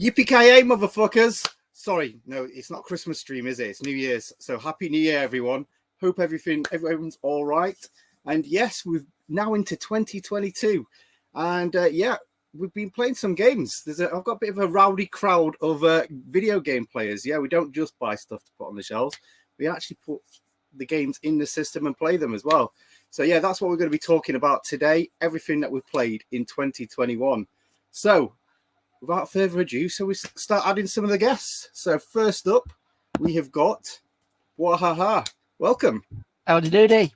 Yippee-ki-yay, motherfuckers! Sorry, no, it's not Christmas stream, is it? It's New Year's. So happy New Year, everyone. Hope everyone's all right. And yes, we're now into 2022. And yeah, we've been playing some games. I've got a bit of a rowdy crowd of video game players. Yeah, we don't just buy stuff to put on the shelves. We actually put the games in the system and play them as well. So yeah, that's what we're going to be talking about today. Everything that we've played in 2021. So without further ado, so we start adding some of the guests. So first up, we have got Wahaha. Welcome. Howdy doody.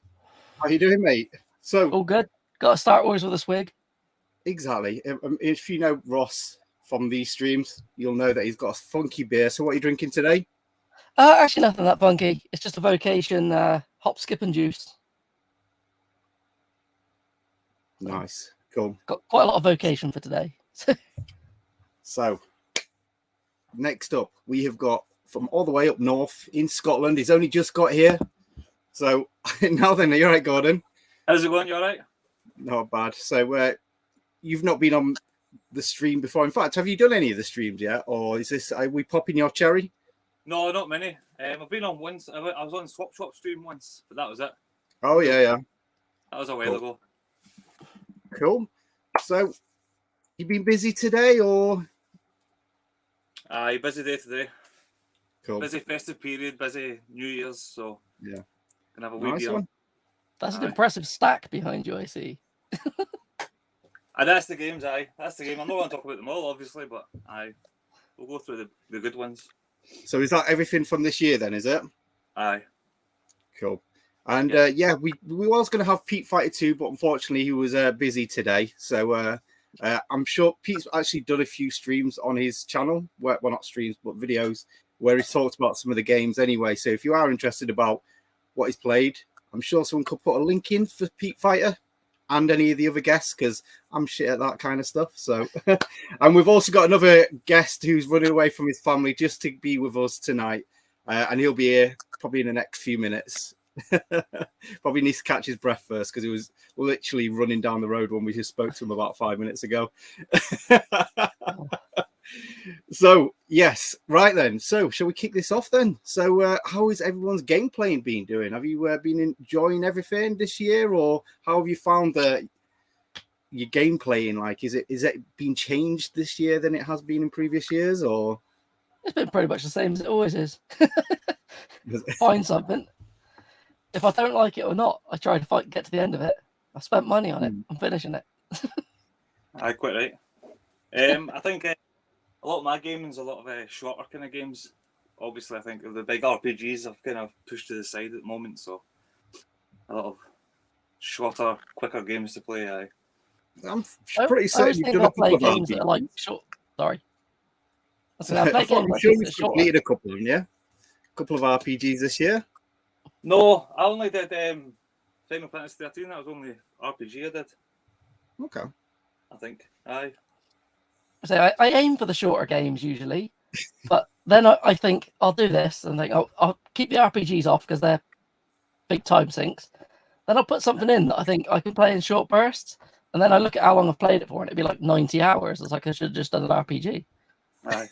How you doing, mate? So all good. Got to start always with a swig. Exactly. If you know Ross from these streams, you'll know that he's got a funky beer. So what are you drinking today? Actually, nothing that funky. It's just a vocation hop, skip, and juice. Nice. Cool. Got quite a lot of vocation for today. So, next up, we have got from all the way up north in Scotland. He's only just got here. So, now then, are you all right, Gordon? How's it going? You all right? Not bad. So, you've not been on the stream before. In fact, have you done any of the streams yet? Or are we popping your cherry? No, not many. I've been on once. I was on Swap Shop stream once, but that was it. Oh, yeah. That was a while ago. Cool. So, you been busy today, or? Busy day today. Cool. Busy festive period, busy New Year's, so yeah. Can have a wee Nice beer. one. That's an impressive stack behind you, I see. And that's the games, That's the game. I'm not going to talk about them all, obviously, but we'll go through the good ones. So is that everything from this year then, is it? Aye. Cool. And yeah, we was going to have Pete Fighter 2, but unfortunately he was busy today. So I'm sure Pete's actually done a few streams on his channel. Well, not streams, but videos where he's talked about some of the games anyway. So if you are interested about what he's played, I'm sure someone could put a link in for Pete Fighter and any of the other guests, because I'm shit at that kind of stuff. So, and we've also got another guest who's running away from his family just to be with us tonight. And he'll be here probably in the next few minutes. Probably needs to catch his breath first, because he was literally running down the road when we just spoke to him about 5 minutes ago. So yes, right then. So shall we kick this off then? So how is everyone's game playing been doing? Have you been enjoying everything this year, or how have you found your game playing? Like, is it been changed this year than it has been in previous years, or? It's been pretty much the same as it always is. Find something. If I don't like it or not, I try to get to the end of it. I spent money on it. I'm finishing it. Aye, quite right. I think a lot of my gaming is a lot of shorter kind of games. Obviously, I think the big RPGs I've kind of pushed to the side at the moment, so a lot of shorter, quicker games to play. I'm pretty certain you've done a couple of games that are like short. Sorry. I'm sure you've completed a couple of them, yeah? A couple of RPGs this year? No, I only did Final Fantasy 13. That was only RPG I did. Okay. I think. Aye. So I aim for the shorter games usually, but then I think I'll do this and think I'll keep the RPGs off because they're big time sinks. Then I'll put something in that I think I can play in short bursts, and then I look at how long I've played it for, and it'd be like 90 hours. It's like I should have just done an RPG. Aye.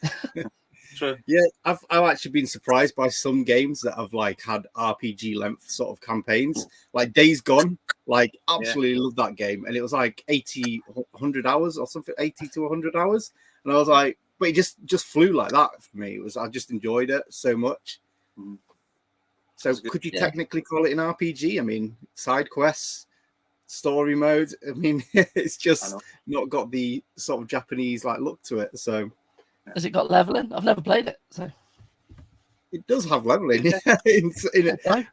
True. Yeah, I've actually been surprised by some games that have like had RPG length sort of campaigns, like Days Gone. Like, absolutely love that game, and it was like 100 hours or something, 80 to 100 hours, and I was like, but it just flew like that for me. I just enjoyed it so much. So could you technically call it an RPG? I mean, side quests, story mode. I mean, it's just not got the sort of Japanese like look to it. So has it got leveling? I've never played it, so it does have leveling.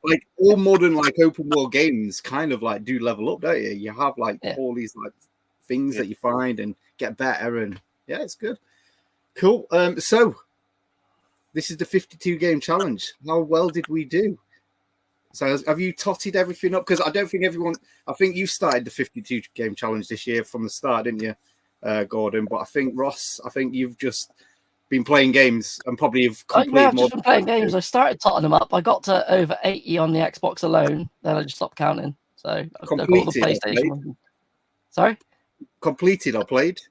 Like all modern like open world games kind of like do level up, don't you? You have like all these like things that you find and get better, and yeah, it's good. Cool. So this is the 52 game challenge. How well did we do? So have you totted everything up? Because I don't think I think you started the 52 game challenge this year from the start, didn't you, Gordon? But I think Ross, you've just been playing games and probably have completed I've just been playing games. I started totting them up. I got to over 80 on the Xbox alone. Then I just stopped counting. So I got all the PlayStation. Sorry? Completed or played?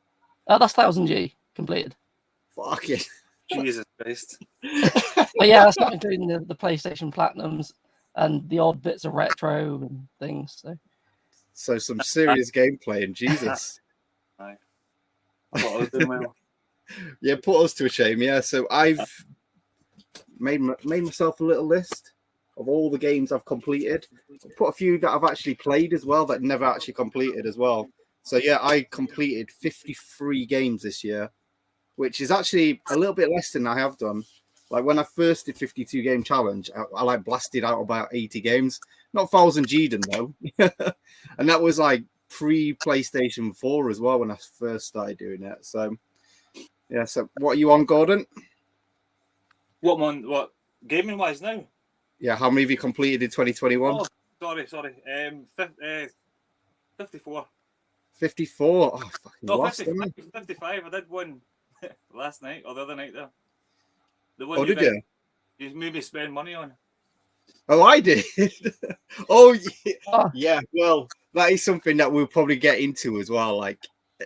That's 1000G completed. Fucking. Jesus Christ. But yeah, that's not including the PlayStation Platinums and the odd bits of retro and things. So some serious gameplay, and Jesus. Aye. I thought I was doing well. Yeah, put us to a shame. Yeah, so I've made myself a little list of all the games I've completed. Put a few that I've actually played as well that never actually completed as well. So yeah, I completed 53 games this year, which is actually a little bit less than I have done. Like when I first did 52 game challenge, I like blasted out about 80 games, not 1000 G'd though, and that was like pre PlayStation 4 as well when I first started doing it. So yeah, so what are you on, Gordon? What gaming wise now? Yeah, how many have you completed in 2021? Oh, sorry. 54. 54. Oh, I fucking No, lost, 55. 55. I did one last night or the other night there. The one Oh, did you? You made me spend money on. Oh, I did. Oh, yeah. Oh. Yeah. Well, that is something that we'll probably get into as well, like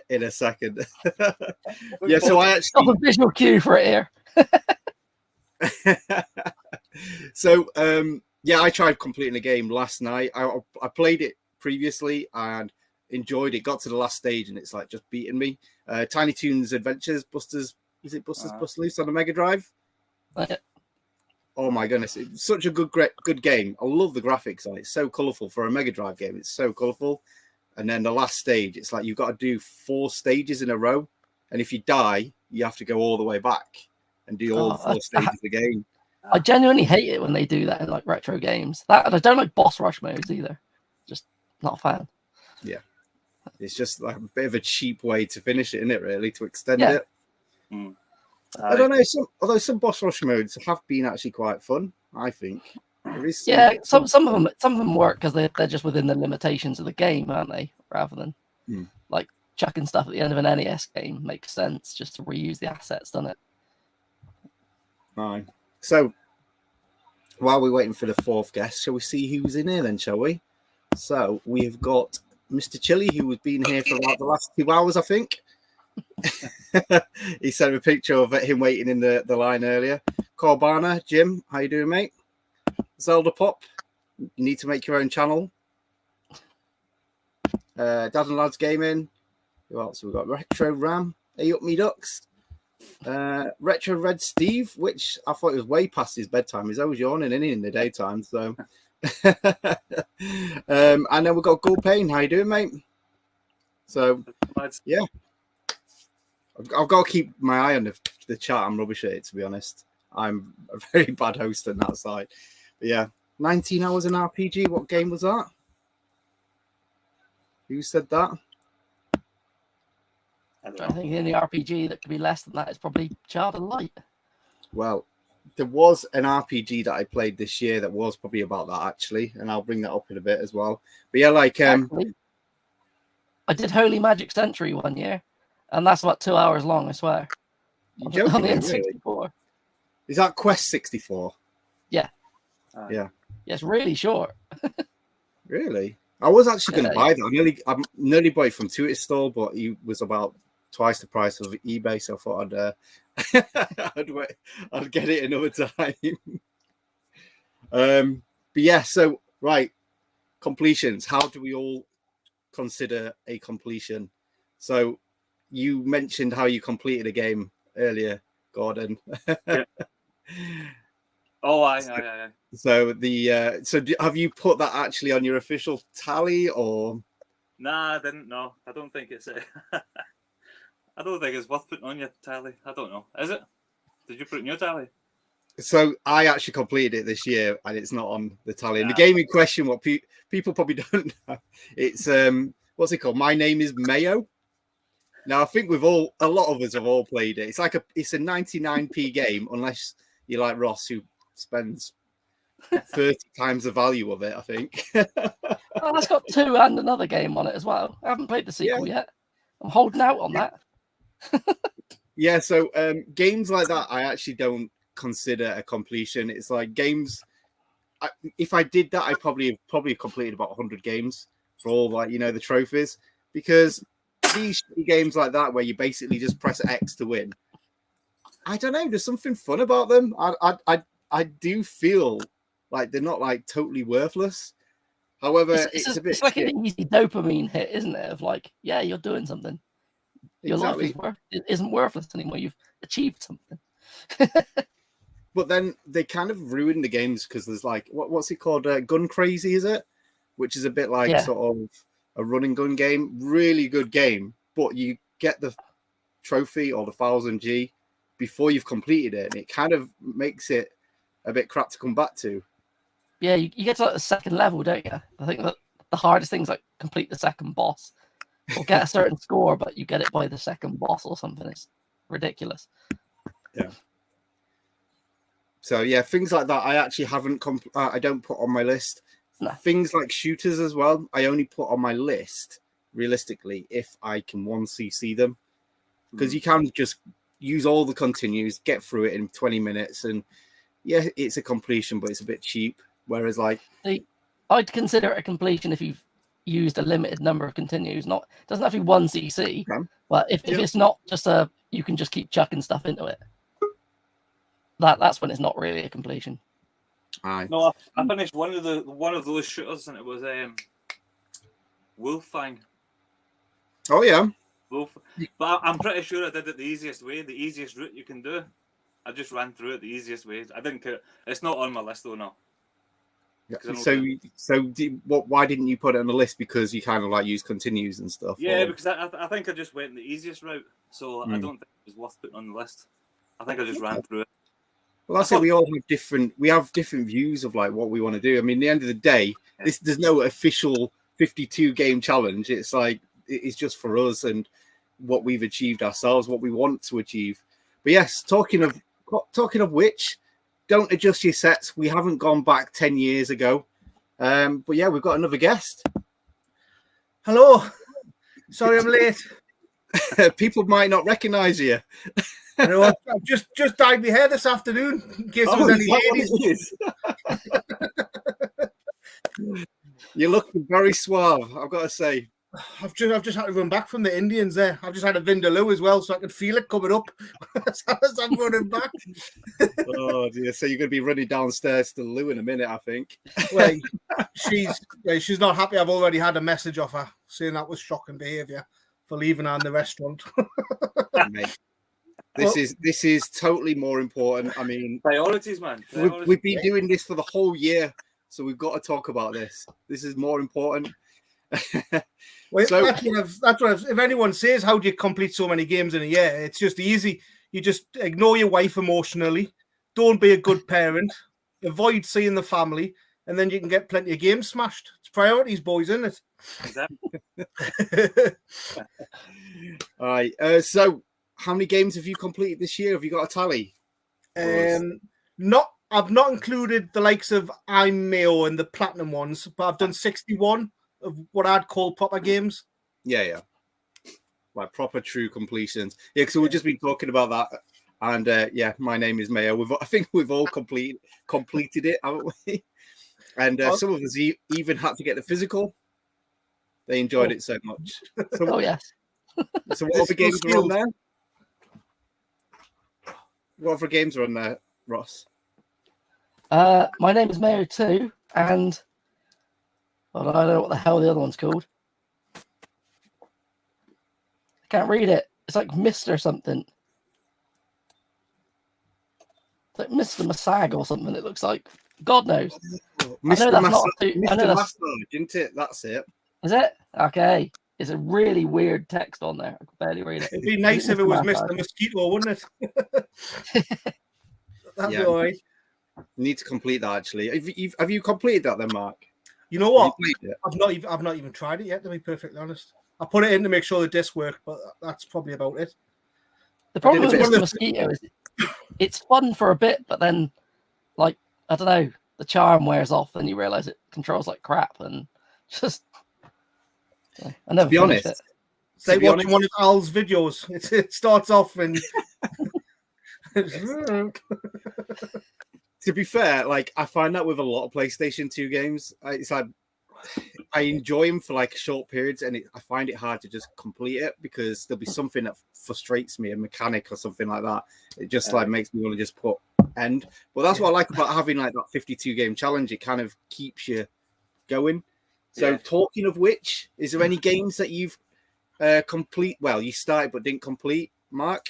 in a second. Yeah. So I actually Got a visual cue for it here. So yeah, I tried completing the game last night. I played it previously and enjoyed it. Got to the last stage and it's like just beating me. Tiny Toons Adventures, Buster's Bust Loose on the Mega Drive. Oh my goodness, it's such a good game. I love the graphics on it. It's so colourful for a Mega Drive game. It's so colourful. And then the last stage, it's like you've got to do 4 stages in a row. And if you die, you have to go all the way back and do all 4 stages again. I genuinely hate it when they do that in like retro games. That, and I don't like boss rush modes either. Just not a fan. Yeah. It's just like a bit of a cheap way to finish it, isn't it, really, to extend it? Mm. I don't know. Although some boss rush modes have been actually quite fun, I think. There is some of them work because they're just within the limitations of the game, aren't they? Rather than like chucking stuff at the end of an NES game makes sense just to reuse the assets, doesn't it? Right. So while we're waiting for the 4th guest, shall we see who's in here then, shall we? So we've got Mr. Chili, who has been here for about the last 2 hours, I think. He sent a picture of him waiting in the line earlier. Corbana, Jim, how you doing, mate? Zelda Pop, you need to make your own channel. Dad and Lads Gaming. Who else have we got? Retro Ram, Hey Up Me Ducks. Retro Red Steve, which I thought it was way past his bedtime. He's always yawning in the daytime. So, and then we've got Gold Payne. How you doing, mate? So, yeah, I've got to keep my eye on the chat. I'm rubbish at it, to be honest. I'm a very bad host on that side. But yeah, 19 hours in RPG. What game was that? Who said that? I think the only RPG that could be less than that is probably Child of Light. Well, there was an RPG that I played this year that was probably about that, actually, and I'll bring that up in a bit as well. But yeah, like Actually, I did Holy Magic Century one year, and that's about 2 hours long, I swear. You're joking, On the really? N64. Is that Quest 64? Yeah. Yeah. Yeah, it's really short. Really? I was actually going to buy that. I nearly bought it from Twitter store, but it was about twice the price of eBay, so I thought I'd get it another time. But yeah, so right, completions. How do we all consider a completion? So you mentioned how you completed a game earlier, Gordon. Yeah. Oh, aye. So have you put that actually on your official tally, or? Nah, I didn't. No, I don't think it's. I don't think it's worth putting on your tally. I don't know. Is it? Did you put it in your tally? So I actually completed it this year, and it's not on the tally. And the game in question, what people probably don't know, it's what's it called? My Name is Mayo. Now I think a lot of us have all played it. It's a 99p game, unless you like Ross, who spends 30 times the value of it, I think. Oh, that's got 2 and another game on it as well. I haven't played the sequel yet. I'm holding out on that. Yeah, so games like that, I actually don't consider a completion. It's like games. If I did that, I probably completed about 100 games for all the trophies, because these games like that where you basically just press X to win, I don't know. There's something fun about them. I do feel like they're not like totally worthless. However, it's a bit. It's like an easy dopamine hit, isn't it? Of like, yeah, you're doing something. Your Exactly. life isn't worthless anymore. You've achieved something. But then they kind of ruin the games because there's like what's it called? Gun Crazy, is it? Which is a bit like sort of a run and gun game. Really good game, but you get the trophy or the 1000G before you've completed it, and it kind of makes it a bit crap to come back to. Yeah, you get to like the second level, don't you? I think that the hardest thing is like complete the second boss or get a certain score, but you get it by the second boss or something. It's ridiculous. Yeah. So yeah, things like that I actually haven't. I don't put on my list. No. Things like shooters as well. I only put on my list realistically if I can 1cc them, because you can just use all the continues, get through it in 20 minutes, and yeah, it's a completion, but it's a bit cheap. Whereas like I'd consider it a completion if you've used a limited number of continues. Not doesn't have to be 1cc, but if it's not just you can just keep chucking stuff into it. That's when it's not really a completion. No, I finished one of those shooters, and it was Wolfang. Oh yeah. But I'm pretty sure I did it the easiest way, the easiest route you can do. I just ran through it the easiest way. I didn't care. It's not on my list though, no. So why didn't you put it on the list? Because you kind of like use continues and stuff. Yeah, because I think I just went the easiest route, so I don't think it was worth putting on the list. I think I just ran through it. Well, that's it. We all have different views of like what we want to do. I mean, at the end of the day, there's no official 52 game challenge. It's like it's just for us and what we've achieved ourselves, what we want to achieve. But yes, talking of which, don't adjust your sets. We haven't gone back 10 years ago. But yeah, we've got another guest. Hello. Sorry I'm late. People might not recognize you. I know, I've just dyed my hair this afternoon in case there was any. You're looking very suave, I've got to say. I've just had to run back from the Indians there. I've just had a Vindaloo as well, so I could feel it coming up as I'm running back. Oh dear! So you're going to be running downstairs to Lou in a minute, I think. Well, she's not happy. I've already had a message off her saying that was shocking behaviour for leaving her in the restaurant. Mate, this is totally more important. I mean, priorities, man. We've been doing this for the whole year, so we've got to talk about this. This is more important. Well, so, that's what if anyone says, how do you complete so many games in a year? It's just easy. You just ignore your wife emotionally. Don't be a good parent. Avoid seeing the family. And then you can get plenty of games smashed. It's priorities, boys, isn't it? Exactly. All right. So how many games have you completed this year? Have you got a tally? I've not included the likes of I'm Mayo and the platinum ones, but I've done 61 of what I'd call proper games. Yeah. Like proper true completions. Yeah, because we've just been talking about that. And yeah, my name is Mayo. I think we've all completed it, haven't we? And some of us even had to get the physical. They enjoyed it so much. So, yes. So what other games are on there? What other games are on there, Ross? My name is Mayo too, and I don't know what the hell the other one's called. I can't read it. It's like Mr. something. It's like Mr. Masag or something, it looks like. God knows. Mr. Massage, isn't it? That's it. Is it? Okay. It's a really weird text on there. I can barely read it. It'd be nice if it was Mr. Mosquito, wouldn't it? That'd be all right. Need to complete that actually. Have you completed that then, Mark? You know what? I've not even tried it yet, to be perfectly honest. I put it in to make sure the disc worked, but that's probably about it. The problem with Mr. Mosquito is it's fun for a bit, but then, like, I don't know, the charm wears off and you realise it controls like crap and just... I never finished it. It's like watching one of Al's videos. It starts off and... To be fair, like I find that with a lot of PlayStation 2 games, it's like I enjoy them for like short periods, and I find it hard to just complete it because there'll be something that frustrates me, a mechanic or something like that. It just like makes me want to just put end. But that's what I like about having like that 52 game challenge. It kind of keeps you going. So talking of which, is there any games that you've complete? Well, you started but didn't complete, Mark?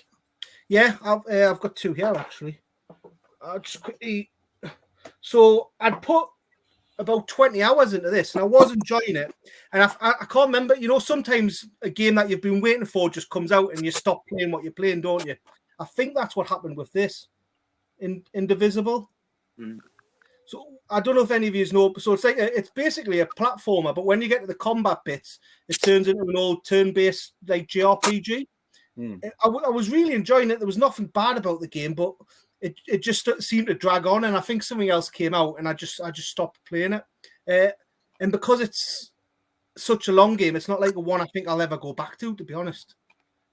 Yeah, I've got 2 here actually. I'll just quickly. So I'd put about 20 hours into this, and I was enjoying it. And I can't remember. You know, sometimes a game that you've been waiting for just comes out, and you stop playing what you're playing, don't you? I think that's what happened with this, Indivisible. So I don't know if any of you know. So it's basically a platformer, but when you get to the combat bits, it turns into an old turn-based like JRPG. I was really enjoying it. There was nothing bad about the game, but it just seemed to drag on, and I think something else came out, and I just stopped playing it. And because it's such a long game, it's not like a one I think I'll ever go back to be honest.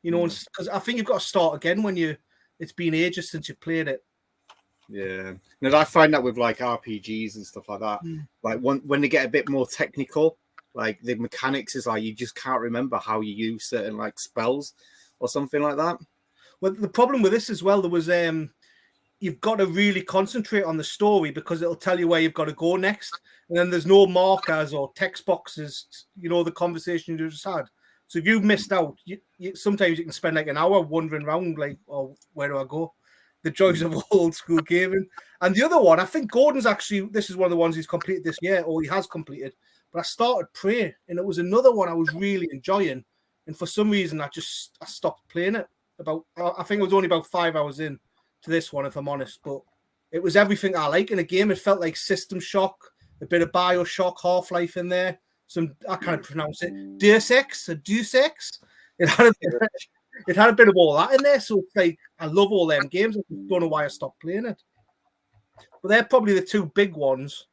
You know, because I think you've got to start again when it's been ages since you've played it. Yeah, no, I find that with like RPGs and stuff like that. Like when they get a bit more technical, like the mechanics is like you just can't remember how you use certain like spells or something like that. Well, the problem with this as well, there was you've got to really concentrate on the story because it'll tell you where you've got to go next, and then there's no markers or text boxes. You know, the conversation you just had. So if you've missed out, sometimes you can spend like an hour wandering around, like, oh, where do I go? The joys of old school gaming. And the other one, I think Gordon's actually, this is one of the ones he's completed this year, or he has completed. But I started Prey, and it was another one I was really enjoying. And for some reason, I stopped playing it. I think it was only about 5 hours in to this one, if I'm honest. But it was everything I like in a game. It felt like System Shock, a bit of BioShock, Half-Life in there. I can't pronounce it. Deus Ex. It had a bit of all that in there, so it's like I love all them games. I just don't know why I stopped playing it. But they're probably the 2 big ones.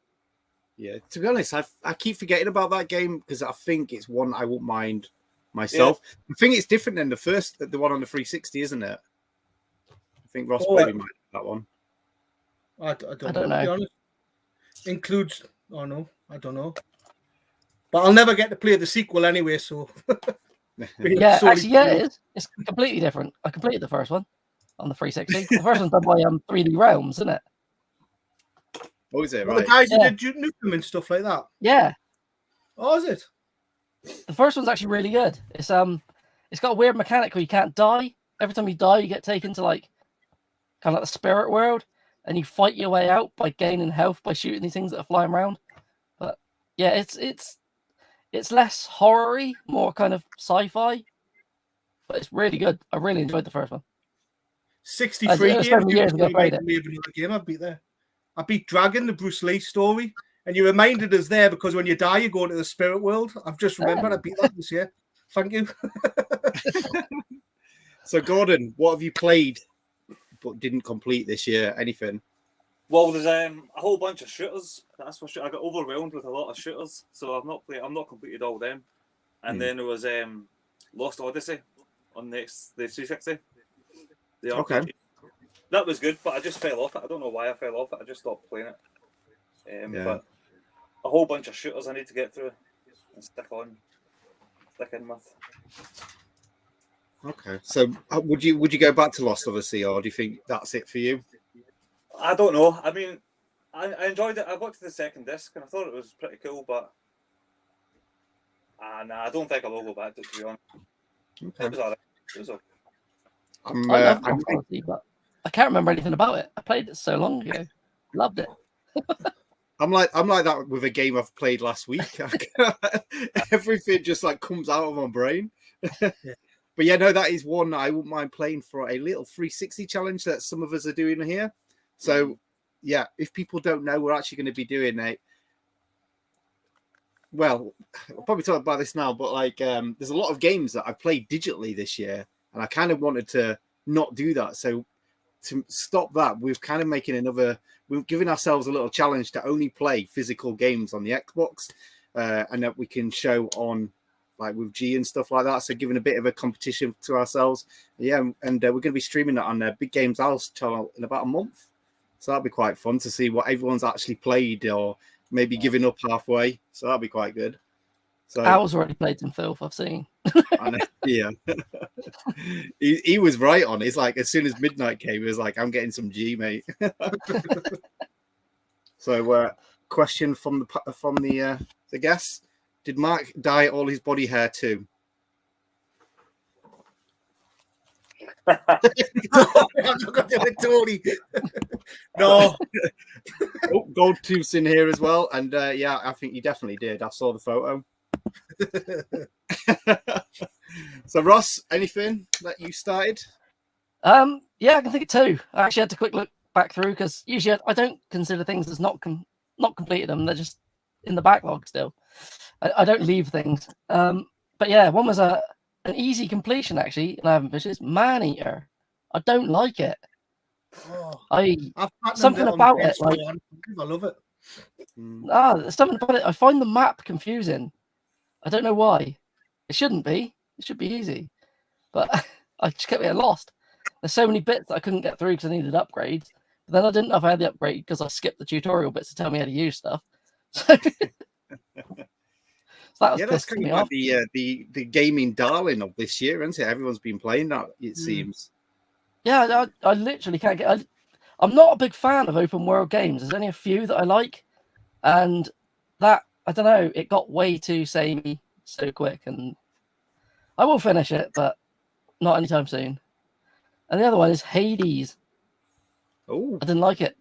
Yeah, to be honest, I keep forgetting about that game because I think it's one I won't mind myself. Yeah. I think it's different than the one on the 360, isn't it? I think Ross probably might have that one. I don't know. To be honest. Includes, oh no, I don't know. But I'll never get to play the sequel anyway, so. It is. It's completely different. I completed the first one on the 360. The first one's done by 3D Realms, isn't it? Oh, is it? Right. The guys who did Nukem and stuff like that. Yeah. Oh, is it? The first one's actually really good. It's got a weird mechanic where you can't die. Every time you die, you get taken to like kind of like the spirit world, and you fight your way out by gaining health by shooting these things that are flying around. But yeah, it's less horror-y, more kind of sci-fi, but it's really good. I really enjoyed the first one. 63 games. Years ago, I played it. Another game I beat there. I beat Dragon, the Bruce Lee story, and you reminded us there because when you die, you go into the spirit world. I've just remembered I beat that this year. Thank you. So, Gordon, what have you played but didn't complete this year? Anything? Well, there's a whole bunch of shooters. That's for sure. I got overwhelmed with a lot of shooters, so I've not completed all of them. And then there was Lost Odyssey on the 360. The RPG. Okay. That was good, but I just fell off it. I don't know why I fell off it. I just stopped playing it. But a whole bunch of shooters I need to get through and stick in with. Okay. So would you go back to Lost Odyssey, or do you think that's it for you? I don't know. I mean, I enjoyed it. I got to the second disc and I thought it was pretty cool, but I don't think I will go back to it, to be honest. Okay. It was alright. It was okay. I love Lost Odyssey, but I can't remember anything about it. I played it so long ago. Loved it. I'm like that with a game I've played last week. Everything just like comes out of my brain. But yeah, no, that is one I wouldn't mind playing for a little 360 challenge that some of us are doing here. So yeah, if people don't know, we're actually going to be doing I'll probably talk about this now, but like there's a lot of games that I've played digitally this year, and I kind of wanted to not do that. So to stop that, we're kind of we're giving ourselves a little challenge to only play physical games on the Xbox, and that we can show on like with G and stuff like that. So giving a bit of a competition to ourselves. Yeah. And we're going to be streaming that on Big Games House channel in about a month. So that'll be quite fun to see what everyone's actually played or maybe giving up halfway. So that'll be quite good. So Al's already played some filth, I've seen. I know, yeah. he was right on. It's like as soon as midnight came, he was like, "I'm getting some G, mate." So, question from the guests: did Mark dye all his body hair too? I'm not gonna do it, Tony. No. Oh, Gold Tooth's in here as well, and yeah, I think you definitely did. I saw the photo. So, Ross, anything that you started? Yeah, I can think of two. I actually had to quick look back through because usually I don't consider things as not completed them. They're just in the backlog still. I don't leave things. But yeah, one was an easy completion actually, and I haven't finished. It's Man Eater. I don't like it. Something about it, like I love it. there's something about it. I find the map confusing. I don't know why. It shouldn't be. It should be easy, but I just kept getting lost. There's so many bits that I couldn't get through because I needed upgrades. But then I didn't know if I had the upgrade because I skipped the tutorial bits to tell me how to use stuff. So, that was that's pissing kind me of off. like the gaming darling of this year, isn't it? Everyone's been playing that. It seems. Yeah, I literally can't get. I'm not a big fan of open world games. There's only a few that I like, and that I don't know. It got way too samey so quick, and I will finish it, but not anytime soon. And the other one is Hades. Oh, I didn't like it.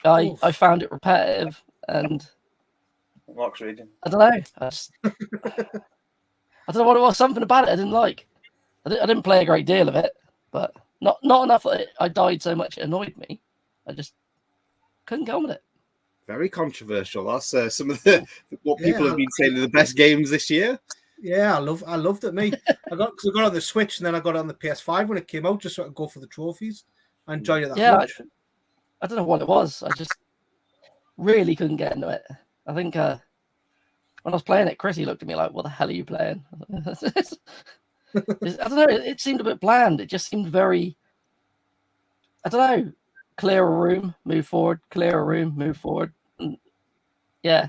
I found it repetitive, and Mark's reading. I don't know. I don't know what it was. Something about it I didn't like. I didn't play a great deal of it, but not enough that I died so much it annoyed me. I just couldn't get on with it. very controversial. That's some of what people have been saying are the best games this year. Yeah, I loved it, mate. I got it on the Switch and then I got it on the PS5 when it came out, just so I could go for the trophies. I enjoyed it that much. I don't know what it was. I just really couldn't get into it. I think when I was playing it, Chrissy looked at me like, "What the hell are you playing?" I don't know. It seemed a bit bland. It just seemed very, I don't know, clear a room, move forward, clear a room, move forward. And yeah,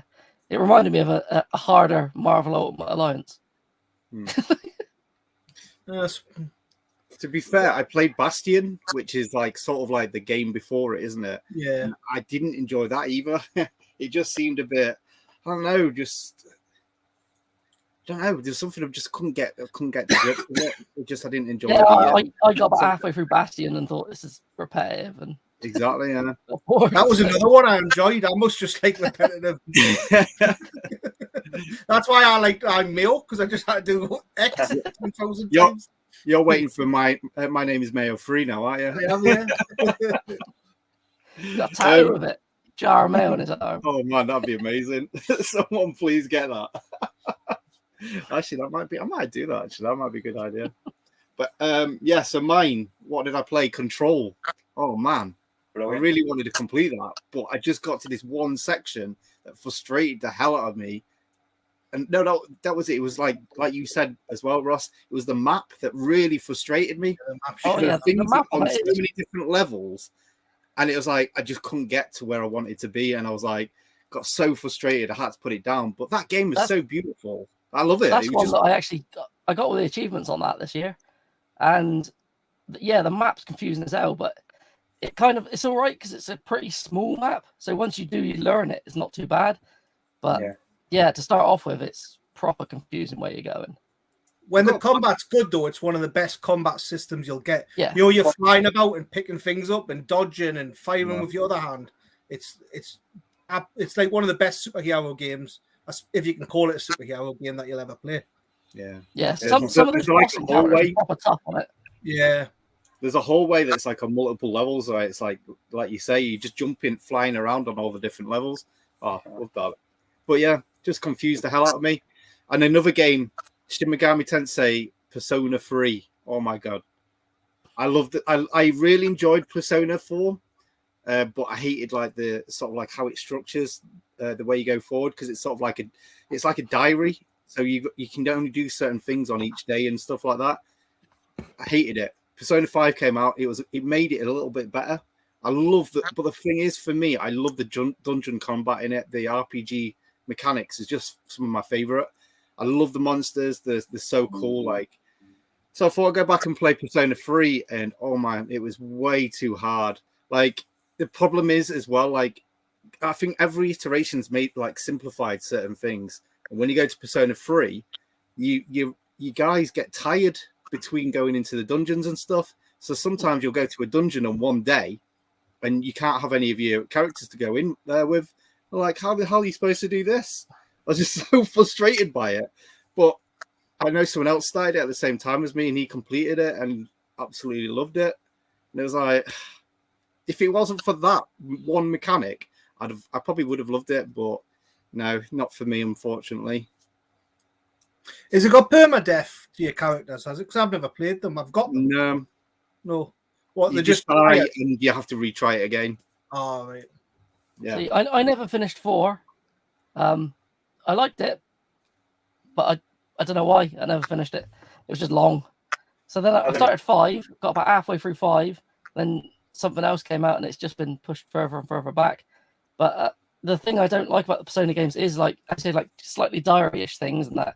it reminded me of a harder Marvel Ultimate Alliance. To be fair, I played Bastion, which is like sort of like the game before it, isn't it? Yeah. And I didn't enjoy that either. It just seemed a bit, I don't know, there's something I just couldn't get the grip of it. It just I didn't enjoy it. I got about halfway through Bastion and thought this is repetitive and exactly, yeah. That was another one I enjoyed. I must just like repetitive. That's why I'm Mayo, because I just had to do X 1,000 times. You're waiting for my name is Mayo 3 now, aren't you? Got a tattoo of it. Jar of mayo on his arm. Oh man, that'd be amazing. Someone please get that. Actually, I might do that. Actually, that might be a good idea. But yeah, so mine, what did I play? Control. Oh man, I really wanted to complete that, but I just got to this one section that frustrated the hell out of me. And no, that was it. It was like you said as well, Ross. It was the map that really frustrated me. The map on so many different levels, and it was like I just couldn't get to where I wanted to be, and I was like, got so frustrated, I had to put it down. But that game was so beautiful. I love it. That's one that I got all the achievements on that this year, and yeah, the map's confusing as hell, but it's all right because it's a pretty small map. So once you learn it, it's not too bad. But yeah, to start off with, it's proper confusing where you're going. When the combat's good, though, it's one of the best combat systems you'll get. Yeah. You're flying about and picking things up and dodging and firing with your other hand. It's like one of the best superhero games, if you can call it a superhero game, that you'll ever play. Yeah. Some of those boss encounters are proper tough on it. Yeah. There's a hallway that's like on multiple levels. Right? It's like you say, you just jumping, flying around on all the different levels. Oh, love that. But yeah, just confused the hell out of me. And another game, Shin Megami Tensei Persona 3. Oh my god, I loved it. I really enjoyed Persona 4, but I hated like the sort of like how it structures the way you go forward, because it's sort of like it's like a diary. So you can only do certain things on each day and stuff like that. I hated it. Persona 5 came out. It made it a little bit better. I love that, but the thing is, for me, I love the dungeon combat in it, the RPG mechanics is just some of my favorite. I love the monsters. They're so cool. Like, so I thought I'd go back and play Persona 3, and oh man, it was way too hard. Like, the problem is as well, like, I think every iteration's made like simplified certain things. And when you go to Persona 3, you guys get tired between going into the dungeons and stuff. So sometimes you'll go to a dungeon on one day and you can't have any of your characters to go in there with. Like, how the hell are you supposed to do this? I was just so frustrated by it. But I know someone else started it at the same time as me, and he completed it and absolutely loved it. And it was like, if it wasn't for that one mechanic, I probably would have loved it, but no, not for me, unfortunately. Has it got permadeath to your characters? Has it? Because I've never played them. I've got them. No. What? You They just die and you have to retry it again. Oh, right. Yeah. See, I never finished 4. I liked it, but I don't know why I never finished it. It was just long. So then I started 5, got about halfway through 5, then something else came out, and it's just been pushed further and further back. But the thing I don't like about the Persona games is, like, I say, like, slightly diary-ish things, and that,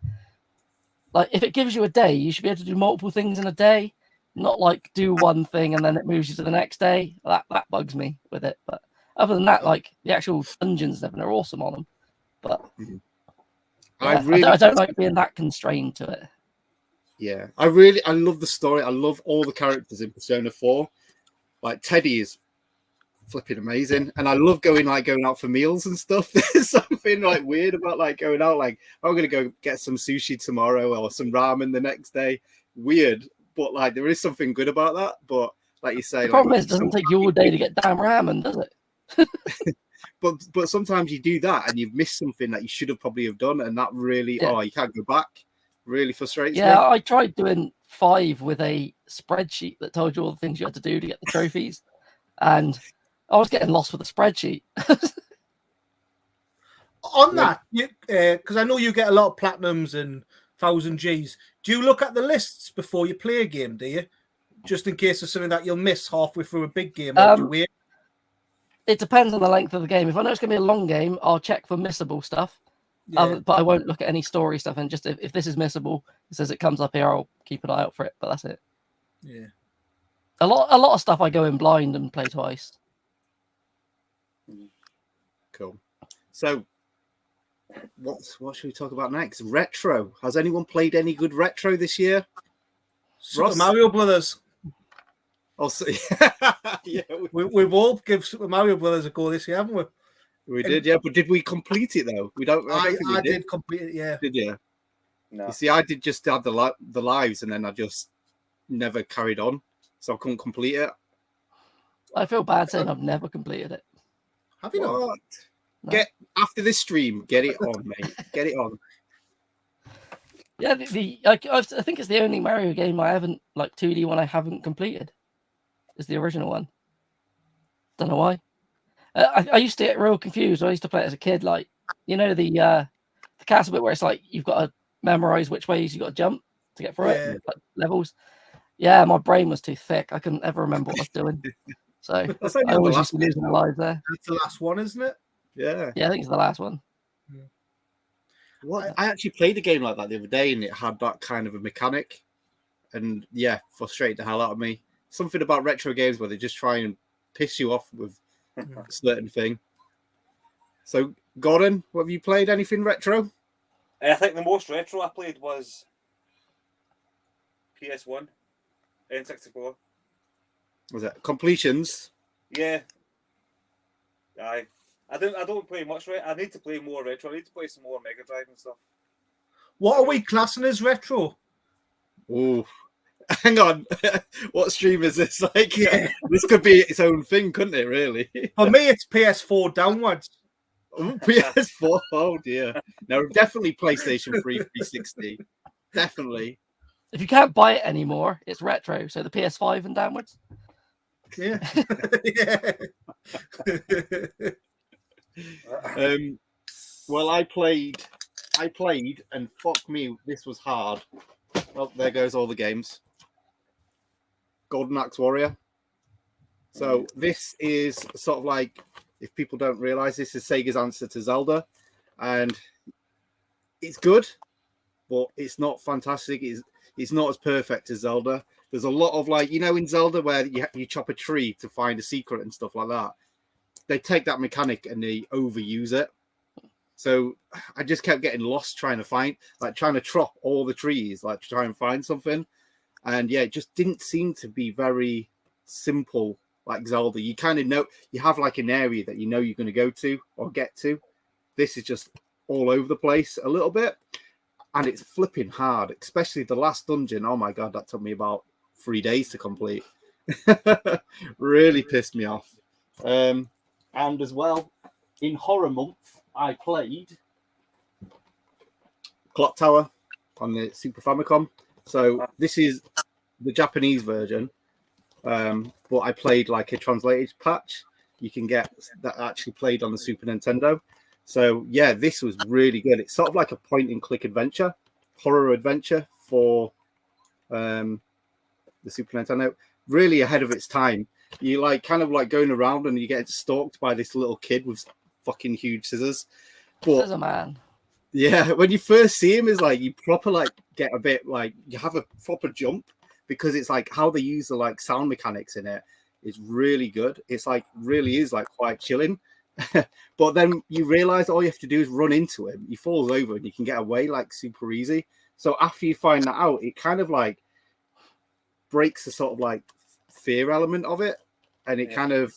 like, if it gives you a day, you should be able to do multiple things in a day, not like do one thing and then it moves you to the next day. That bugs me with it. But other than that, like, the actual dungeons and everything are awesome on them. But yeah, I don't like being that constrained to it. Yeah, I love the story. I love all the characters in Persona 4. Like, Teddy is flipping amazing, and I love going out for meals and stuff. There's something like weird about like going out, like, I'm gonna go get some sushi tomorrow or some ramen the next day. Weird, but like there is something good about that. But like you say, the problem is it doesn't take you all day to get damn ramen, does it? but sometimes you do that and you've missed something that you should have probably have done, and that really you can't go back. Really frustrates me. Yeah, I tried doing 5 with a spreadsheet that told you all the things you had to do to get the trophies, and I was getting lost with the spreadsheet. On that, because I know you get a lot of platinums and 1000 Gs. Do you look at the lists before you play a game? Do you, just in case of something that you'll miss halfway through a big game? Or do you wait? It depends on the length of the game. If I know it's going to be a long game, I'll check for missable stuff. Yeah. But I won't look at any story stuff. And just if this is missable, it says it comes up here, I'll keep an eye out for it. But that's it. Yeah. A lot of stuff I go in blind and play twice. Cool. So, what should we talk about next? Retro. Has anyone played any good retro this year? Super Mario Brothers. Also, yeah, we've all given Super Mario Brothers a go this year, haven't we? We did, yeah. But did we complete it though? We don't. I did complete it. Yeah. Did you? No. You see, I did just have the lives, and then I just never carried on, so I couldn't complete it. I feel bad saying I've never completed it. Have you not? No. Get after this stream, get it on, mate. Get it on. Yeah, I think it's the only Mario game I haven't, like 2D one I haven't completed. Is the original one. Don't know why. I used to get real confused. I used to play it as a kid, like, you know, the castle bit where it's like you've got to memorize which ways you got to jump to get through it, like levels. Yeah, my brain was too thick. I couldn't ever remember what I was doing. So I always used to be losing my lives there. That's the last one, isn't it? Yeah. Yeah, I think it's the last one. Yeah. What? I actually played a game like that the other day, and it had that kind of a mechanic, and yeah, frustrated the hell out of me. Something about retro games where they just try and piss you off with a certain thing. So, Gordon, what have you played? Anything retro? I think the most retro I played was PS1, N64. Was it completions? Yeah. I don't play much retro. I need to play more retro. I need to play some more Mega Drive and stuff. What are we classing as retro? Oh, hang on. What stream is this? Like, this could be its own thing, couldn't it? Really? For me, it's PS4 downwards. PS4. Oh dear. No, definitely PlayStation 3, 360. Definitely. If you can't buy it anymore, it's retro. So the PS5 and downwards. Yeah. Well, I played, and fuck me, this was hard. Well, there goes all the games. Golden Axe Warrior. So this is sort of like, if people don't realize, this is Sega's answer to Zelda. and it's good, but it's not fantastic. It's not as perfect as Zelda. There's a lot of like, in Zelda where you chop a tree to find a secret and stuff like that. They take that mechanic and they overuse it. So I just kept getting lost trying to chop all the trees, like to try and find something. And yeah, it just didn't seem to be very simple like Zelda. You kind of know, you have like an area that you're going to go to or get to. This is just all over the place a little bit. And it's flipping hard, especially the last dungeon. Oh my God, that took me about 3 days to complete. Really pissed me off. And as well, in Horror Month, I played Clock Tower on the Super Famicom. So this is the Japanese version, but I played like a translated patch. You can get that actually played on the Super Nintendo. So yeah, this was really good. It's sort of like a point-and-click adventure, horror adventure for the Super Nintendo. Really ahead of its time. You like kind of like going around and you get stalked by this little kid with fucking huge scissors. But Scissor Man. yeah, when you first see him, is like you proper like get a bit like you have a proper jump because it's like how they use the like sound mechanics in it is really good. It's like really is like quite chilling. But then you realize all you have to do is run into him. He falls over and you can get away like super easy. So after you find that out, it kind of like breaks the sort of like fear element of it, and it kind of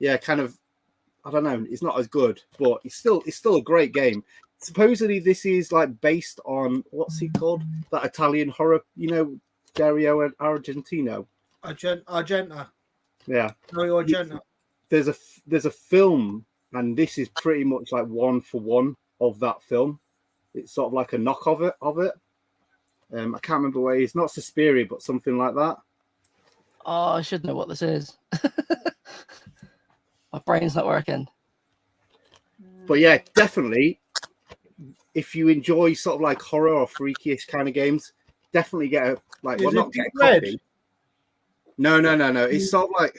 I don't know, it's not as good, but it's still a great game. Supposedly this is like based on what's he called, that Italian horror, Dario Argentino. Argenta. Yeah, Dario Argenta. There's a film, and this is pretty much like one for one of that film. It's sort of like a knock of it. I can't remember where it's not Suspiria, but something like that. Oh, I should know what this is. My brain's not working. But yeah, definitely, if you enjoy sort of like horror or freakish kind of games, definitely get a like. Well, not get a copy. No. It's sort of like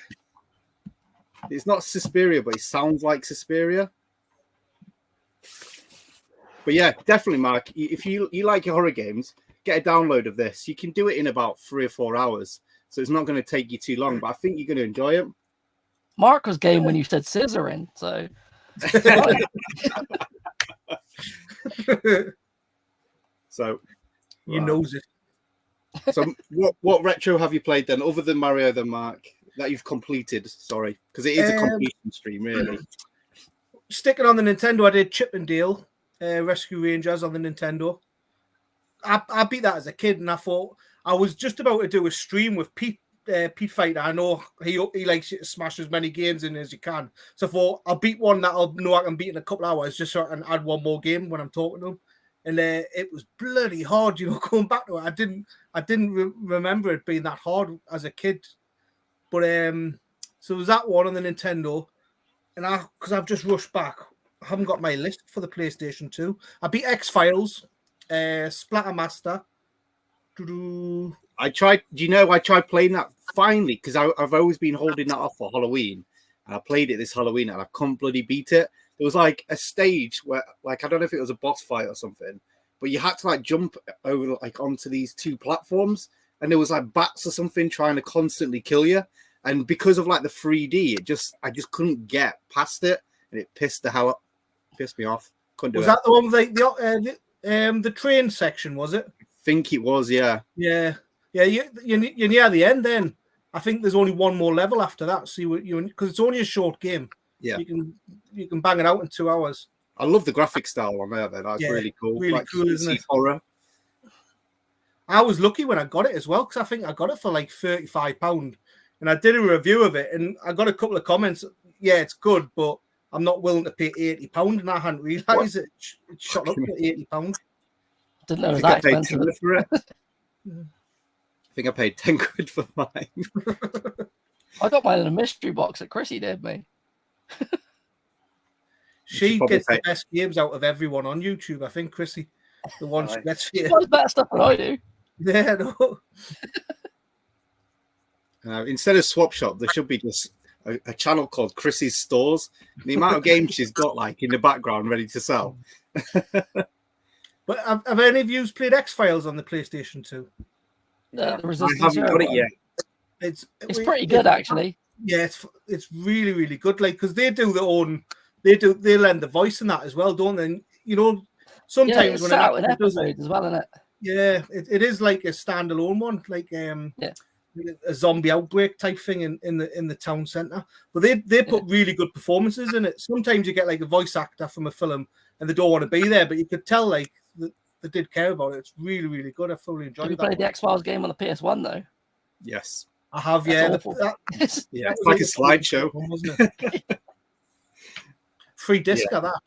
it's not Suspiria, but it sounds like Suspiria. But yeah, definitely, Mark. If you like your horror games, get a download of this. You can do it in about 3 or 4 hours, so it's not going to take you too long. But I think you're going to enjoy it. Mark was game when you said scissoring, so. So you knows it. So what retro have you played then, other than Mario, then Mark, that you've completed? Sorry, because it is a completion stream, really. Sticking on the Nintendo, I did Chip and Dale Rescue Rangers on the Nintendo. I beat that as a kid, and I thought I was just about to do a stream with Pete Fighter. I know he likes to smash as many games in as you can. So I thought I'll beat one that I'll know I can beat in a couple of hours, just so I can add one more game when I'm talking to him. And it was bloody hard, going back to it. I didn't remember it being that hard as a kid. But so it was that one on the Nintendo, and because I've just rushed back, I haven't got my list for the PlayStation 2. I beat X-Files, Splattermaster. I tried playing that finally because I've always been holding that off for Halloween, and I played it this Halloween and I couldn't bloody beat it. There was like a stage where, like, I don't know if it was a boss fight or something, but you had to like jump over like onto these 2 platforms, and there was like bats or something trying to constantly kill you. And because of like the 3D, I just couldn't get past it, and it pissed me off. Couldn't do it. Was that the one with the train section? Was it? I think it was, yeah. Yeah. You're near the end. Then I think there's only one more level after that. So you because it's only a short game. Yeah, you can bang it out in 2 hours. I love the graphic style on there. That's really cool. Really like, cool, isn't it? Horror. I was lucky when I got it as well, because I think I got it for like £35, and I did a review of it, and I got a couple of comments. Yeah, it's good, but I'm not willing to pay £80, and I hadn't realised it shot up to £80. Didn't know it was that expensive. For it. I think I paid 10 quid for mine. I got mine in a mystery box that Chrissy did me. She gets the best games out of everyone on YouTube, I think, Chrissy. The one she gets here. She does better stuff than I do. Yeah, no. Instead of Swap Shop, there should be just a channel called Chrissy's Stores. The amount of games she's got like in the background ready to sell. But have any of you played X-Files on the PlayStation 2? The I Resistance haven't got it Zero. yet. It's pretty good, actually. Yeah, it's really, really good. Like, because they do their own, they lend the voice in that as well, don't they? And, you know, sometimes Yeah, it's when set out in actor does it, episodes as well, isn't it? yeah, it is like a standalone one, like a zombie outbreak type thing in the town centre. But they put really good performances in it. Sometimes you get like a voice actor from a film and they don't want to be there, but you could tell like they did care about it. It's really, really good. I thoroughly enjoyed Have you that. played the X-Files game on the PS1 though? Yes. I have, That's yeah. awful. Yeah, it's like a slideshow. Wasn't it? Free disc of that.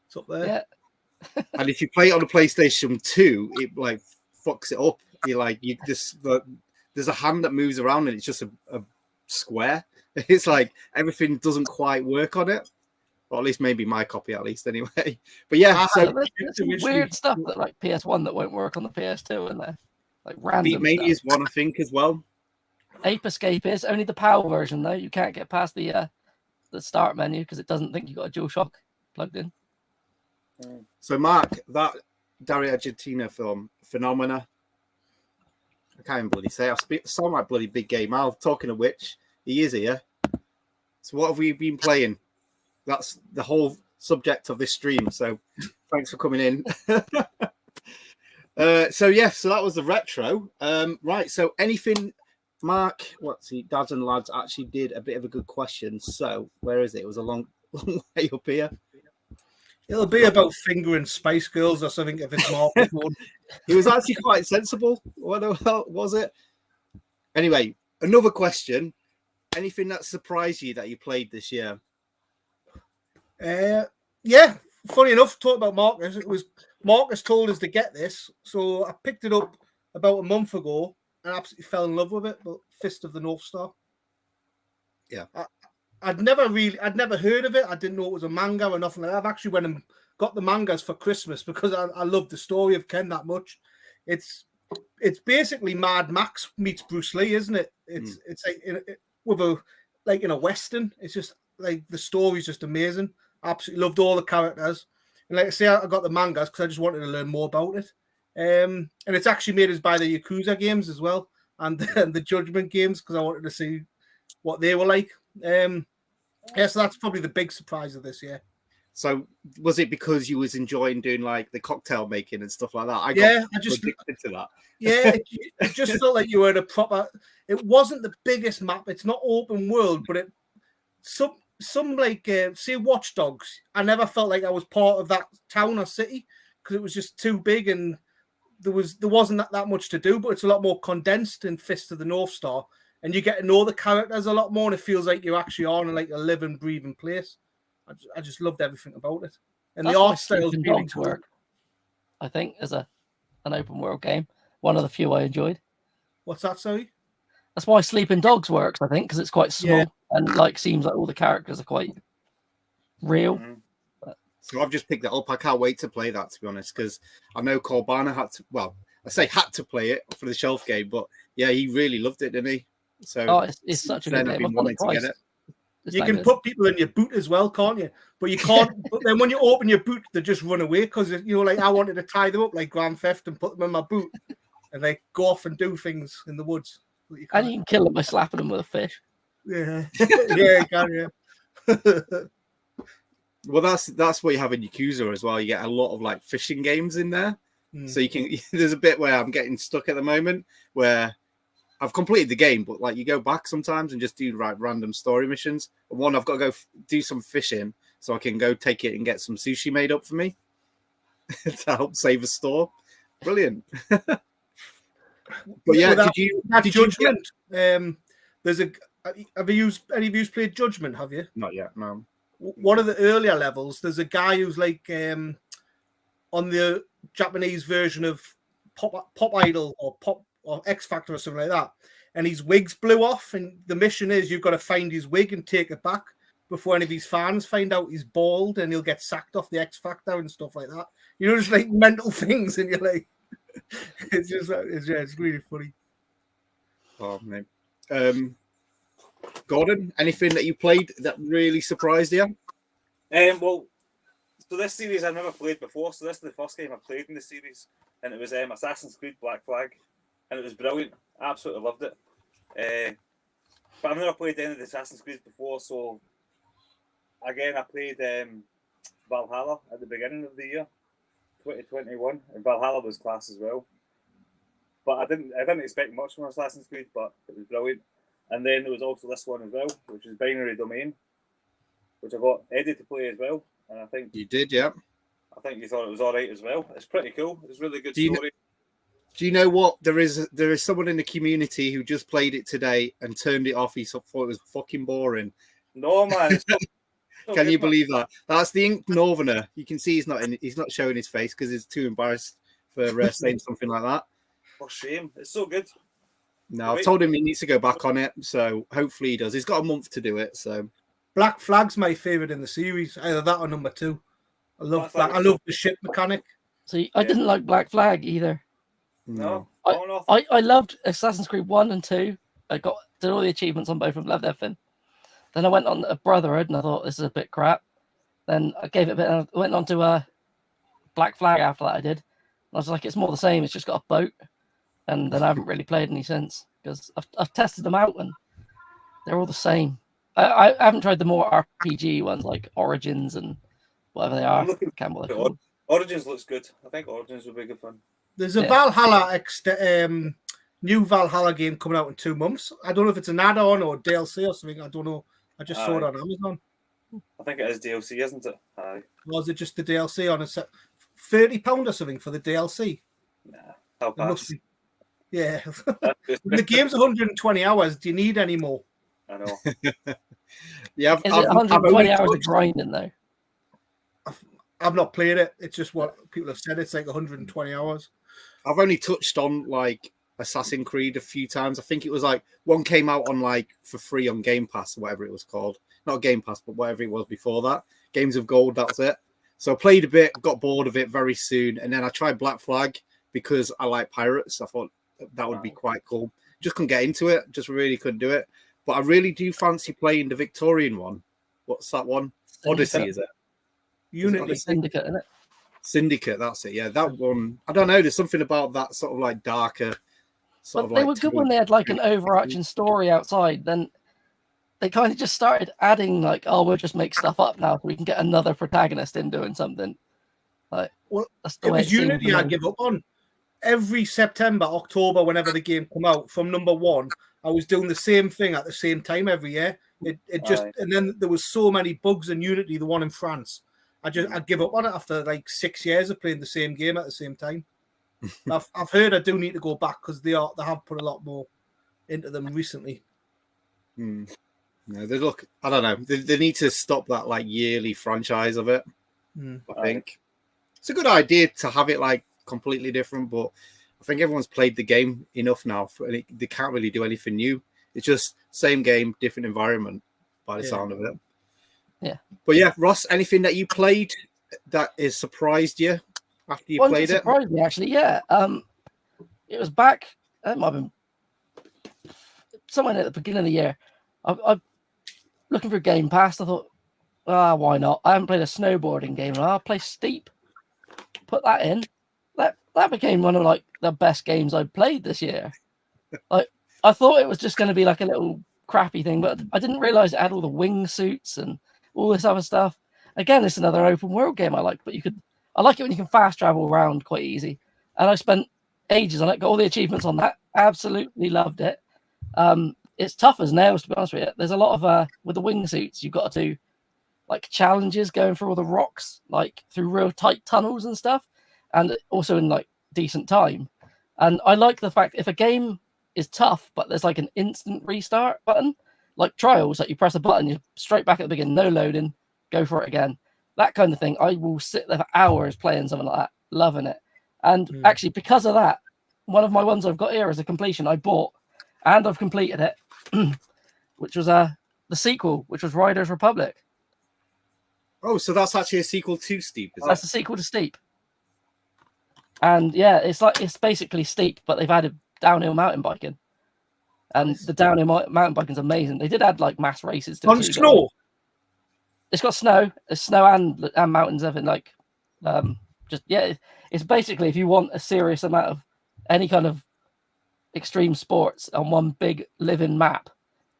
It's up there. Yeah. And if you play it on a PlayStation 2, it like fucks it up. There's a hand that moves around and it's just a square. It's like everything doesn't quite work on it. Or at least maybe my copy, at least anyway. But yeah, So there's some weird stuff that like PS1 that won't work on the PS2, isn't there? Like random Beatmania stuff. is one, I think, as well. Ape Escape is only the PAL version though. You can't get past the start menu because it doesn't think you got a DualShock plugged in. So Mark, that Dario Argentino film, Phenomena. I can't even bloody say. I sound like bloody Big Game Al. Talking of which, he is here. So what have we been playing? That's the whole subject of this stream. So thanks for coming in. So that was the retro. Right. So anything, Mark? Dads and Lads actually did a bit of a good question. So where is it? It was a long way up here. It'll be about fingering Spice Girls or something if it's more. He was actually quite sensible. What the hell was it? Anyway, another question. Anything that surprised you that you played this year? Yeah, funny enough, talk about Marcus. It was Marcus told us to get this, so I picked it up about a month ago and absolutely fell in love with it. But Fist of the North Star. Yeah, I'd never heard of it. I didn't know it was a manga or nothing like that. I've actually went and got the mangas for Christmas because I love the story of Ken that much. It's basically Mad Max meets Bruce Lee, isn't it? It's like in a western. It's just like the story's just amazing. Absolutely loved all the characters. And like I say, I got the mangas because I just wanted to learn more about it. And it's actually made us buy the Yakuza games as well and the Judgment games because I wanted to see what they were like. So that's probably the big surprise of this year. So was it because you was enjoying doing like the cocktail making and stuff like that? I just addicted to that. Yeah, it just felt like you were in a proper. It wasn't the biggest map. It's not open world, but some like say Watch Dogs. I never felt like I was part of that town or city because it was just too big and there wasn't that much to do. But it's a lot more condensed in Fist of the North Star, and you get to know the characters a lot more, and it feels like you actually are in like a living, breathing place. I just loved everything about it, and That's the art why style Sleeping Dogs work. I think as an open world game, one of the few I enjoyed. What's that? Sorry. That's why Sleeping Dogs works, I think, because it's quite small and like seems like all the characters are quite real. Mm-hmm. So I've just picked that up. I can't wait to play that, to be honest, because I know Corbana had to. Well, I say had to play it for the shelf game, but yeah, he really loved it, didn't he? So it's such a good game. I've been wanting to get it. You can put people in your boot as well, can't you? But you can't. But then when you open your boot, they just run away because like I wanted to tie them up like Grand Theft and put them in my boot, and they go off and do things in the woods. And you can kill them by slapping them with a fish. Yeah, yeah, you can, yeah. Well, that's what you have in Yakuza as well. You get a lot of like fishing games in there, so you can. There's a bit where I'm getting stuck at the moment where I've completed the game, but like you go back sometimes and just do like random story missions. And one, I've got to go do some fishing so I can go take it and get some sushi made up for me to help save a store. Brilliant. But yeah, did you Judgment? There's a. Have you used any of you played Judgment? Have you? Not yet, no. One of the earlier levels, there's a guy who's like on the Japanese version of Pop Idol or Pop or X Factor or something like that, and his wig's blew off, and the mission is you've got to find his wig and take it back before any of his fans find out he's bald, and he'll get sacked off the X Factor and stuff like that. You know, just like mental things, and you're like, it's really funny. Oh man. Gordon, anything that you played that really surprised you? Well, so this series I've never played before, so this is the first game I played in the series, and it was Assassin's Creed Black Flag, and it was brilliant. Absolutely loved it. But I've never played any of the Assassin's Creed before, so again I played Valhalla at the beginning of the year, 2021, and Valhalla was class as well. But I didn't expect much from Assassin's Creed, but it was brilliant. And then there was also this one as well, which is Binary Domain, which I got Eddie to play as well. And I think you did, yeah. I think you thought it was all right as well. It's pretty cool. It's a really good story. Do you know what? There is someone in the community who just played it today and turned it off. He thought it was fucking boring. No, man. It's Can you believe that? That's the Ink Northerner. You can see he's not showing his face because he's too embarrassed for saying something like that. For shame. It's so good. No, I've told him he needs to go back on it, so hopefully he does. He's got a month to do it. So Black Flag's my favorite in the series. Either that or number 2. I love the ship mechanic. See, I didn't like Black Flag either. No. I loved Assassin's Creed 1 and 2. I did all the achievements on both of them, loved everything. Then I went on a Brotherhood and I thought this is a bit crap. Then I gave it a bit and I went on to a Black Flag after that I did. And I was like, it's more the same, it's just got a boat. And then I haven't really played any since because I've tested them out and they're all the same. I haven't tried the more RPG ones like Origins and whatever they are. Origins looks good. I think Origins will be good fun. There's a Valhalla new Valhalla game coming out in 2 months. I don't know if it's an add-on or DLC or something. I don't know. I just saw it on Amazon. I think it is DLC, isn't it? Or is it just the DLC on a set? £30 or something for the DLC? Nah, how pass. Yeah. The game's 120 hours. Do you need any more? I know. Yeah, is it 120 hours of grinding though? I've not played it. It's just what people have said. It's like 120 hours. I've only touched on like Assassin's Creed a few times. I think it was like one came out on like for free on Game Pass or whatever it was called. Not Game Pass, but whatever it was before that. Games of Gold, that's it. So I played a bit, got bored of it very soon, and then I tried Black Flag because I like pirates. I thought that would be quite cool. Just couldn't get into it. Just really couldn't do it. But I really do fancy playing the Victorian one. What's that one? Odyssey, is it? Unity. Syndicate, isn't it? Syndicate, that's it. Yeah, that one. I don't know. There's something about that sort of like darker. But they were good when they had like an overarching story outside. Then they kind of just started adding like, oh, we'll just make stuff up now so we can get another protagonist in doing something. Like, well, that's the way it was Unity I give up on. Every September, October, whenever the game come out, from number 1, I was doing the same thing at the same time every year. It just and then there was so many bugs in Unity, the one in France. I'd give up on it after like 6 years of playing the same game at the same time. I've heard I do need to go back because they have put a lot more into them recently. No, I don't know. They need to stop that like yearly franchise of it. I think it's a good idea to have it like completely different, but I think everyone's played the game enough now, and they can't really do anything new. It's just same game, different environment by the sound of it. Yeah. But yeah, Ross, anything that you played that has surprised you after you played it? Surprised me actually, yeah. It was back. It might have been somewhere at the beginning of the year. I'm looking for Game Pass. I thought, why not? I haven't played a snowboarding game. I'll play Steep. Put that in. That became one of like the best games I played this year. Like I thought it was just going to be like a little crappy thing, but I didn't realize it had all the wingsuits and all this other stuff. Again, it's another open world game I like, but I like it when you can fast travel around quite easy. And I spent ages on it, got all the achievements on that. Absolutely loved it. It's tough as nails, to be honest with you. There's a lot of with the wingsuits, you've got to do like challenges going through all the rocks, like through real tight tunnels and stuff, and also in like decent time. And I like the fact if a game is tough, but there's like an instant restart button, like Trials, that you press a button, you're straight back at the beginning, no loading, go for it again. That kind of thing. I will sit there for hours playing something like that, loving it. And actually, because of that, one of my ones I've got here is a completion I bought, and I've completed it, which was the sequel, which was Riders Republic. Oh, so that's actually a sequel to Steep, is That's a sequel to Steep. And yeah, it's basically Steep, but they've added downhill mountain biking. And the downhill mountain biking is amazing. They did add like mass races to On it. So snow. It's got snow. It's snow and mountains. Everything like, it's basically if you want a serious amount of any kind of extreme sports on one big living map,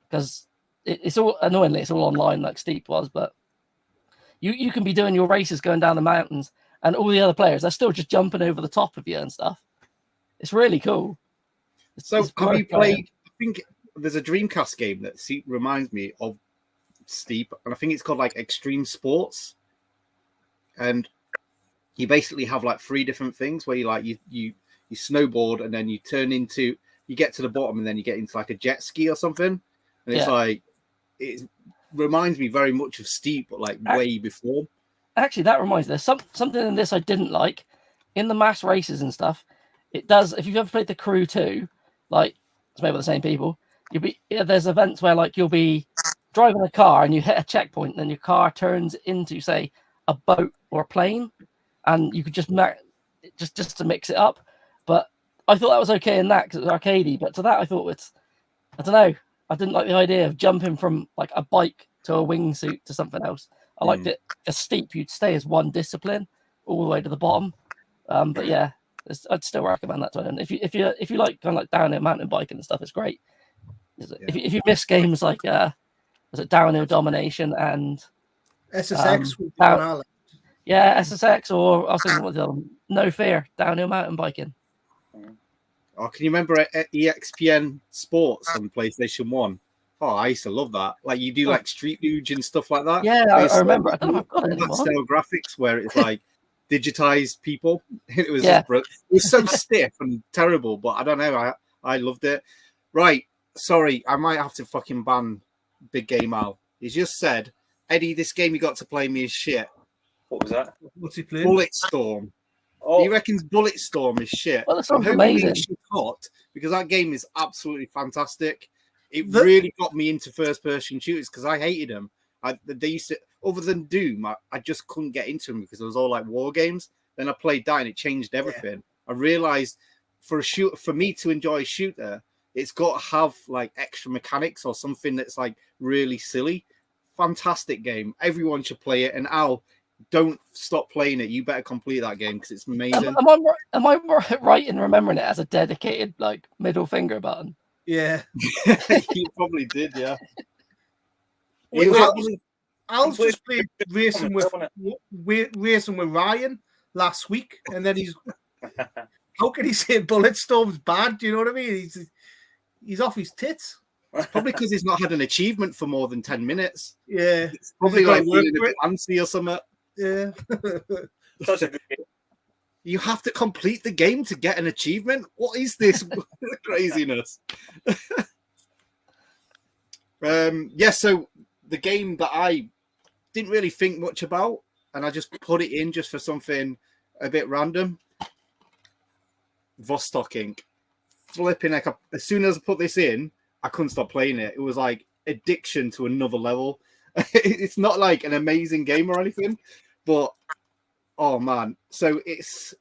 because it's all annoyingly it's all online like Steep was, but you can be doing your races going down the mountains, and all the other players they're still just jumping over the top of you and stuff. It's really cool. So have you played? I think there's a Dreamcast game that reminds me of Steep, and I think it's called like Extreme Sports, and you basically have like 3 different things where you snowboard, and then you get to the bottom, and then you get into like a jet ski or something, and it's like it reminds me very much of Steep, but like way before. Actually, that reminds me, there's something in this I didn't like in the mass races and stuff. It does. If you've ever played the Crew 2, like it's made by the same people, there's events where like you'll be driving a car and you hit a checkpoint, and then your car turns into say a boat or a plane, and you could just to mix it up. But I thought that was okay in that because it was arcadey. But to that, I thought I don't know. I didn't like the idea of jumping from like a bike to a wingsuit to something else. I liked it as Steep. You'd stay as one discipline all the way to the bottom. But yeah, I'd still recommend that to anyone. If you like kind of like downhill mountain biking and stuff, it's great. If you miss games like was it Downhill Domination and SSX? SSX, or I was thinking what the other one, No Fear Downhill Mountain Biking. Oh, can you remember EXPN Sports on PlayStation 1? Oh, I used to love that. Like you do like Street Luge and stuff like that. Yeah, I remember. I don't know if I've got it that anymore. style graphics where it's like digitized people. It was it was so stiff and terrible, but I don't know. I loved it. Right. Sorry, I might have to fucking ban Big Game Al. He's just said, Eddie, this game you got to play me is shit. What was that? What's he playing? Bulletstorm. Oh, He reckons Bulletstorm is shit. Well, that sounds I'm amazing. hoping it's hot because that game is absolutely fantastic. It really got me into first-person shooters because I hated them. They used to, other than Doom, I just couldn't get into them because it was all like war games. Then I played that and it changed everything. Yeah. I realized for me to enjoy a shooter, it's got to have like extra mechanics or something that's like really silly. Fantastic game. Everyone should play it. And Al, don't stop playing it. You better complete that game because it's amazing. Am I right in remembering it as a dedicated like middle finger button? Yeah. You probably did, yeah. Al's just played racing with Ryan last week, and then he's how can he say Bulletstorm's bad? Do you know what I mean? He's off his tits. It's probably because he's not had an achievement for more than 10 minutes. Yeah. It's probably like feeling a bit fancy or something. Yeah. Such a good game. You have to complete the game to get an achievement? What is this craziness? So the game that I didn't really think much about, and I just put it in just for something a bit random. Vostok Inc. Flipping like as soon as I put this in, I couldn't stop playing it. It was like addiction to another level. It's not like an amazing game or anything, but oh man. So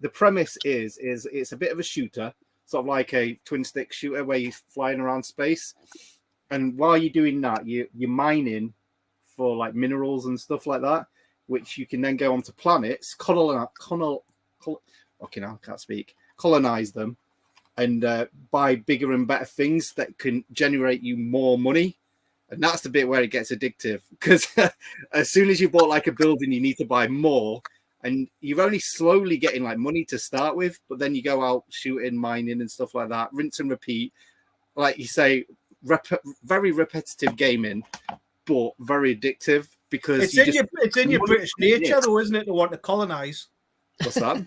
the premise is it's a bit of a shooter, sort of like a twin stick shooter where you're flying around space. And while you're doing that, you're mining for like minerals and stuff like that, which you can then go onto planets, colonize them, and buy bigger and better things that can generate you more money. And that's the bit where it gets addictive because as soon as you bought like a building, you need to buy more. And you're only slowly getting like money to start with, but then you go out shooting, mining and stuff like that, rinse and repeat. Like you say, very repetitive gaming, but very addictive because it's in your British nature, though, isn't it, to want to colonize? What's that?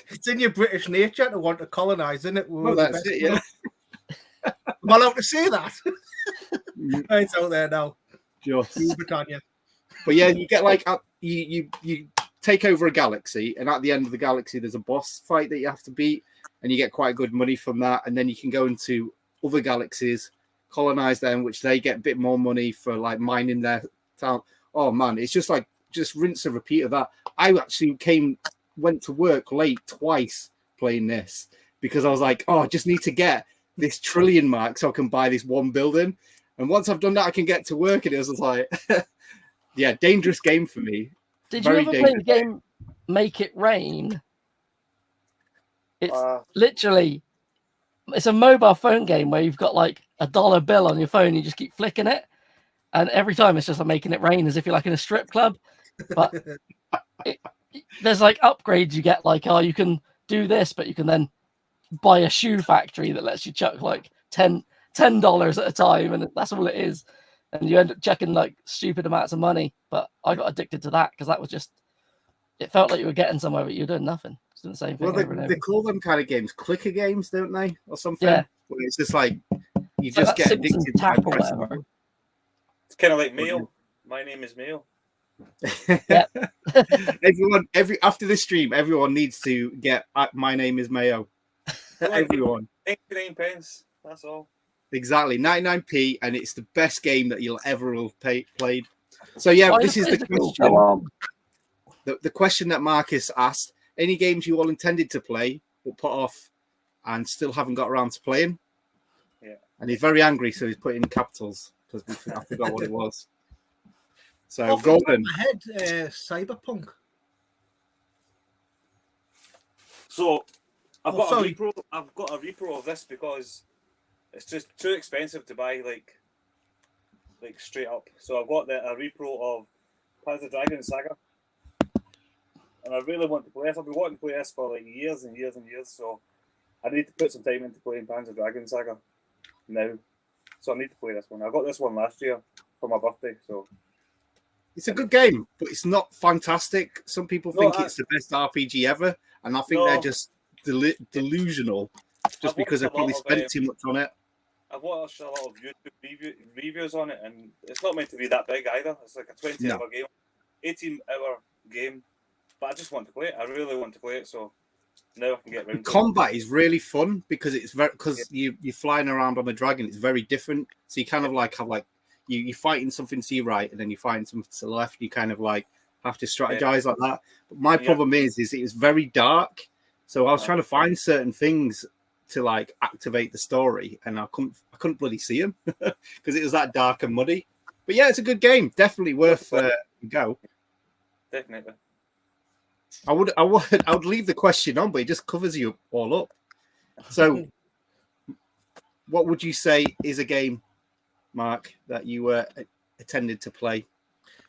It's in your British nature to want to colonize, isn't it? Well, that's it, yeah. Am I allowed to say that? It's out there now. Just. Britannia. But yeah, you get like you take over a galaxy, and at the end of the galaxy, there's a boss fight that you have to beat, and you get quite good money from that. And then you can go into other galaxies, colonize them, which they get a bit more money for like mining their town. Oh man, it's just like rinse and repeat of that. I actually went to work late twice playing this because I was like, oh, I just need to get this trillion mark so I can buy this one building. And once I've done that, I can get to work. And it was like, yeah, dangerous game for me. Did Very you ever play the dangerous game Make It Rain? It's literally, it's a mobile phone game where you've got like $1 bill on your phone. You just keep flicking it. And every time it's just like making it rain as if you're like in a strip club. But there's like upgrades you get, like, oh, you can do this, but you can then buy a shoe factory that lets you chuck like $10 at a time. And that's all it is. And you end up chucking like stupid amounts of money. But I got addicted to that because that was just, it felt like you were getting somewhere, but you were doing nothing. It's doing the same thing. Well, they call them kind of games clicker games, don't they? Or something. Yeah. Where it's just like, you It's just like get that Simpsons addicted tap to or pressing whatever. It's kind of like Mail. My name is Mail. Yeah. After this stream, everyone needs to get My Name is Mayo. Everyone. 99 pence. That's all. Exactly. 99p, and it's the best game that you'll ever have played. So yeah, this is the question. The question that Marcus asked: any games you all intended to play but put off and still haven't got around to playing? Yeah. And he's very angry, so he's put in capitals because I forgot what it was. So Off the top of Gordon, my head, Cyberpunk. So I've got sorry. a repro of this because it's just too expensive to buy like straight up. So I've got a repro of Panzer the Dragon Saga, and I really want to play this. I've been wanting to play this for like years and years and years. So I need to put some time into playing Panzer Dragon Saga now. So I need to play this one. I got this one last year for my birthday. So it's a good game, but it's not fantastic. Some people think it's the best RPG ever, and I think they're just delusional just because they probably spent too much on it. I've watched a lot of YouTube reviews on it, and it's not meant to be that big either. It's like a 20-hour game, 18-hour game, but I just want to play it. I really want to play it, so now I can get around to it. Combat is really fun because you're flying around on a dragon. It's very different. So you kind of like have like you're fighting something to your right, and then you're fighting something to the left. You kind of like have to strategize like that. But my problem is it was very dark. So I was trying to find certain things to like activate the story, and I couldn't bloody see them because it was that dark and muddy. But yeah, it's a good game. Definitely worth a go. Definitely. I would leave the question on, but it just covers you all up. So, what would you say is a game, Mark, that you attended to play?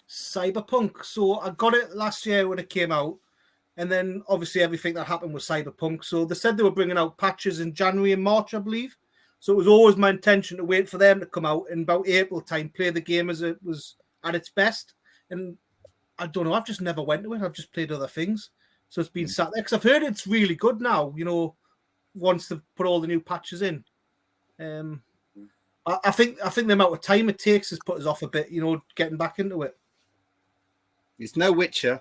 Cyberpunk. So I got it last year when it came out. And then obviously everything that happened was Cyberpunk. So they said they were bringing out patches in January and March, I believe. So it was always my intention to wait for them to come out in about April time, play the game as it was at its best. And I don't know, I've just never went to it. I've just played other things. So it's been sat there because I've heard it's really good now, you know, once they've put all the new patches in. I think the amount of time it takes has put us off a bit, you know, getting back into it. It's no Witcher.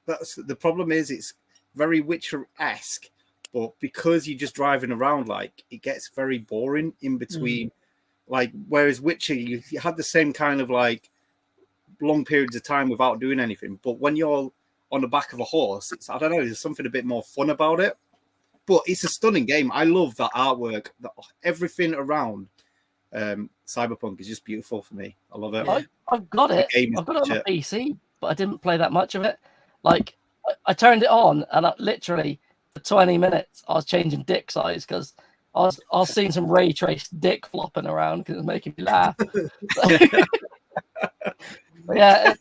That's the problem. Is it's very Witcher-esque, but because you're just driving around, like it gets very boring in between. Like whereas Witcher, you had the same kind of like long periods of time without doing anything. But when you're on the back of a horse, it's I don't know. There's something a bit more fun about it. But it's a stunning game. I love that artwork. Everything around Cyberpunk is just beautiful for me. I love it. I've got it. I've got it on my PC, but I didn't play that much of it. Like, I turned it on, and literally for 20 minutes, I was changing dick size because I was seeing some ray traced dick flopping around because it was making me laugh. But yeah,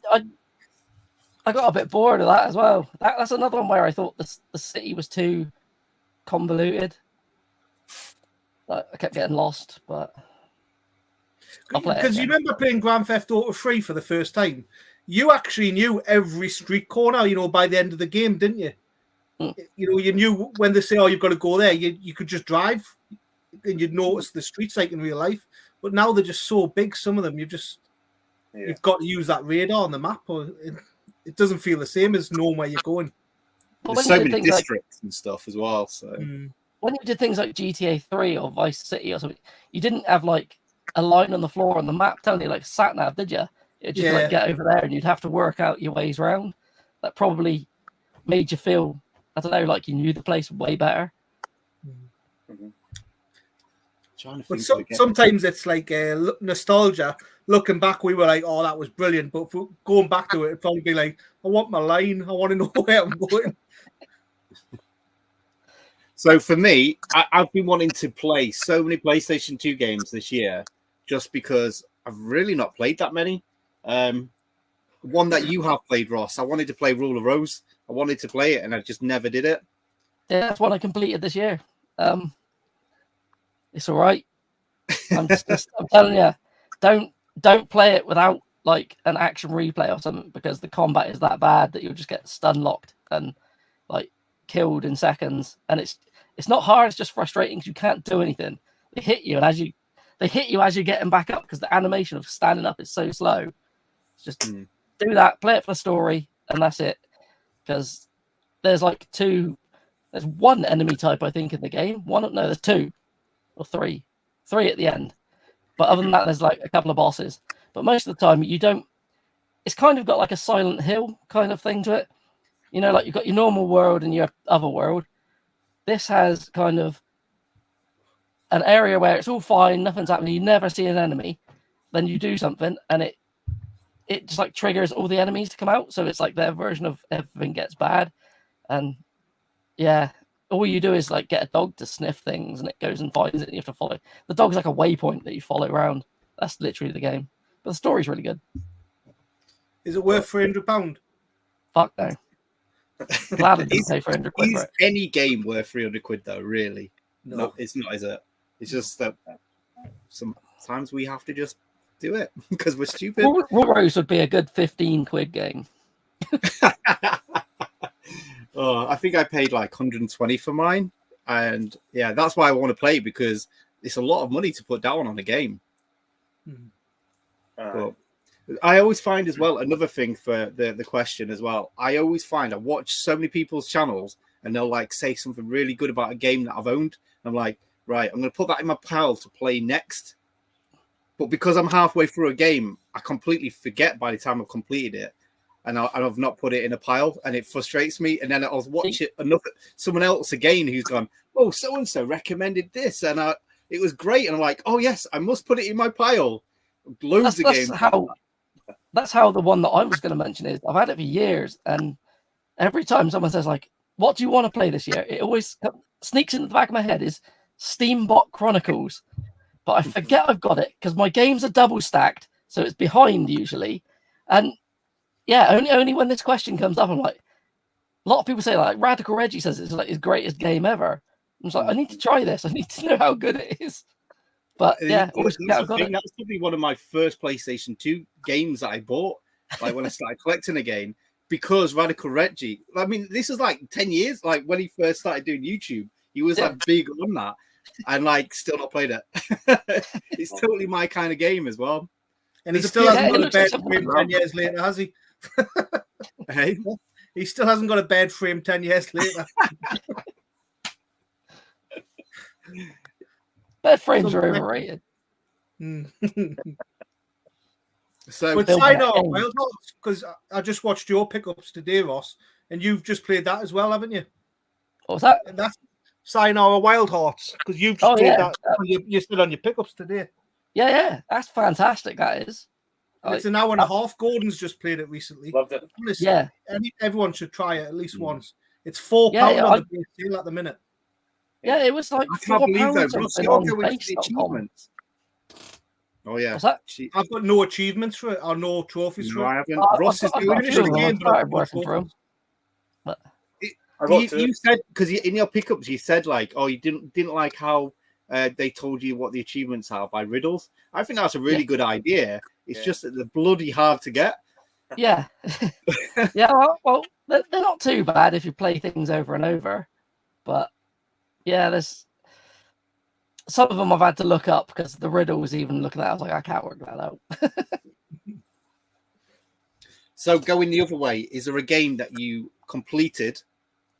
I got a bit bored of that as well. That's another one where I thought the city was too convoluted. Like, I kept getting lost, but because you remember playing Grand Theft Auto 3 for the first time. You actually knew every street corner, you know, by the end of the game, didn't you? You know, you knew when they say, "Oh, you've got to go there." You could just drive, and you'd notice the streets like in real life. But now they're just so big. Some of them, you've got to use that radar on the map, or it doesn't feel the same as knowing where you're going. There's so many districts and stuff as well. So when you did things like GTA 3 or Vice City or something, you didn't have like a line on the floor on the map telling you like sat nav, did you? It'd just like get over there, and you'd have to work out your ways around. That probably made you feel, I don't know, like you knew the place way better. Trying to But think of it again. sometimes it's like nostalgia. Looking back, we were like, "Oh, that was brilliant." But going back to it, it'd probably be like, "I want my line. I want to know where I'm going." So for me, I've been wanting to play so many PlayStation 2 games this year, just because I've really not played that many. One that you have played, Ross. I wanted to play Rule of Rose. I wanted to play it, and I just never did it. Yeah, that's one I completed this year. It's all right. I'm telling you, don't play it without like an action replay or something, because the combat is that bad that you'll just get stun locked and like killed in seconds. And it's not hard. It's just frustrating because you can't do anything. They hit you, and they hit you as you're getting back up because the animation of standing up is so slow. It's just do that, play it for the story, and that's it. Because there's one enemy type I think in the game. There's 2 or 3 at the end. But other than that, there's like a couple of bosses. But most of the time, you don't. It's kind of got like a Silent Hill kind of thing to it. You know, like you've got your normal world and your other world. This has kind of an area where it's all fine, nothing's happening. You never see an enemy. Then you do something, and it just like triggers all the enemies to come out. So it's like their version of everything gets bad. And yeah, all you do is like get a dog to sniff things, and it goes and finds it, and you have to follow. The dog's like a waypoint that you follow around. That's literally the game. But the story's really good. Is it worth £300? Fuck no. Glad I didn't pay £300 for Is it. any game worth £300 though? Really? No, it's not. Is it? It's just that sometimes we have to just do it because we're stupid. Rule Rose would be a good £15 game. Oh, I think I paid like 120 for mine, and yeah, that's why I want to play, because it's a lot of money to put down on a game. But I always find as well, another thing for the question as well, I always find I watch so many people's channels and they'll like say something really good about a game that I've owned. I'm like, right, I'm going to put that in my pile to play next. But because I'm halfway through a game, I completely forget by the time I've completed it. And I've not put it in a pile, and it frustrates me. And then I'll watch someone else again who's gone, oh, so-and-so recommended this, and it was great. And I'm like, oh, yes, I must put it in my pile. Loads of games. That's how the one that I was going to mention is. I've had it for years, and every time someone says, like, what do you want to play this year? It always sneaks into the back of my head is Steambot Chronicles. But I forget I've got it because my games are double stacked, so it's behind usually. And yeah, only when this question comes up, I'm like, a lot of people say like Radical Reggie says it's like his greatest game ever. I'm just like, I need to try this. I need to know how good it is. But yeah, that's probably one of my first PlayStation 2 games that I bought, like when I started collecting again, because Radical Reggie. I mean, this is like 10 years, like when he first started doing YouTube, he was like big on that, and like still not played it. It's totally my kind of game as well. And he still hasn't got a bed frame 10 years later, has he? Hey, he still hasn't got a bed frame 10 years later. Bed frames are overrated. So, but sign off, well, because I just watched your pickups today, Ross, and you've just played that as well, haven't you? What was that? And that's Sayonara Wild Hearts, because you've just played that. You're still on your pickups today. Yeah, that's fantastic. That is. It's an hour and a half. Gordon's just played it recently. Loved it. Honestly, yeah, everyone should try it at least once. It's £4 on the base sale at the minute. Yeah, it was like I can't believe that. Ross, You're going with the achievements. Oh yeah, what's that? I've got no achievements for it or no trophies for it. I haven't. Ross is doing the game, but started working for him. But you said, because in your pickups you said like, oh, you didn't like how they told you what the achievements are by riddles. I think that's a really good idea. It's just that they're bloody hard to get. Yeah, yeah. Well, they're not too bad if you play things over and over, but yeah, there's some of them I've had to look up because the riddles, even looking at it, I was like, I can't work that out. So going the other way, is there a game that you completed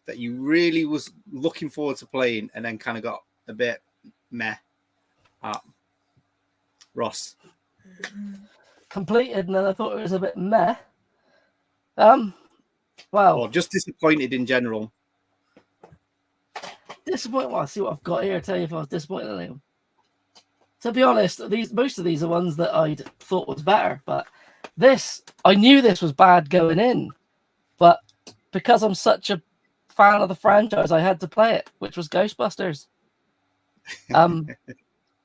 that you really was looking forward to playing and then kind of got a bit meh? Ross. Completed and then I thought it was a bit meh. Well, or just disappointed in general. Disappointed. Well, I'll see what I've got here. Tell you if I was disappointed in him. To be honest, most of these are ones that I thought was better, but this, I knew this was bad going in, but because I'm such a fan of the franchise, I had to play it, which was Ghostbusters.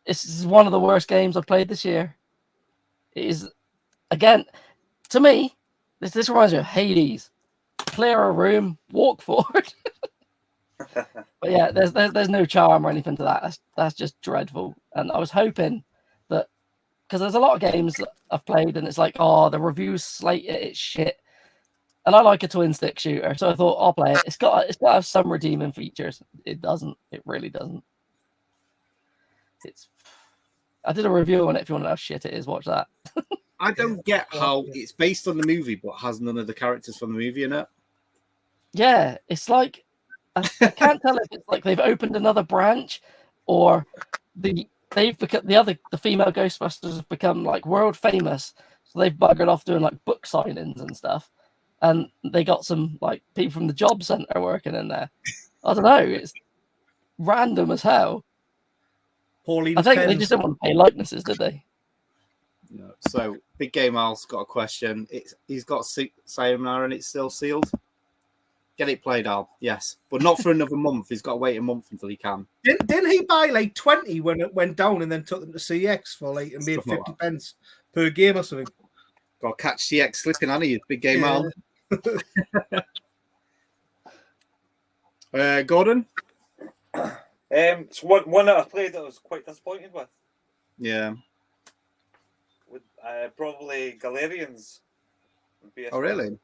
This is one of the worst games I've played this year. It is, again, to me, this reminds me of Hades. Clear a room, walk forward. But yeah, there's no charm or anything to that. That's just dreadful. And I was hoping that, because there's a lot of games that I've played and it's like, oh, the reviews slate it, it's shit. And I like a twin stick shooter, so I thought I'll play it. It's got to have some redeeming features. It doesn't. It really doesn't. I did a review on it. If you want to know how shit it is, watch that. I don't get how it's based on the movie, but has none of the characters from the movie in it. Yeah, it's like I can't tell if it's like they've opened another branch, or the female Ghostbusters have become like world famous, so they've buggered off doing like book signings and stuff, and they got some like people from the job centre working in there. I don't know, it's random as hell. I think they just didn't want to pay likenesses, did they? No. So Big Game Al's got a question. He's got Sayonara and it's still sealed. Get it played, Al. Yes, but not for another month. He's got to wait a month until he can. Didn't he buy like 20 when it went down and then took them to CX for like and made 50 pence per game or something? Got to catch CX slipping, hasn't he? Big Game Al. Gordon? It's one that I played that I was quite disappointed with. Yeah. With probably Galerians. Oh, really?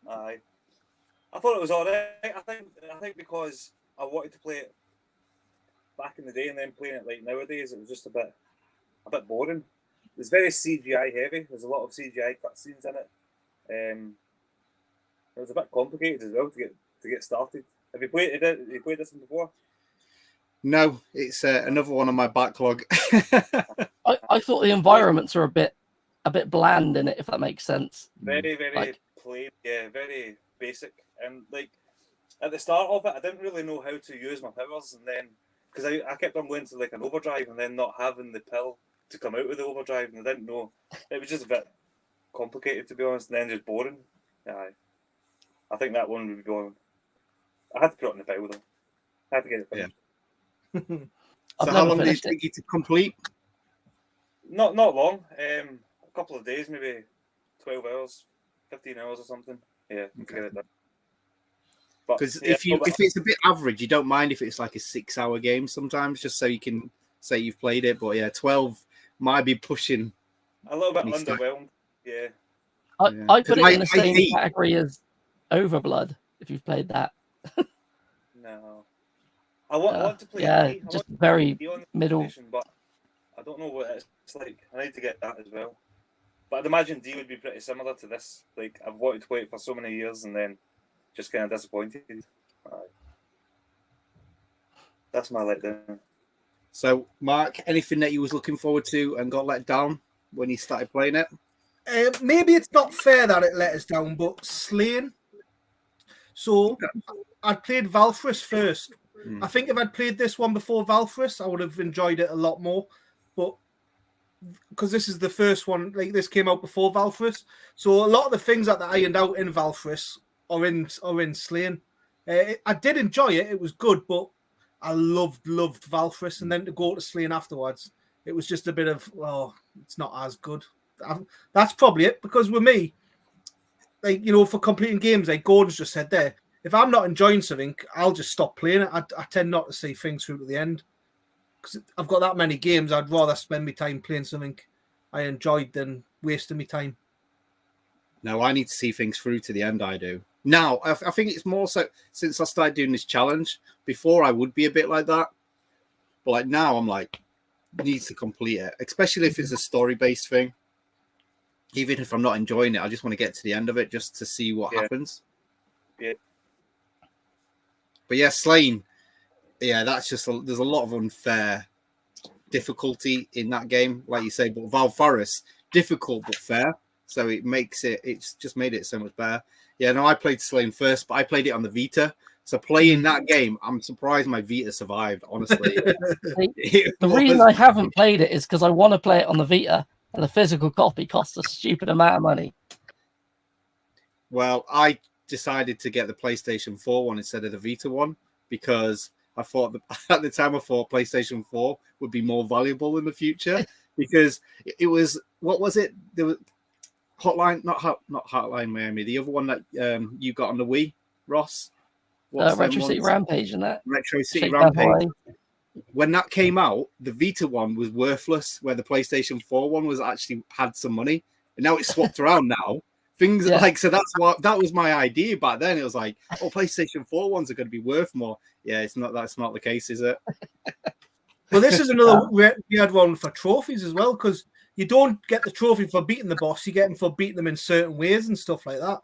Aye. I thought it was alright. I think because I wanted to play it back in the day and then playing it like nowadays, it was just a bit boring. It's very CGI heavy. There's a lot of CGI cutscenes in it. It was a bit complicated as well to get started. Have you played this one before? No, it's another one on my backlog. I thought the environments are a bit bland in it, if that makes sense. Very plain, yeah, very basic. And like at the start of it, I didn't really know how to use my powers, and then because I kept on going to like an overdrive and then not having the pill to come out with the overdrive, and I didn't know. It was just a bit complicated, to be honest, and then just boring. Aye. I think that one would be boring. I had to put it on the pile though. I had to get it finished. So how long did it take you to complete? Not long. A couple of days, maybe 12 hours, 15 hours or something. Yeah, to get it done. Because if it's a bit average, you don't mind if it's like a 6-hour game sometimes, just so you can say you've played it. But yeah, 12 might be pushing. A little bit underwhelmed. Yeah. I put it in the same category as Overblood, if you've played that. No. I want to play just very middle. But I don't know what it's like. I need to get that as well. But I'd imagine D would be pretty similar to this. Like, I've wanted to play it for so many years and then just kind of disappointed. That's my letdown. So, Mark, anything that you was looking forward to and got let down when you started playing it? Maybe it's not fair that it let us down, but Slain. So, I'd played Valfris first. I think if I'd played this one before Valfris, I would have enjoyed it a lot more. But because this is the first one, like this came out before Valfris, so a lot of the things that I ironed out in Valfris are in Slain. I did enjoy it; it was good, but I loved Valfris, and then to go to Slain afterwards, it was just a bit of it's not as good. That's probably it, because with me, like for completing games, like Gordon's just said there, if I'm not enjoying something, I'll just stop playing it. I tend not to see things through to the end. Because I've got that many games, I'd rather spend my time playing something I enjoyed than wasting my time. No, I need to see things through to the end. I do. Now, I think it's more so since I started doing this challenge. Before, I would be a bit like that. But like now, I'm like, needs to complete it, especially if it's a story-based thing. Even if I'm not enjoying it, I just want to get to the end of it just to see what happens. Yeah. But yeah, Slain. Yeah, that's just there's a lot of unfair difficulty in that game, like you say. But Valfaris, difficult but fair, so it's just made it so much better. Yeah, no, I played Slain first, but I played it on the Vita, So playing that game, I'm surprised my Vita survived. Honestly, the reason I haven't played it is because I want to play it on the Vita, and the physical copy costs a stupid amount of money. Well, I decided to get the PlayStation 4 one instead of the Vita one because I thought at the time I thought PlayStation 4 would be more valuable in the future because it was, what was it? There was not Hotline Miami. The other one that you got on the Wii, Ross. Retro City Rampage and that. Retro City Rampage. When that came out, the Vita one was worthless, where the PlayStation 4 one was actually had some money, and now it's swapped around now. Things like, so that's what, that was my idea back then. It was like, oh, PlayStation 4 ones are going to be worth more. Yeah, it's not, that's not the case, is it? Well, this is another weird one for trophies as well, because you don't get the trophy for beating the boss, you get them for beating them in certain ways and stuff like that.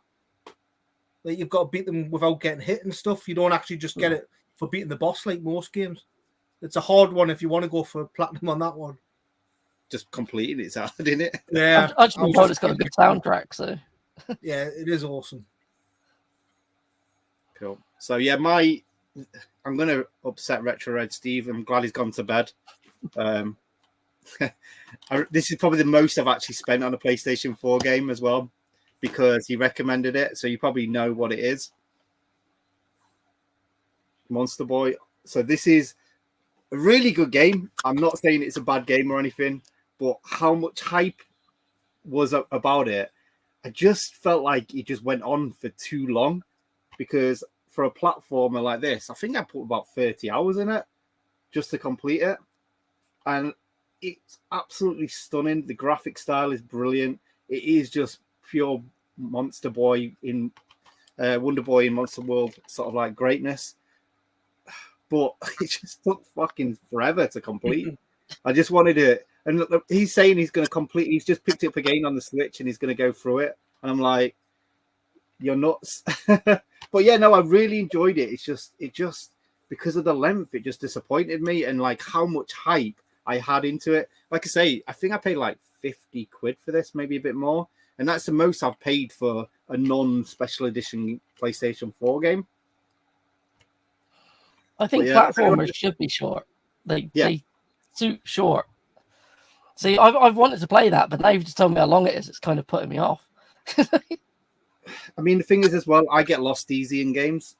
Like, you've got to beat them without getting hit and stuff. You don't actually just get it for beating the boss like most games. It's a hard one if you want to go for platinum on that one. Just completing it's hard, isn't it? Yeah. I just been told it's got a good soundtrack, so. Yeah, it is awesome. Cool. So yeah, I'm gonna upset Retro Red Steve. I'm glad he's gone to bed. This is probably the most I've actually spent on a PlayStation 4 game as well, because he recommended it, so you probably know what it is. Monster Boy. So this is a really good game. I'm not saying it's a bad game or anything, but how much hype was about it, I just felt like it just went on for too long, because for a platformer like this, I think I put about 30 hours in it just to complete it. And it's absolutely stunning. The graphic style is brilliant. It is just pure Monster Boy in Wonder Boy in Monster World sort of like greatness. But it just took fucking forever to complete. I just wanted it. And he's saying he's going to complete. He's just picked it up again on the Switch and he's going to go through it. And I'm like, you're nuts. But yeah, no, I really enjoyed it. It just because of the length, it just disappointed me, and like how much hype I had into it. Like I say, I think I paid like 50 quid for this, maybe a bit more. And that's the most I've paid for a non-special edition PlayStation 4 game. I think platformers should be short. They suit short. See, I've wanted to play that, but now you've just told me how long it is. It's kind of putting me off. I mean, the thing is as well, I get lost easy in games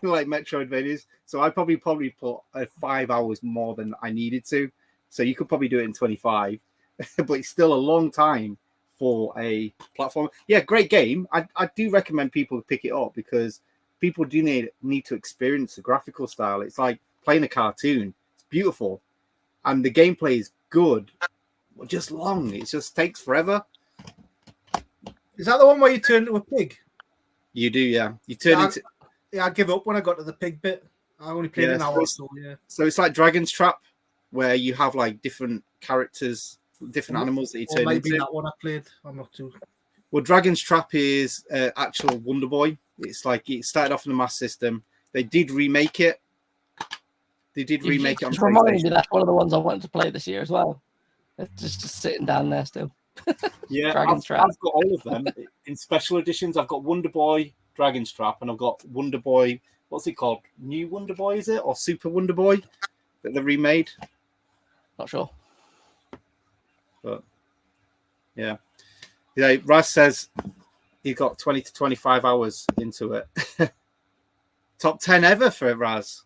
like Metroidvanias. So I probably put 5 hours more than I needed to. So you could probably do it in 25, but it's still a long time for a platform. Yeah, great game. I do recommend people to pick it up, because people do need to experience the graphical style. It's like playing a cartoon. It's beautiful. And the gameplay is good, but just long. It just takes forever. Is that the one where you turn into a pig? You do, yeah. You turn into... Yeah, I give up when I got to the pig bit. I only played an hour or so, yeah. So it's like Dragon's Trap, where you have like different characters, different animals that you turn into. Maybe that one I played. I'm not too... Well, Dragon's Trap is actual Wonder Boy. It's like it started off in the Master System. They did remake it. They did remake it on PlayStation. Reminded me that's one of the ones I wanted to play this year as well. It's just sitting down there still. Yeah, I've got all of them in special editions. I've got Wonder Boy, Dragon's Trap, and I've got Wonder Boy. What's it called? New Wonder Boy, is it, or Super Wonder Boy that they remade? Not sure. But yeah, Raz says he got 20 to 25 hours into it. Top 10 ever for Raz.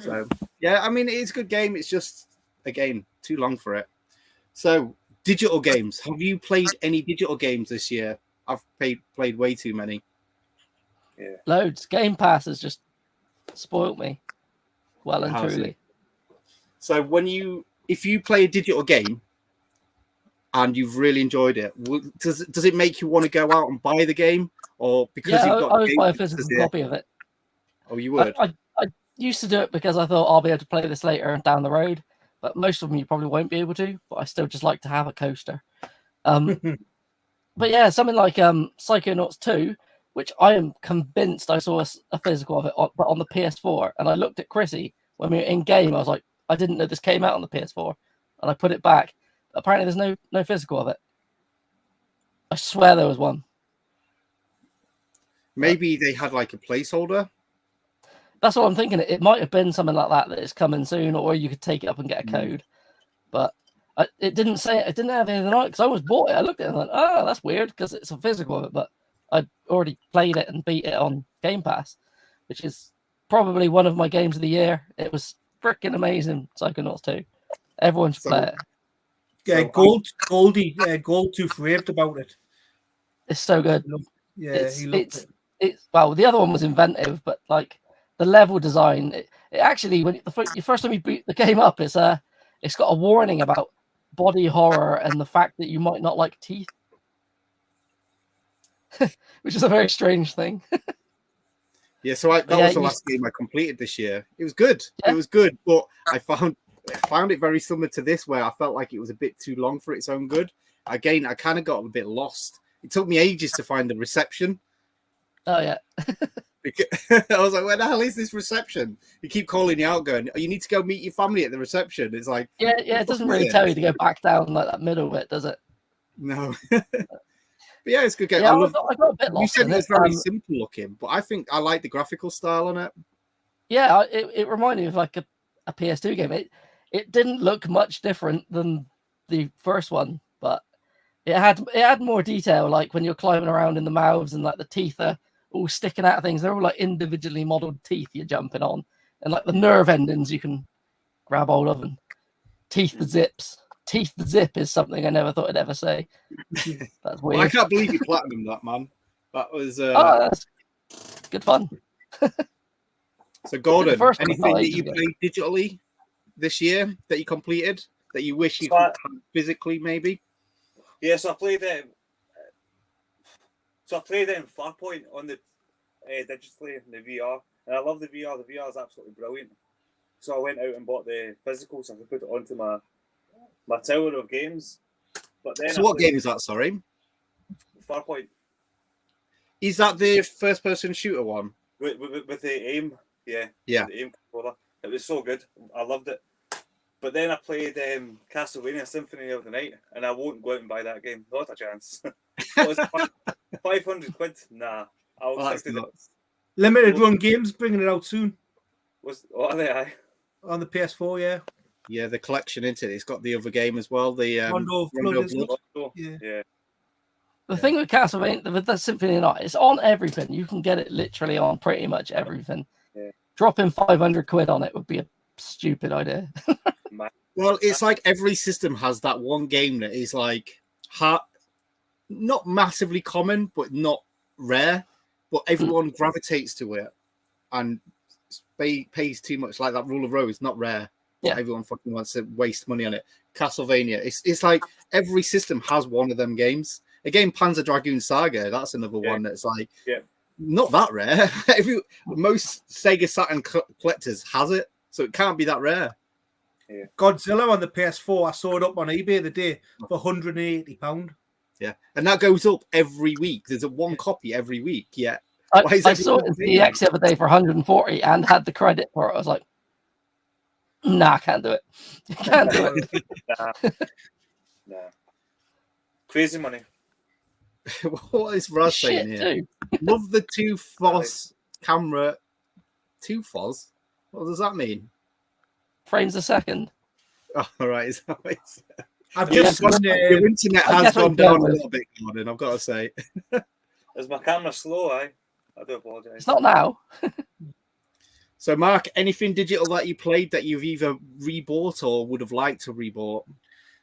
So yeah, I mean, it's a good game. It's just, again, too long for it. So, digital games. Have you played any digital games this year? I've played way too many. Yeah. Loads. Game Pass has just spoilt me. Well and truly. So if you play a digital game and you've really enjoyed it, does it make you want to go out and buy the game? Or because you've got I would buy a physical copy of it. Oh, you would? I used to do it because I thought I'll be able to play this later down the road. But most of them you probably won't be able to. But I still just like to have a coaster. But yeah, something like Psychonauts 2, which I am convinced I saw a physical of it on the PS4. And I looked at Chrissy when we were in game. I was like, I didn't know this came out on the PS4. And I put it back. Apparently there's no physical of it. I swear there was one. Maybe they had like a placeholder. That's what I'm thinking. It might have been something like that is coming soon, or you could take it up and get a code. But it didn't say it. It didn't have anything on it because I always bought it. I looked at it and went, "Oh, that's weird," because it's a physical. But I'd already played it and beat it on Game Pass, which is probably one of my games of the year. It was freaking amazing. Psychonauts 2. Everyone should play it. Yeah, Goldtooth raved about it. It's so good. Yeah, he loved it. Well, the other one was inventive, but like the level design, it actually when the first time you boot the game up, it's got a warning about body horror and the fact that you might not like teeth, which is a very strange thing. Yeah, so that was the last game I completed this year. It was good. Yeah. It was good, but I found it very similar to this, where I felt like it was a bit too long for its own good. Again, I kind of got a bit lost. It took me ages to find the reception. Oh, yeah. I was like, where the hell is this reception? You keep calling you out going, oh, you need to go meet your family at the reception. It's like... Yeah, it doesn't really tell you to go back down like that middle bit, does it? No. But yeah, it's a good game. Yeah, I got a bit lost. You said it was very simple looking, but I think I like the graphical style on it. Yeah, it reminded me of like a PS2 game. It didn't look much different than the first one, but it had more detail, like when you're climbing around in the mouths and like the teeth are all sticking out of things. They're all like individually modeled teeth you're jumping on, and like the nerve endings you can grab hold of, and teeth zips. Teeth zip is something I never thought I'd ever say. That's weird. Well, I can't believe you platinum that, man. That was that's good fun. So Gordon, anything that you played digitally this year that you completed that you wish you could have physically, maybe? Yeah, so I played it. So I played it in Farpoint on the digitally in the VR, and I love the VR. The VR is absolutely brilliant. So I went out and bought the physical, so I could put it onto my tower of games. But then, so what game is that? Sorry, Farpoint. Is that the first-person shooter one with the aim? Yeah. Yeah. The aim controller. It was so good. I loved it. But then I played Castlevania Symphony of the Night, and I won't go out and buy that game. Not a chance. Was it 500 quid? Nah. Limited run games bringing it out soon. What are they? On the PS4, yeah. Yeah, the collection into it. It's got the other game as well. The Rondo of Blood. Yeah. The thing with Castlevania, with the Symphony of the Night, it's on everything. You can get it literally on pretty much everything. Yeah. Dropping 500 quid on it would be a stupid idea. Well, it's like every system has that one game that is like not massively common, but not rare. But everyone gravitates to it and pays too much. Like that Rule of Rose, not rare. Yeah. Everyone fucking wants to waste money on it. Castlevania, it's like every system has one of them games. Again, Panzer Dragoon Saga, that's another one that's like not that rare. Most Sega Saturn collectors has it, so it can't be that rare. Yeah. Godzilla on the PS4, I saw it up on eBay the day for £180. Yeah, and that goes up every week. There's a one copy every week. Yeah, I saw it in DX the other day for 140 and had the credit for it. I was like, nah, I can't do it. Can't do it. Nah. Crazy money. What is Raz saying here? Love the 2FOS camera. 2FOS? What does that mean? Frames a second. Oh, all right. Is that what it's... I've just your internet has gone down a little bit, Gordon, I've got to say. Is my camera slow? I do apologize. It's not now. So, Mark, anything digital that you played that you've either rebought or would have liked to rebought?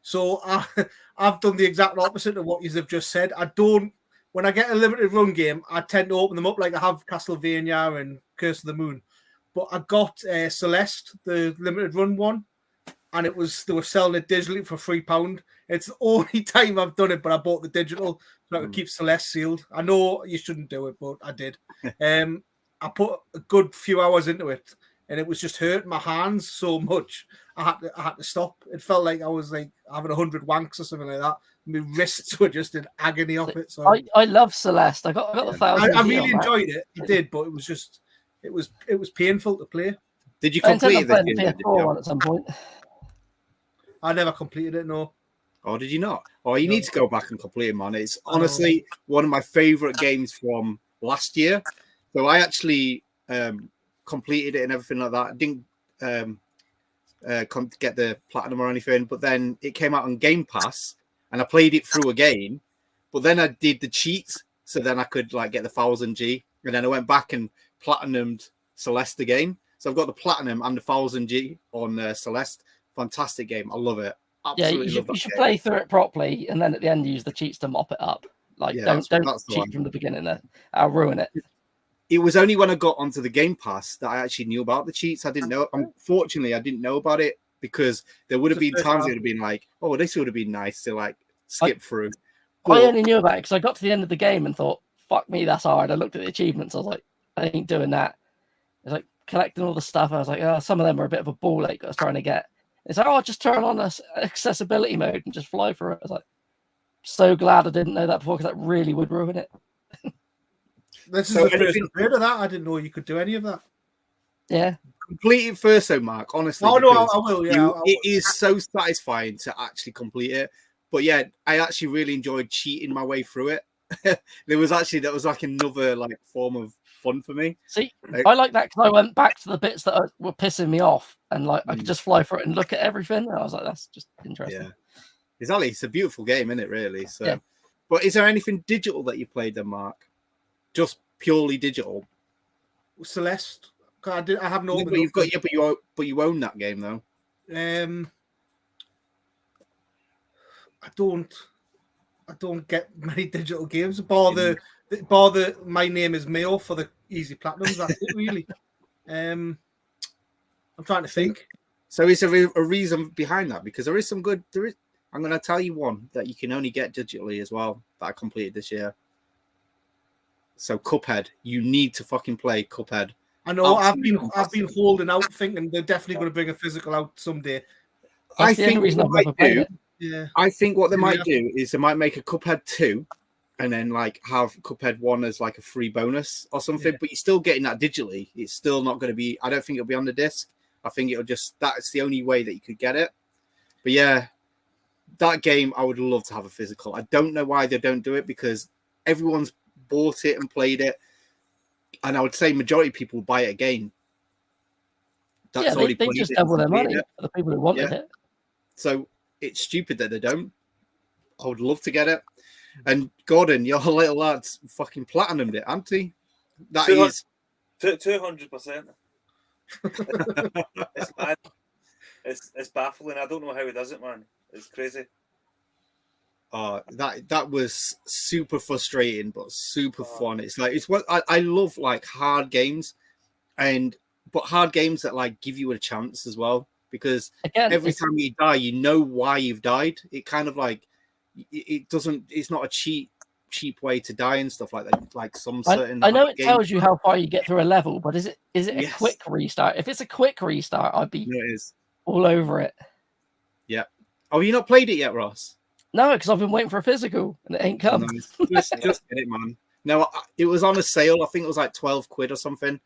So I've done the exact opposite of what you have just said. When I get a limited run game, I tend to open them up like I have Castlevania and Curse of the Moon. But I got Celeste, the limited run one, and they were selling it digitally for £3. It's the only time I've done it, but I bought the digital so I could keep Celeste sealed. I know you shouldn't do it, but I did. I put a good few hours into it, and it was just hurting my hands so much. I had to stop. It felt like I was like having 100 wanks or something like that. My wrists were just in agony off it. So I love Celeste. I got the 1,000. I really enjoyed it. I did, but it was just it was painful to play. Did you complete the PS4 one at some point? I never completed it. No. Oh, did you not? Oh, you need to go back and complete it, man. It's honestly one of my favorite games from last year. So I actually completed it and everything like that. I didn't get the platinum or anything, but then it came out on Game Pass and I played it through again. But then I did the cheats, so then I could like get the 1000G, and then I went back and platinumed Celeste again. So I've got the platinum and the 1000G on Celeste. Fantastic game. I love it. Absolutely you should play through it properly, and then at the end use the cheats to mop it up. Like don't cheat from the beginning. I'll ruin it. It was only when I got onto the Game Pass that I actually knew about the cheats. I didn't know. Unfortunately, I didn't know about it because there would have been times it would have been like, oh, this would have been nice to like skip through. But I only knew about it because I got to the end of the game and thought, fuck me, that's hard. I looked at the achievements. I was like, I ain't doing that. It's like collecting all the stuff. I was like, oh, some of them were a bit of a ball ache I was trying to get. It's like, oh, just turn on accessibility mode and just fly through it. I was like, so glad I didn't know that before because that really would ruin it. This is the first I've heard of that. I didn't know you could do any of that. Yeah. Complete it first, though, Mark. Honestly. Oh, no, I will. Yeah. It is so satisfying to actually complete it. But yeah, I actually really enjoyed cheating my way through it. That was like another like form of fun for me. See, I like that because I went back to the bits that were pissing me off and like I could just fly through it and look at everything. And I was like, that's just interesting. Yeah. Exactly. It's a beautiful game, isn't it, really? So, yeah. But is there anything digital that you played then, Mark? Just purely digital? Celeste. I have no. But you own that game though. I don't get many digital games. Bar the My Name Is Mayo for the easy platinums. That's it, really. I'm trying to think. So is there a reason behind that? Because there is some good. I'm going to tell you one that you can only get digitally as well that I completed this year. So Cuphead, you need to fucking play Cuphead. I know. I've been holding out, thinking they're definitely going to bring a physical out someday. I think what they might Yeah. do is they might make a Cuphead 2 and then like have Cuphead 1 as like a free bonus or something, but you're still getting that digitally. It's still not going to be, I don't think it'll be on the disc. I think that's the only way that you could get it. But yeah, that game, I would love to have a physical. I don't know why they don't do it because everyone's bought it and played it. And I would say majority of people buy it again. That's they just double their money for the people who wanted it. So it's stupid that they don't. I would love to get it. And Gordon, your little lad's fucking platinumed it, hasn't he? That is 200%. It's bad. It's baffling. I don't know how he does it, man. It's crazy. That was super frustrating, but super fun. It's what I love, like hard games, but hard games that like give you a chance as well. Because every time you die, you know why you've died. It kind of like it's not a cheap way to die and stuff like that. Like some certain. I know it tells you how far you get through a level, but is it a quick restart? If it's a quick restart, I'd be all over it. Yeah. Oh, you not played it yet, Ross? No, because I've been waiting for a physical and it ain't come. Just get it, man. No, it was on a sale. I think it was like 12 quid or something.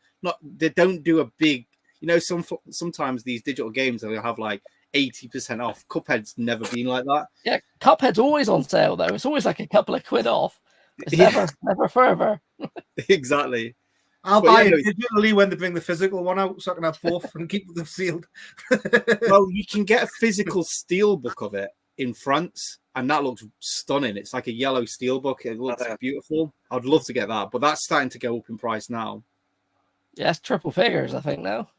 They don't do a big. You know, sometimes these digital games they'll have like 80% off. Cuphead's never been like that. Yeah, Cuphead's always on sale though. It's always like a couple of quid off. It's never further. Exactly. I'll buy it digitally when they bring the physical one out, so I can have both and keep them sealed. Well, you can get a physical steelbook of it in France, and that looks stunning. It's like a yellow steelbook. It looks beautiful. I'd love to get that, but that's starting to go up in price now. Yeah, it's triple figures, I think now.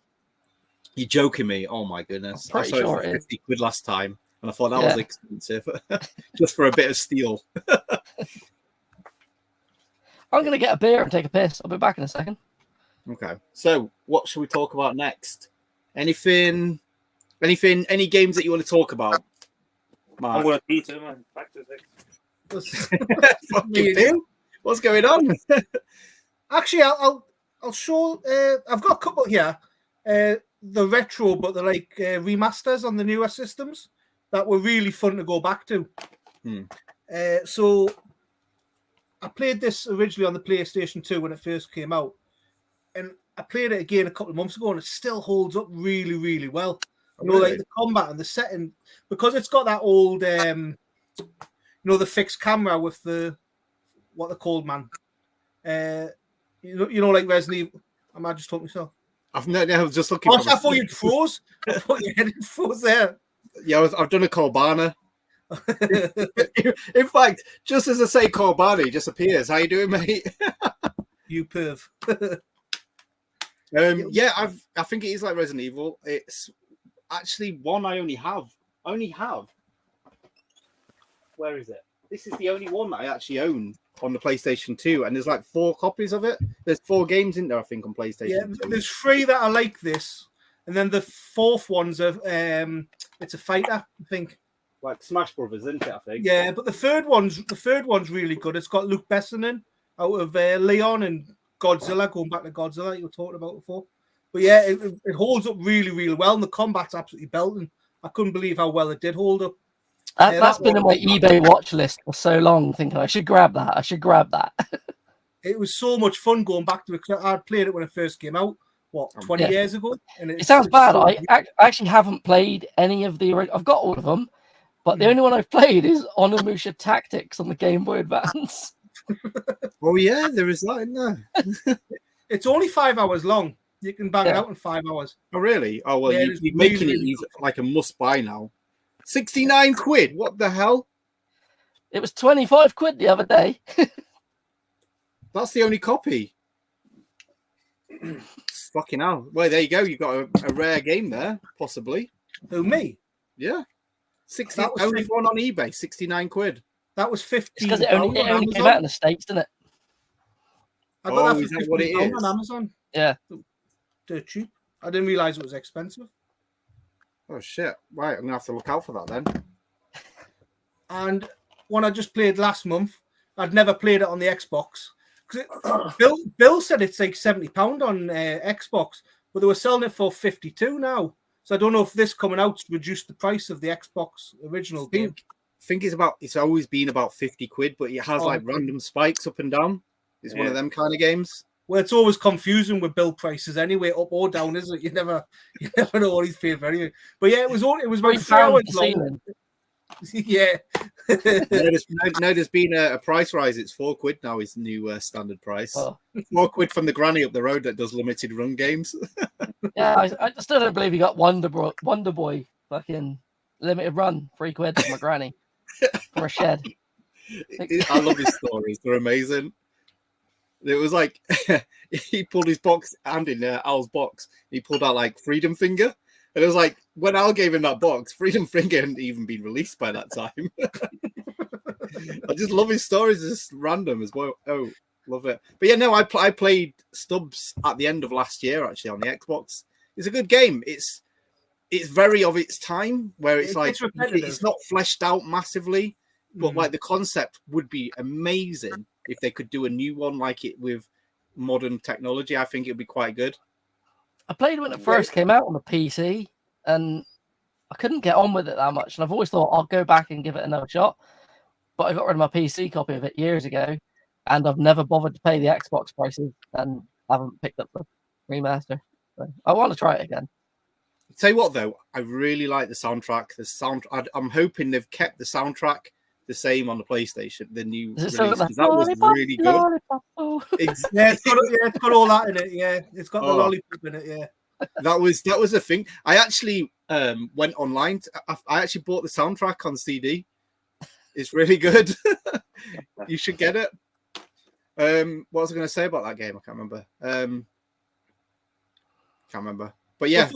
You're joking me? Oh my goodness! I'm pretty sure it was 50 quid last time, and I thought that was expensive just for a bit of steel. I'm gonna get a beer and take a piss. I'll be back in a second. Okay. So, what should we talk about next? Any games that you want to talk about? Mark? I'm going to pee too, man. Back to the fucking thing. What's going on? Actually, I'll show. I've got a couple here. The retro, but they're like remasters on the newer systems that were really fun to go back to. So I played this originally on the PlayStation 2 when it first came out, and I played it again a couple of months ago, and it still holds up really, really well. You know, like the combat and the setting, because it's got that old, the fixed camera with the what they're called, man. You know, like Resident Evil. Am I just talking myself? I was just looking. I thought you'd froze. I thought your head froze there. Yeah, I've done a Corbana. In fact, just as I say Corbana, he just appears. How you doing, mate? You perv. Yeah, I think it is like Resident Evil. It's actually one I only have. Where is it? This is the only one that I actually own on the PlayStation 2, and there's like 4 copies of it. There's 4 games in there, I think, on PlayStation. Yeah, 2. there's 3 that are like this, and then the 4th one's it's a fighter, I think. Like Smash Brothers, isn't it? I think. Yeah, but the third one's really good. It's got Luke Besson in out of Leon and Godzilla, going back to Godzilla you were talking about before. But yeah, it holds up really, really well, and the combat's absolutely belting. I couldn't believe how well it did hold up. That's been in my eBay watch list for so long, thinking I should grab that. It was so much fun going back to it. I played it when it first came out, 20 years ago? And it sounds bad. I actually haven't played any of the... I've got all of them, but the only one I've played is Onimusha Tactics on the Game Boy Advance. Oh, yeah, there is that in there. It's only 5 hours long. You can bang it out in 5 hours. Oh, really? Oh, well, you're making it like a must-buy now. 69 quid. What the hell? It was 25 quid the other day. That's the only copy. Fucking hell. Well, there you go. You got a rare game there, possibly. Who, me? Yeah. Only one on eBay, 69 quid. That was 15. Because it only came out in the States, didn't it? I got is that what it is? On Amazon. Yeah. They're cheap. I didn't realize it was expensive. Oh, shit. Right, I'm going to have to look out for that then. And one I just played last month, I'd never played it on the Xbox. Bill said it's like £70 on Xbox, but they were selling it for 52 now. So I don't know if this coming out reduced the price of the Xbox original game. I think it's always been about 50 quid, but it has like random spikes up and down. It's one of them kind of games. Well, it's always confusing with build prices anyway, up or down, isn't it? You never know what he's paying for anyway. But yeah, it was about 3 hours long. Yeah. There's been a price rise. It's 4 quid now. Is the new standard price. Oh. 4 quid from the granny up the road that does limited run games. Yeah, I still don't believe you got Wonder Boy fucking limited run 3 quid from my granny for a shed. I love his stories. They're amazing. It was like he pulled his hand in Al's box. He pulled out like Freedom Finger. And it was like, when Al gave him that box, Freedom Finger hadn't even been released by that time. I just love his stories. It's just random as well. Oh, love it. But yeah, no, I played Stubbs at the end of last year, actually, on the Xbox. It's a good game. It's very of its time, where it's not fleshed out massively, but like the concept would be amazing if they could do a new one like it with modern technology. I think it'd be quite good. I played when it first came out on the PC, and I couldn't get on with it that much. And I've always thought I'll go back and give it another shot. But I got rid of my PC copy of it years ago, and I've never bothered to pay the Xbox prices and haven't picked up the remaster. So I want to try it again. Tell you what, though, I really like the soundtrack. I'm hoping they've kept the soundtrack the same on the PlayStation. The new release, that was really good. Yeah, it's got all that in it. Yeah, it's got the lollipop in it. Yeah, that was the thing. I actually went online. I actually bought the soundtrack on CD. It's really good. You should get it. What was I going to say about that game? I can't remember. But yeah,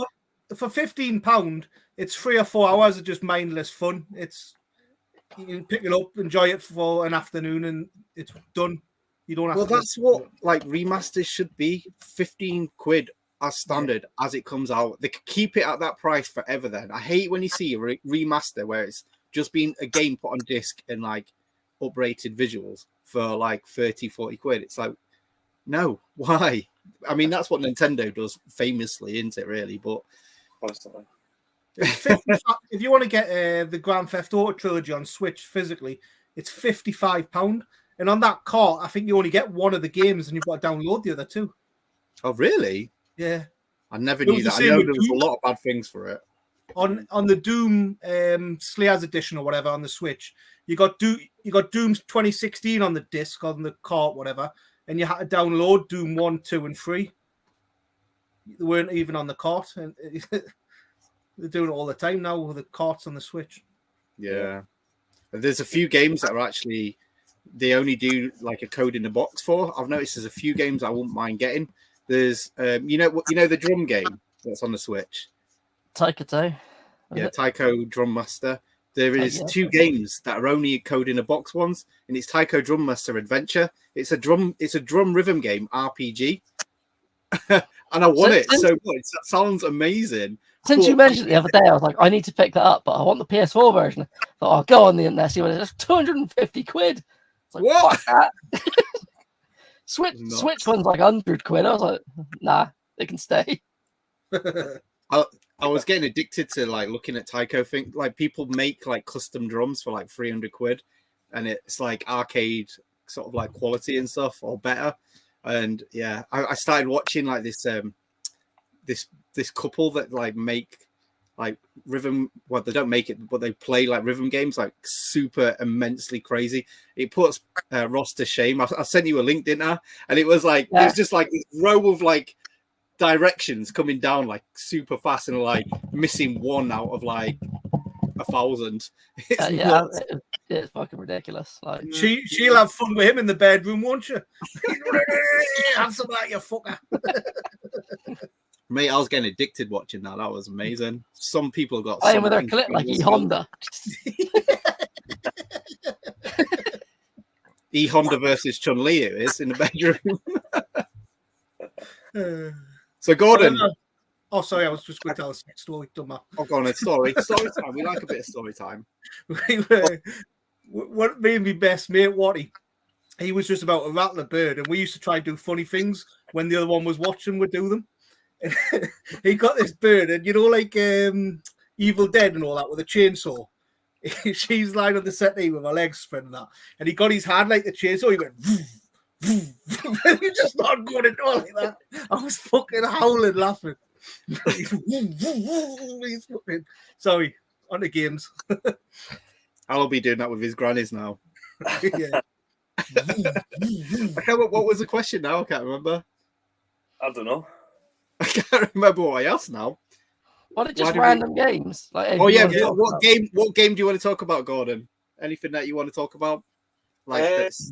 for £15, it's 3 or 4 hours of just mindless fun. You can pick it up, enjoy it for an afternoon, and it's done. You don't have to. Well, that's what like remasters should be. 15 quid as standard as it comes out. They could keep it at that price forever. Then I hate when you see a remaster where it's just been a game put on disc and like uprated visuals for like 30, 40 quid. It's like, no, why? I mean, that's what Nintendo does famously, isn't it? Really, but constantly. If you want to get the Grand Theft Auto trilogy on Switch physically, it's £55. And on that cart, I think you only get one of the games and you've got to download the other 2. Oh, really? Yeah. I never knew that. I know there was a lot of bad things for it. On the Doom Slayers edition or whatever on the Switch, you got Doom 2016 on the disc, on the cart, whatever. and you had to download Doom 1, 2, and 3. They weren't even on the cart, and they're doing it all the time now with the carts on the Switch. Yeah. There's a few games that are actually they only do like a code in the box for. I've noticed there's a few games I wouldn't mind getting. There's the drum game that's on the Switch. Taiko. Yeah, Taiko Drum Master. There is 2 games that are only code in a box ones, and it's Taiko Drum Master Adventure. It's a drum rhythm game RPG. And I want it so much. That sounds amazing. Since you mentioned it the other day, I was like, I need to pick that up, but I want the PS4 version. I thought, I'll go on the internet, see what it is. 250 quid. It's like, what? Fuck that. Switch one's like 100 quid. I was like, nah, they can stay. I was getting addicted to like looking at Taiko thing. Like people make like custom drums for like 300 quid, and it's like arcade sort of like quality and stuff or better. And yeah, I started watching like this couple that like make like rhythm. Well, they don't make it, but they play like rhythm games like super immensely crazy. It puts Ross to shame. I sent you a link, didn't I? And it was like there's just like this row of like directions coming down like super fast and like missing one out of like 1,000. It's fucking ridiculous. Like she'll have fun with him in the bedroom, won't you? Have some of that, you fucker. Mate, I was getting addicted watching that. That was amazing. Some people got playing with their clip like E-Honda. E-Honda versus Chun-Li it is in the bedroom. So Gordon. Oh, sorry, I was just going to tell a story. Oh, go on, a story. Story time. We like a bit of story time. What made me best mate, Watty? He was just about to rattle a bird, and we used to try and do funny things when the other one was watching. We'd do them. And he got this bird, and like Evil Dead and all that with a chainsaw. She's lying on the settee with her legs spread and that, and he got his hand like the chainsaw. He went. And he just started going into it like that. I was fucking howling, laughing. Sorry, on the games. I'll be doing that with his grannies now. Yeah. What was the question now? I can't remember. I don't know. I can't remember what I asked now. What are just random games? Like, what game do you want to talk about, Gordon? Anything that you want to talk about? Like this?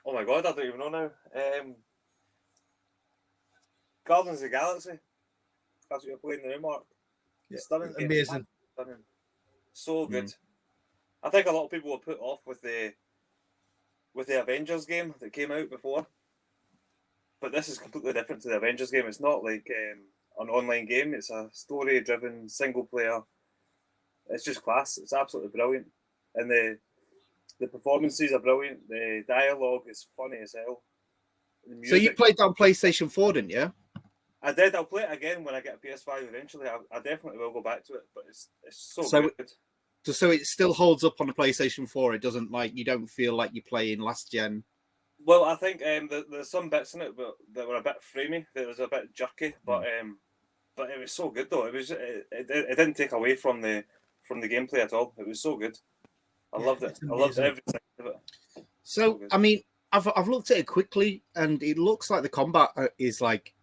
Oh my god, I don't even know now. Guardians of the Galaxy. That's what you're playing in the new Mark. Yeah, Stunning. amazing. Stunning. So good. I think a lot of people were put off with the Avengers game that came out before. But this is completely different to the Avengers game. It's not like an online game. It's a story-driven, single-player. It's just class. It's absolutely brilliant. And the performances are brilliant. The dialogue is funny as hell. So you played that on PlayStation 4, didn't you? I did. I'll play it again when I get a PS5 eventually. I definitely will go back to it, but it's so good. So it still holds up on the PlayStation 4. It doesn't you don't feel like you're playing last gen. Well, I think there's some bits in it that were a bit framey. That was a bit jerky, but it was so good though. It didn't take away from the gameplay at all. It was so good. I loved it. I loved every second of it. So I mean, I've looked at it quickly, and it looks like the combat is like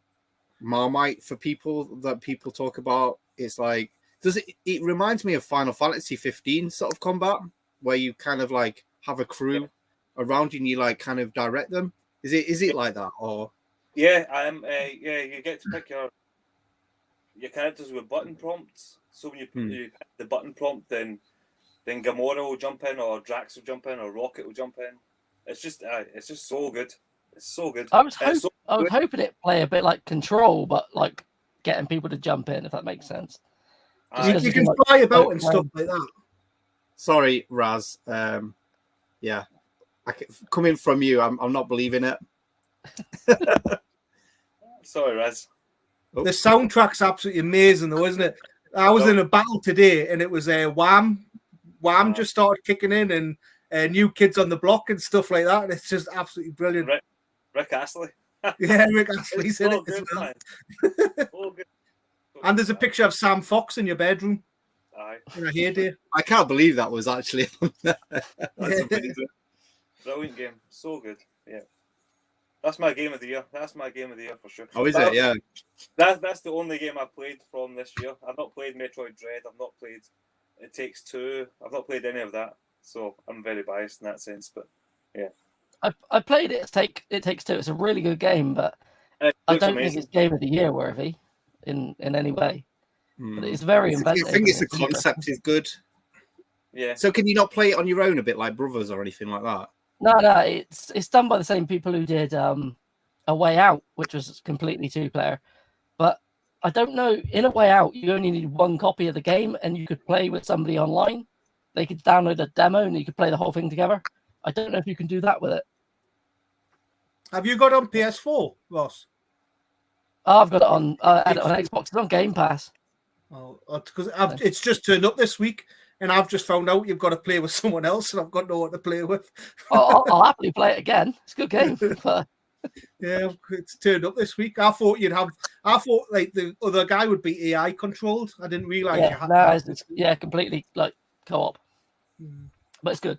Marmite for people that people talk about. It's like it reminds me of Final Fantasy 15 sort of combat, where you kind of like have a crew around you and you like kind of direct them. Is it like that or? Yeah, you get to pick your characters with button prompts. So when you pick the button prompt, then Gamora will jump in, or Drax will jump in, or Rocket will jump in. It's just so good. It's so good. I was hoping it play a bit like Control, but like getting people to jump in, if that makes sense. You can fly about and stuff like that. Sorry, Raz. Yeah, coming from you, I'm not believing it. Sorry, Raz. The soundtrack's absolutely amazing, though, isn't it? I was in a battle today, and it was Wham just started kicking in, and New Kids on the Block and stuff like that. And it's just absolutely brilliant. Rick Astley. Yeah, Rick Astley's in it as well. So good. And there's a picture of Sam Fox in your bedroom. Aye. I can't believe that was actually. That's amazing. Brilliant game. So good. Yeah. That's my game of the year. That's my game of the year for sure. Oh, is it? Yeah. That's the only game I've played from this year. I've not played Metroid Dread. I've not played It Takes Two. I've not played any of that. So I'm very biased in that sense. But yeah. I played It Takes Two. It's a really good game, but I don't think it's game of the year worthy in any way. But it's very inventive. I think it's the concept is good. Yeah. So can you not play it on your own a bit like Brothers or anything like that? No, it's done by the same people who did A Way Out, which was completely 2-player. But I don't know, in A Way Out, you only need one copy of the game and you could play with somebody online. They could download a demo and you could play the whole thing together. I don't know if you can do that with it. Have you got it on PS4, Ross? Oh, I've got it on, I had it on Xbox. It's on Game Pass. Oh, because it's just turned up this week, and I've just found out you've got to play with someone else, and I've got no one to play with. I'll happily play it again. It's a good game. But... Yeah, it's turned up this week. I thought like the other guy would be AI controlled. I didn't realize. Yeah, completely like co-op, but it's good.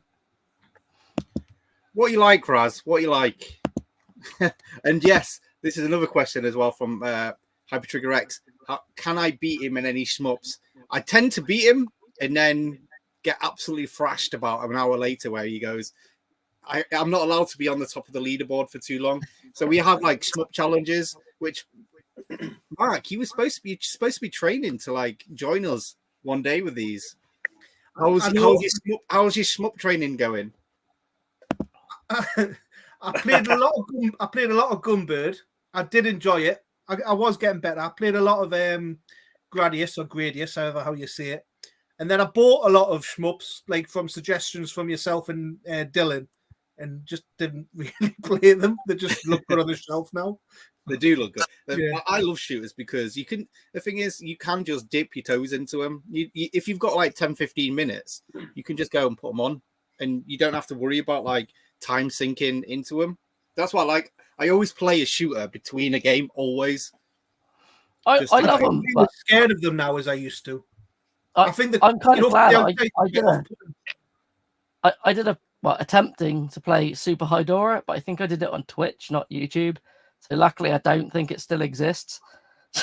What you like, Raz? What you like? And yes, this is another question as well from Hypertrigger X. Can I beat him in any shmups? I tend to beat him and then get absolutely thrashed about an hour later where he goes, I'm not allowed to be on the top of the leaderboard for too long. So we have like shmup challenges, which Mark, he was supposed to be training to like join us one day with these. How's your shmup training going? I played a lot of Gunbird. I did enjoy it. I was getting better. I played a lot of Gradius or Gradius, however how you say it. And then I bought a lot of shmups, like from suggestions from yourself and Dylan, and just didn't really play them. They just look good on the shelf now. They do look good. Yeah. I love shooters because you can. The thing is, you can just dip your toes into them. If you've got like 10, 15 minutes, you can just go and put them on, and you don't have to worry about like time sinking into them. That's why I always play a shooter between a game. Always. I love them. I'm scared of them now as I used to. I think I'm kind of glad I did attempting to play Super Hydora, but I think I did it on Twitch, not YouTube. So luckily, I don't think it still exists.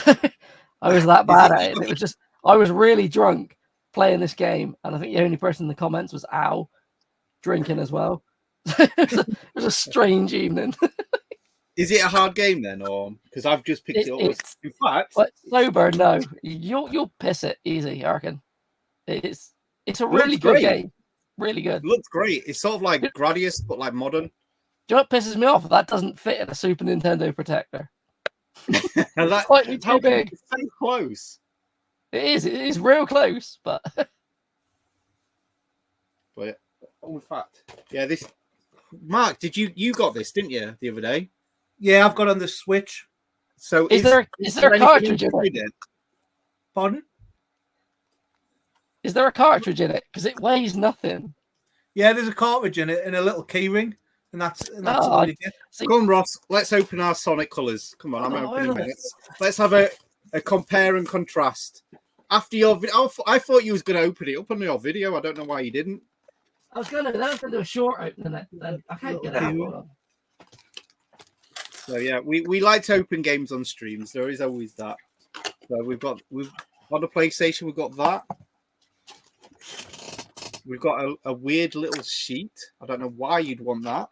I was that bad at it. And it was just I was really drunk playing this game, and I think the only person in the comments was Al, drinking as well. It was a strange evening. Is it a hard game then, or because I've just picked it up? In fact, sober, no, you'll piss it easy. I reckon it's a really good game, really good. It looks great. It's sort of like Gradius, but like modern. Do you know what pisses me off? That doesn't fit in a Super Nintendo protector. That's slightly too big. It's so close. It is real close, but. But in fact, yeah, this. Mark, you got this, didn't you, the other day? Yeah, I've got on the Switch. So is there a cartridge in it? Pardon? Is there a cartridge in it? Because it weighs nothing. Yeah, there's a cartridge in it and a little key ring, and that's all you get. Come on, Ross. Let's open our Sonic colours. Come on, I'm opening minutes. Let's have a compare and contrast. After your video, I thought you was going to open it up on your video. I don't know why you didn't. I was going to do a short opening it. Then I can't get it out. So yeah, we like to open games on streams. There is always that. So we've on the PlayStation. We've got that. We've got a weird little sheet. I don't know why you'd want that.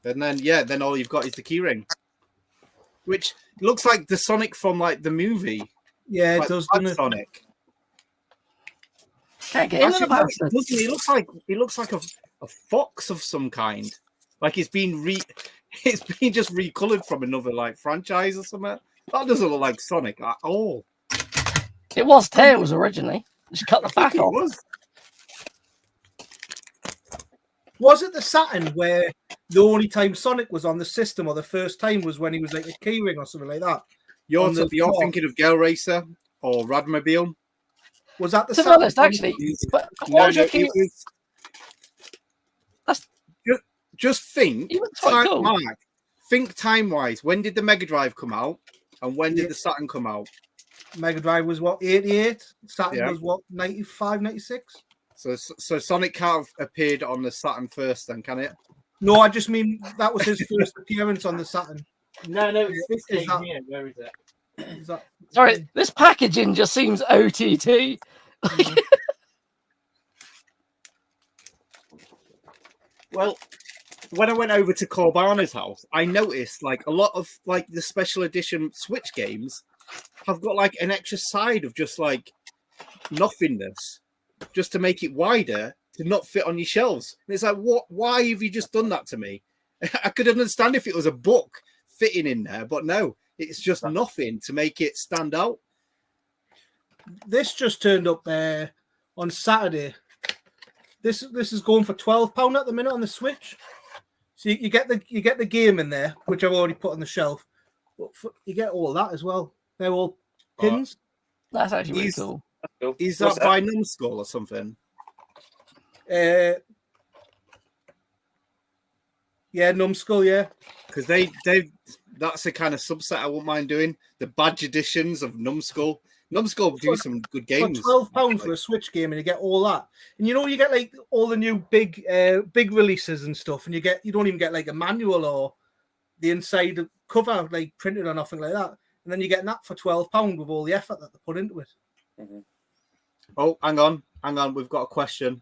And then all you've got is the keyring, which looks like the Sonic from like the movie. Yeah, like it does. Sonic. Can't get into the bastard. It looks like a fox of some kind. Like it's been just recolored from another like franchise or something. That doesn't look like Sonic at all. It was Tails originally. Just cut the back off. Was it the Saturn where the only time Sonic was on the system, or the first time was when he was like a keyring or something like that? You're thinking of Gale Racer or Radmobile. Was that the to Saturn? be honest, actually, what was your key? Just think, cool. Mark, think time-wise. When did the Mega Drive come out, and when did the Saturn come out? Mega Drive was what, 88? Saturn was what, 95, 96? So Sonic can't have appeared on the Saturn first, then, can it? No, I just mean that was his first appearance on the Saturn. No, it's this Is game that- here. Where is it? Is that Sorry, this packaging just seems OTT. Well, when I went over to Corbana's house, I noticed like a lot of like the special edition Switch games have got like an extra side of just like nothingness, just to make it wider to not fit on your shelves. And it's like, what? Why have you just done that to me? I could understand if it was a book fitting in there, but no, it's just nothing to make it stand out. This just turned up on Saturday. This is going for £12 at the minute on the Switch. So you get the game in there, which I've already put on the shelf. But you get all that as well. They're all pins. That's actually really cool. Is that by Numbskull or something? Yeah, Numbskull, yeah. Because they that's the kind of subset I wouldn't mind doing. The badge editions of Numbskull. Numbskull do some good games. For £12 for a Switch game, and you get all that. And you get like all the new big releases and stuff, and you don't even get like a manual or the inside cover like printed or nothing like that. And then you're getting that for £12 with all the effort that they put into it. Mm-hmm. Oh, hang on. We've got a question.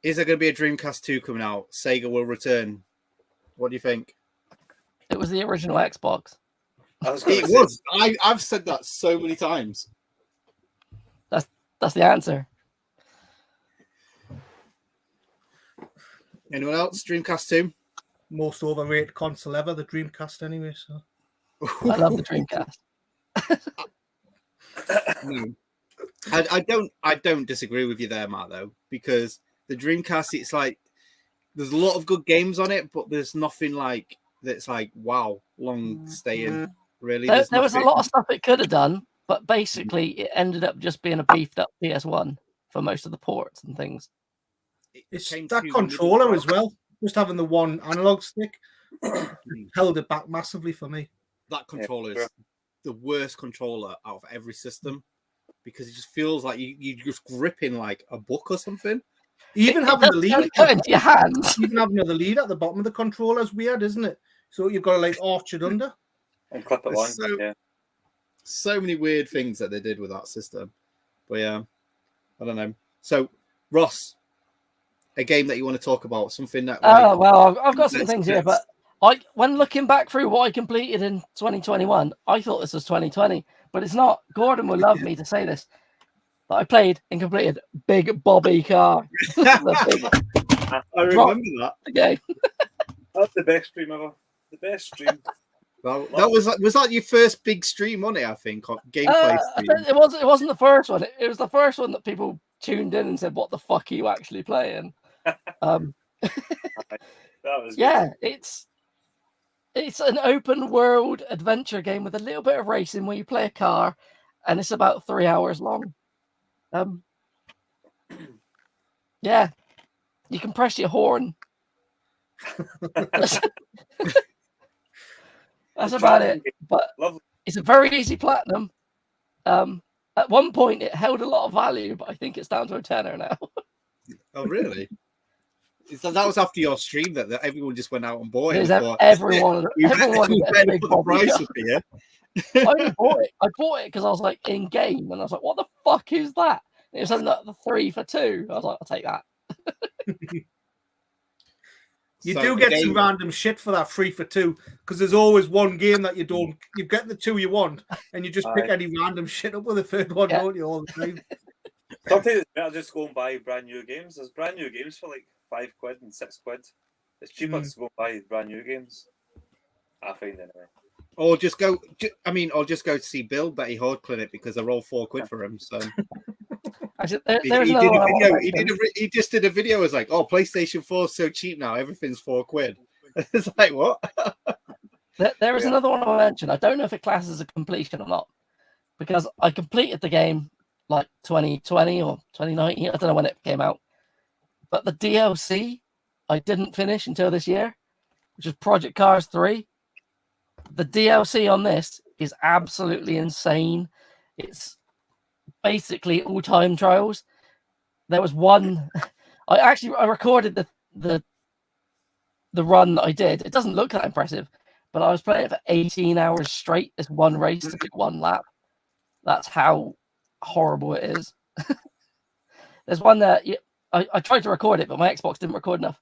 Is there going to be a Dreamcast 2 coming out? Sega will return. What do you think? It was the original Xbox. It was. I've said that so many times. That's the answer. Anyone else? Dreamcast 2? Most overrated console ever, the Dreamcast anyway. So I love the Dreamcast. No. I don't disagree with you there, Matt, though, because the Dreamcast, it's like there's a lot of good games on it, but there's nothing like that's like wow, long staying. Really, there was a lot of stuff it could have done, but basically it ended up just being a beefed up PS1 for most of the ports and things. It's that controller as well. Just having the one analog stick held it back massively for me. That controller is the worst controller out of every system because it just feels like you're just gripping like a book or something. Even having the lead into your hands. Even having the lead at the bottom of the controller is weird, isn't it? So you've got to like arch it under. And clip it on. So many weird things that they did with that system. But yeah, I don't know. So, Ross, a game that you want to talk about, something that... well, I've got some things here, but when looking back through what I completed in 2021, I thought this was 2020, but it's not. Gordon will love me to say this, but I played and completed Big Bobby Car. I remember that. Okay. That's the best stream ever. The best stream. Well, was that your first big stream on it? I think gameplay stream. It wasn't the first one. It was the first one that people tuned in and said, "What the fuck are you actually playing?" That was good. It's an open world adventure game with a little bit of racing where you play a car, and it's about 3 hours long. Yeah, you can press your horn. That's about it. But it's a very easy platinum. At one point, it held a lot of value, but I think it's down to a tenner now. Oh, really? So that was after your stream that everyone just went out and bought it. Everyone a big price up here. I bought it because I was like in game, and I was like, "What the fuck is that?" And it was like the 3 for 2. I was like, "I'll take that." You do get some random shit for that 3 for 2 because there's always one game that you get the 2 you want, and you just pick any random shit up with the third one, don't you, all the time? Sometimes it's better just go and buy brand new games. There's brand new games for like £5 and £6. It's cheaper to go and buy brand new games. I find anyway. Or just go to see Bill Betty Horde Clinic because they're all £4 for him. So he just did a video. It was like, "Oh, PlayStation 4 is so cheap now. Everything's £4." It's like, what? There is another one I mentioned. I don't know if it classes as a completion or not because I completed the game like 2020 or 2019. I don't know when it came out, but the DLC I didn't finish until this year, which is Project Cars 3. The DLC on this is absolutely insane. It's basically all time trials. There was one I recorded the run that I did, it doesn't look that impressive, but I was playing it for 18 hours straight. This one race to pick one lap. That's how horrible it is. There's one that I tried to record it, but my Xbox didn't record enough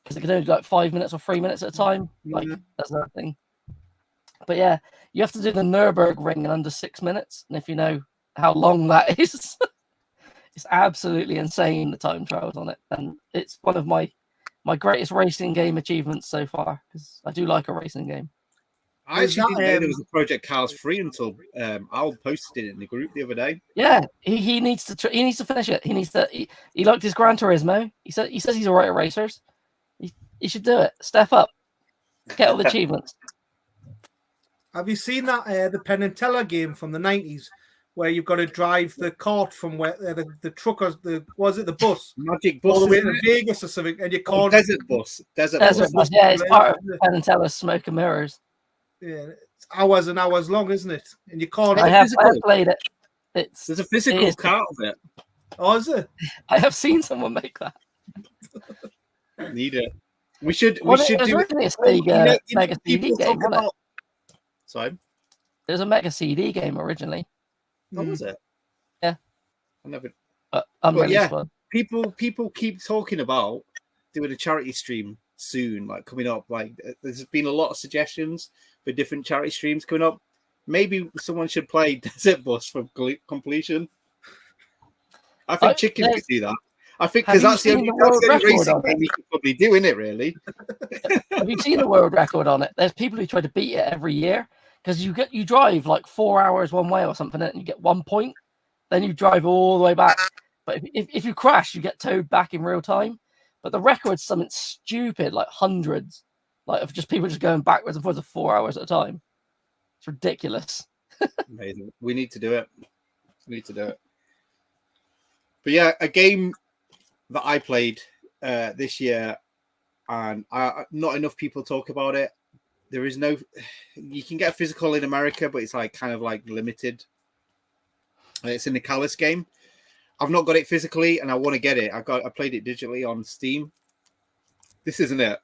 because it could only do like 5 minutes or 3 minutes at a time. Like that's another thing. But yeah, you have to do the Nürburgring in under 6 minutes, and if you know how long that is, it's absolutely insane the time trials on it, and it's one of my greatest racing game achievements so far because I do like a racing game. I actually didn't know there was a Project Cars free until Al posted it in the group the other day. Yeah, he needs to he needs to finish it. He liked his Gran Turismo. He says he's all right at racers. He should do it. Step up, get all the achievements. Have you seen that the Penn and Teller game from the 90s where you've got to drive the cart from where the truckers, the bus, Magic Bus, all the way to Vegas or something, and you can't. Desert Bus. Yeah, it's part of Penn and Teller's Smoke and Mirrors. Yeah, it's hours and hours long, isn't it? And you can't. I have played it. There's a physical cart of it. Oh, is it? I have seen someone make that. Need it. We should do originally a Sega Mega CD game, wasn't it? Sorry? It was a Mega CD game originally. What was it? Yeah. I never. Unreleased one. People keep talking about doing a charity stream soon, like coming up. Like there's been a lot of suggestions for different charity streams coming up. Maybe someone should play Desert Bus for completion. I think Chicken could do that. I think because that's the only racing game we could probably do, isn't it? Really? Have you seen the world record on it? There's people who try to beat it every year because you drive like 4 hours one way or something, and you get 1 point. Then you drive all the way back. But if you crash, you get towed back in real time. But the record's something stupid, like hundreds, like of just people just going backwards and forwards for 4 hours at a time. It's ridiculous. Amazing. We need to do it. But yeah, a game that I played this year, and not enough people talk about it. There is no, you can get physical in America, but it's like kind of like limited. It's in the Callus game. I've not got it physically, and I want to get it. I played it digitally on Steam. This isn't it.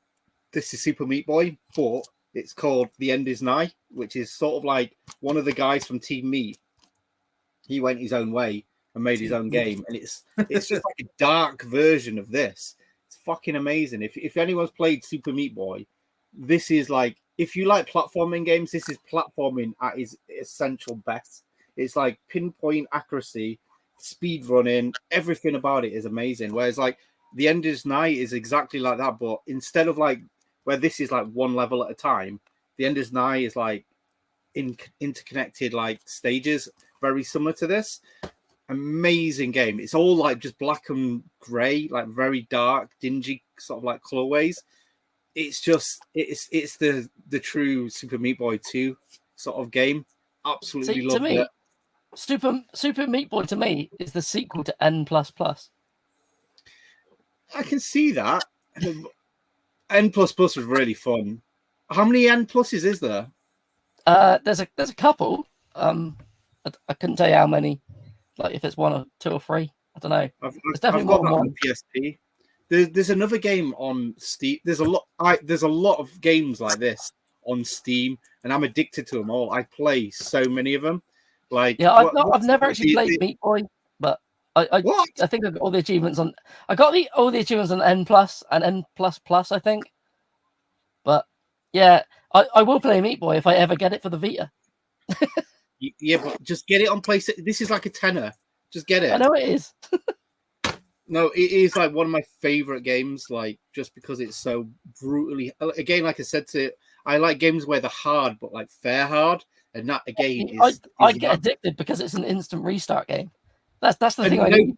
This is Super Meat Boy, but it's called The End Is Nigh, which is sort of like one of the guys from Team Meat. He went his own way and made his own game, and it's just like a dark version of this. It's fucking amazing. If anyone's played Super Meat Boy, this is like, if you like platforming games, this is platforming at its essential best. It's like pinpoint accuracy, speed running, everything about it is amazing. Whereas like The End Is Nigh is exactly like that, but instead of like where this is like one level at a time, The End Is Nigh is like interconnected like stages, very similar to this. Amazing game. It's all like just black and grey, like very dark, dingy sort of like colorways. It's just it's the true Super Meat Boy 2 sort of game. Absolutely love it. Super Meat Boy to me is the sequel to N++. I can see that. N++ was really fun. How many N pluses is there? There's a couple. I couldn't tell you how many. Like if it's one or two or three, I don't know. I've got that on PSP. There's another game on Steam. There's a lot of games like this on Steam, and I'm addicted to them all. I play so many of them. Like I've never actually played Meat Boy, but I think I've got all the achievements on. I got all the achievements on N+ and N++, I think. But yeah, I will play Meat Boy if I ever get it for the Vita. Yeah, but just get it on PlayStation. This is like a tenner. Just get it. I know it is. No, it is like one of my favorite games. Like just because it's so brutally. Again, like I said I like games where they're hard, but like fair hard. And that again is I get addicted because it's an instant restart game. That's the thing I need.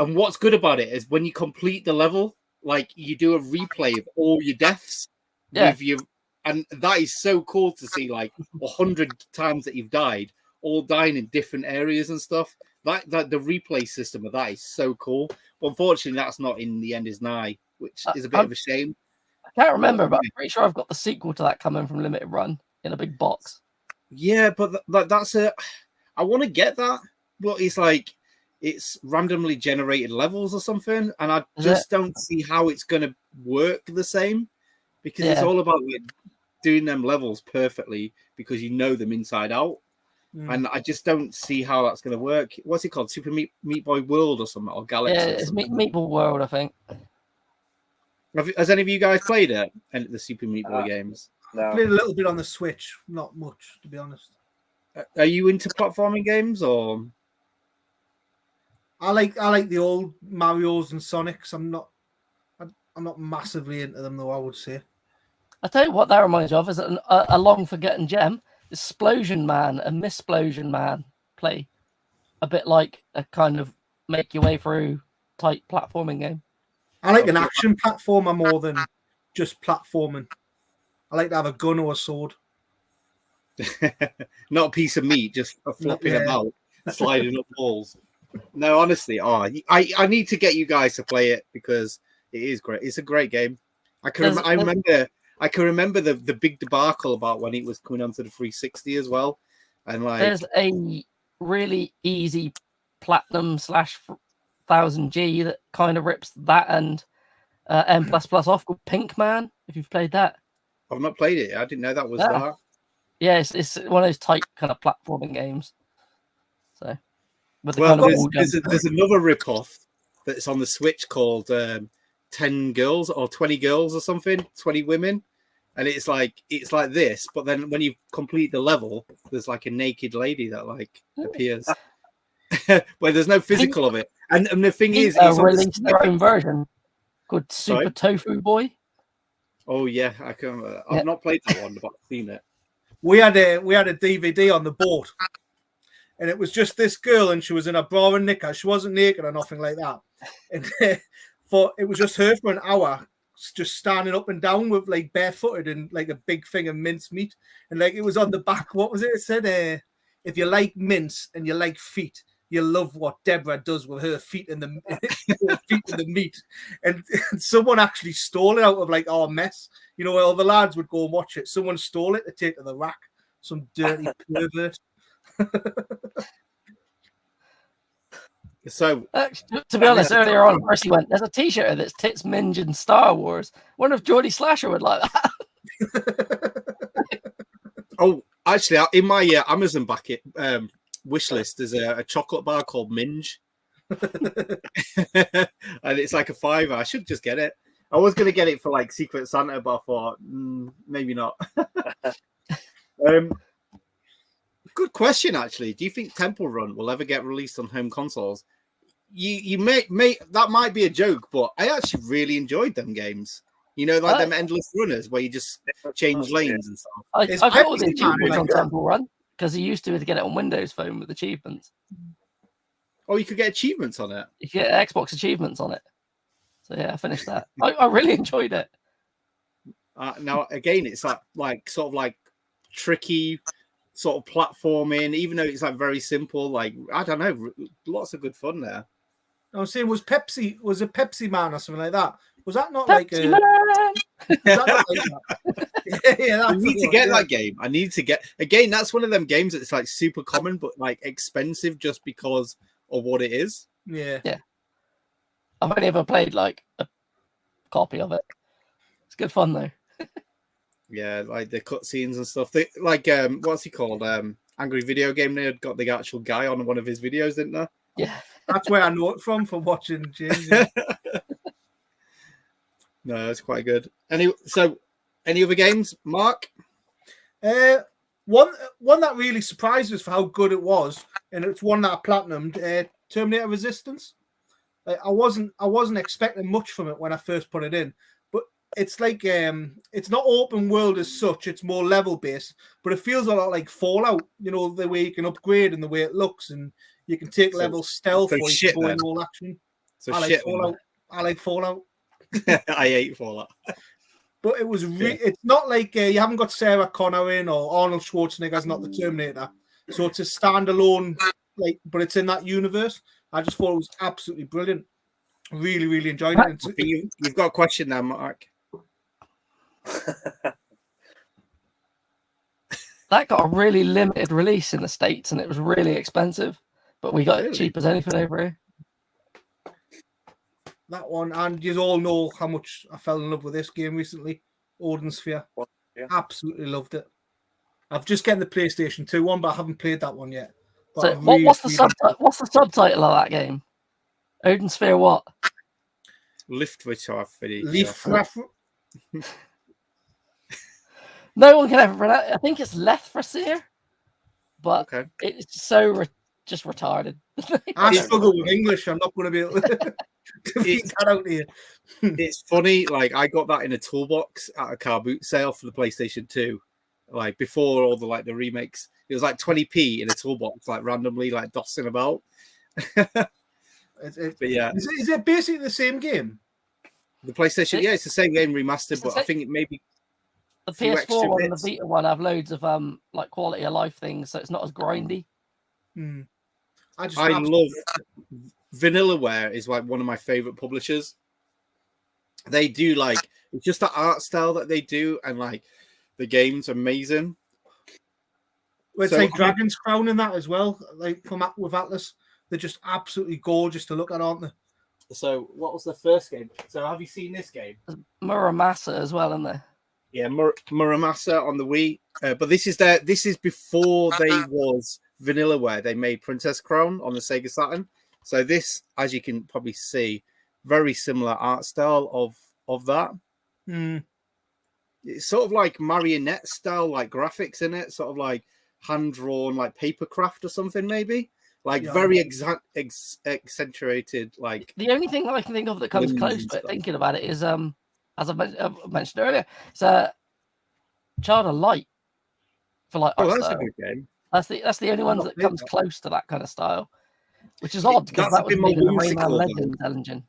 And what's good about it is when you complete the level, like you do a replay of all your deaths with you, and that is so cool to see. Like 100 times that you've died, all dying in different areas and stuff. That the replay system of that is so cool. But unfortunately, that's not in The End Is Nigh, which is a bit of a shame. I can't remember, but I'm pretty sure I've got the sequel to that coming from Limited Run in a big box. Yeah, but that's I want to get that, but it's like it's randomly generated levels or something, and I just don't see how it's going to work the same, because it's all about like doing them levels perfectly because you know them inside out. And I just don't see how that's going to work. What's it called? Super Meat Boy World or something, or Galaxy? Yeah, it's Meatball World, I think. Has any of you guys played it? And the Super Meat Boy games? No. I played a little bit on the Switch, not much, to be honest. Are you into platforming games, or? I like the old Marios and Sonics. I'm not massively into them, though, I would say. I tell you what that reminds me of is a long forgotten gem. Explosion Man and Missplosion Man play a bit like a kind of make your way through type platforming game. I like an action platformer more than just platforming. I like to have a gun or a sword. Not a piece of meat, just flopping about, sliding up walls. No, honestly, I need to get you guys to play it because it is great. It's a great game. I can remember the big debacle about when it was coming onto the 360 as well. And like, there's a really easy platinum / 1000G that kind of rips that and M++ off called Pink Man. If you've played that, I've not played it. I didn't know that was that. Yeah, it's one of those tight kind of platforming games. So, there's another ripoff that's on the Switch called 10 Girls or 20 Girls or something, 20 Women, and it's like this, but then when you complete the level, there's like a naked lady that like appears, where there's no physical of it. And the thing is, it's released their own version called Super Tofu Boy. Oh yeah, I've not played that one, but I've seen it. We had a DVD on the boat, and it was just this girl, and she was in a bra and knicker. She wasn't naked or nothing like that. And it was just her for an hour, just standing up and down with like barefooted and like a big thing of mince meat. And like it was on the back. What was it? It said, "If you like mince and you like feet, you'll love what Deborah does with her feet in the meat." And someone actually stole it out of like our mess. You know, where all the lads would go and watch it. Someone stole it to take to the rack. Some dirty pervert. So, to be honest, earlier on, Percy went, "There's a T-shirt that's Tits Minge in Star Wars. I wonder if Geordie Slasher would like that." Oh, actually, in my Amazon wish list, there's a chocolate bar called Minge, and it's like a $5. I should just get it. I was going to get it for like Secret Santa, but I thought maybe not. Good question, actually. Do you think Temple Run will ever get released on home consoles? You may that might be a joke, but I actually really enjoyed them games. You know, like them endless runners where you just change lanes and stuff. I got all the achievements on Temple Run because you used to get it on Windows Phone with achievements. Oh, you could get achievements on it. You get Xbox achievements on it. So yeah, I finished that. I really enjoyed it. Now again, it's like sort of like tricky sort of platforming, even though it's like very simple. Like I don't know, lots of good fun there. I was saying, was it Pepsi Man or something like that? Was that not Pepsi like Man? I need to get that game. I need to get again. That's one of them games that's like super common but like expensive just because of what it is. Yeah. I've only ever played like a copy of it. It's good fun though. Yeah, like the cutscenes and stuff. They, like what's he called? Angry Video Game. They had got the actual guy on one of his videos, didn't they? Yeah. That's where I know it from watching James. No, it's quite good. Any other games, Mark? One that really surprised us for how good it was, and it's one that I platinumed. Terminator Resistance. Like, I wasn't expecting much from it when I first put it in, but it's like it's not open world as such. It's more level based, but it feels a lot like Fallout. You know, the way you can upgrade and the way it looks, and you can take level stealth or you can go in all action. So I like Fallout. I like Fallout. I hate Fallout. But it was it's not like you haven't got Sarah Connor in or Arnold Schwarzenegger's not the Terminator. So it's a standalone, but it's in that universe. I just thought it was absolutely brilliant. Really, really enjoyed it. You've got a question there, Mark. That got a really limited release in the States and it was really expensive. but we got it Really? cheap as anything over here. That one, and you all know how much I fell in love with this game recently. Odin Sphere. Yeah. Absolutely loved it. I've just gotten the PlayStation 2 one, but I haven't played that one yet. But So what's the subtitle of that game? Odin Sphere what? No one can ever pronounce it. I think it's Lethfrasir, but it's so just retarded. I struggle with English. I'm not going to be able to beat that out here. It's funny. Like I got that in a toolbox at a car boot sale for the PlayStation 2. Like before all the remakes, it was like 20p in a toolbox, like randomly like dossing about. But yeah, is it basically the same game? The PlayStation, yeah, it's the same game remastered, but I think it may be the PS4 one and the Vita one have loads of like quality of life things, so it's not as grindy. I love Vanillaware is like one of my favorite publishers. They do like it's just the art style that they do, and like the game's amazing. It's like Dragon's Crown in that as well, like with Atlas. They're just absolutely gorgeous to look at, aren't they? So, what was the first game? So, have you seen this game? Muramasa as well, isn't there? Yeah, Muramasa on the Wii. But this is before they was Vanillaware. They made Princess Crown on the Sega Saturn. So this, as you can probably see, very similar art style of that. It's sort of like marionette style, like graphics in it, sort of like hand drawn, like paper craft or something, maybe. Like very accentuated. Like the only thing that I can think of that comes close to it, thinking about it, is as I mentioned earlier, it's a Child of Light for like. Oh, that's a good game. That's the only one that comes close to that kind of style, which is odd because that would be the Rayman Legends engine.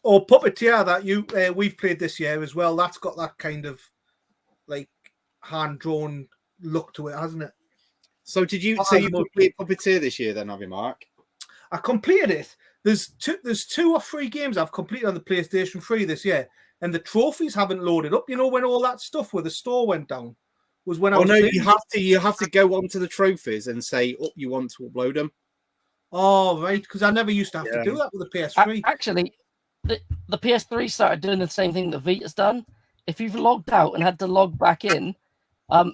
Or Puppeteer that we've played this year as well. That's got that kind of like hand drawn look to it, hasn't it? So did you complete Puppeteer this year then, have you, Mark? I completed it. There's 2 or 3 games I've completed on the PlayStation 3 this year, and the trophies haven't loaded up. You know, when all that stuff with the store went down was when I was playing. You have to go onto the trophies and say you want to upload them. Oh, right, because I never used to have to do that with the PS3. Actually, the PS3 started doing the same thing that Vita's done. If you've logged out and had to log back in,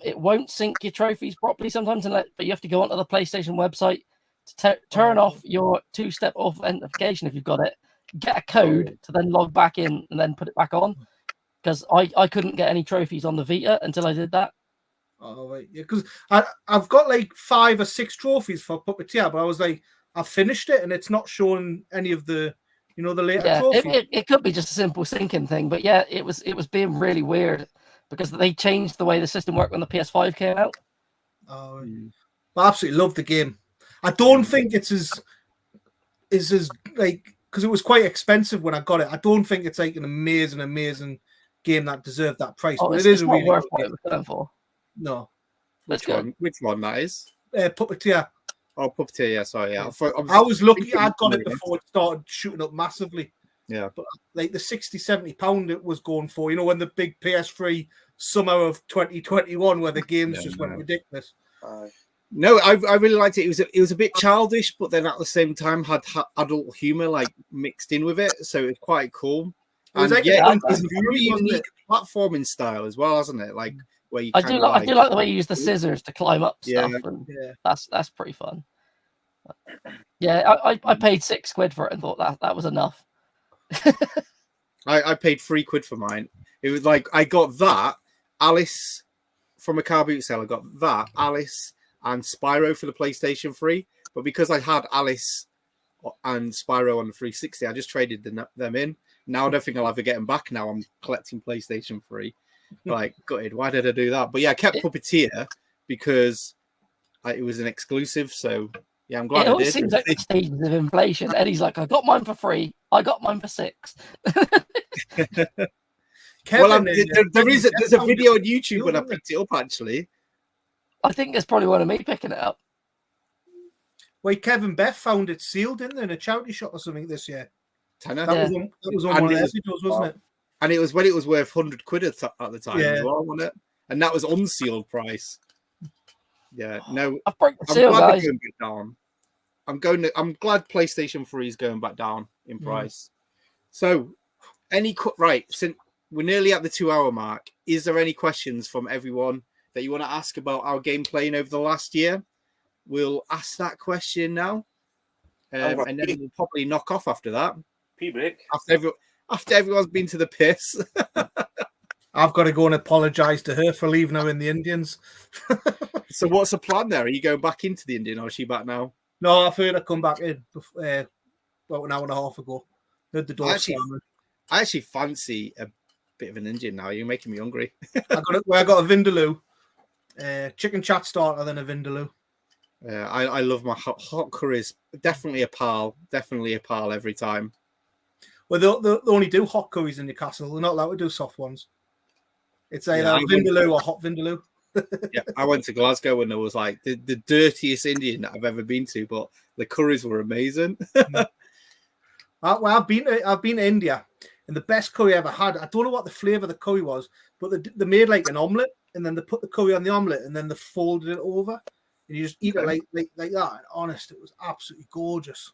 it won't sync your trophies properly sometimes, but you have to go onto the PlayStation website to turn off your 2-step authentication if you've got it, get a code to then log back in and then put it back on. Because I couldn't get any trophies on the Vita until I did that. Oh, right. Yeah, because I've got like 5 or 6 trophies for Puppeteer, but I was like, I've finished it and it's not showing any of the, the later trophies. It could be just a simple syncing thing, but yeah, it was being really weird because they changed the way the system worked when the PS5 came out. Oh, I absolutely love the game. I don't think it's as like, because it was quite expensive when I got it. I don't think it's like an amazing game that deserved that price. Oh, but it is not really worth what it was going for. No. Which one that is? Puppeteer. Oh, Puppeteer, yeah, sorry, yeah. I was lucky I got it before it started shooting up massively. Yeah. But like the 60-70 pound it was going for, when the big PS3 summer of 2021 where the games just went ridiculous. No, I really liked it. It was a bit childish, but then at the same time had adult humor like mixed in with it, so it was quite cool. And it's a very unique platforming style as well, hasn't it? Like where you I do like the way you use the scissors to climb up stuff. That's pretty fun. Yeah, I paid £6 for it and thought that was enough. I paid £3 for mine. It was like I got that Alice from a car boot sale. I got that Alice and Spyro for the PlayStation 3, but because I had Alice and Spyro on the 360, I just traded them in. Now I don't think I'll ever get them back. Now I'm collecting PlayStation 3. Like, gutted. Why did I do that? But yeah, I kept Puppeteer because it was an exclusive. So yeah, I'm glad I did. It always seems like the stages of inflation. Eddie's like, I got mine for free. I got mine for £6. Kevin, there's a video on YouTube when I picked it up, actually. I think it's probably one of me picking it up. Wait, Kevin Beth found it sealed, didn't they, in a charity shop or something this year? Tenner. That was on one of their videos, wasn't it? And it was when it was worth £100 at the time as well, wasn't it? And that was unsealed price. Yeah, no. I've broken the seal, guys. I'm glad PlayStation 3 is going back down in price. So, right, since we're nearly at the 2-hour mark, is there any questions from everyone that you want to ask about our gameplay over the last year? We'll ask that question now, and then we'll probably knock off after that. Pee break. After everyone's been to the piss. I've got to go and apologise to her for leaving her in the Indians. So what's the plan there? Are you going back into the Indian, or is she back now? No, I've heard her come back in about an hour and a half ago. Heard the door slamming. I actually fancy a bit of an Indian now. You're making me hungry. I got a vindaloo, chicken chat starter, then a vindaloo. I love my hot curries. Definitely a pal every time. Well, they only do hot curries in Newcastle. They're not allowed to do soft ones. It's either vindaloo or hot vindaloo. Yeah, I went to Glasgow and there was like the dirtiest Indian that I've ever been to, but the curries were amazing. I've been to India, and the best curry I ever had. I don't know what the flavour of the curry was, but they made like an omelette, and then they put the curry on the omelette, and then they folded it over, and you just eat it like that. And honest, it was absolutely gorgeous.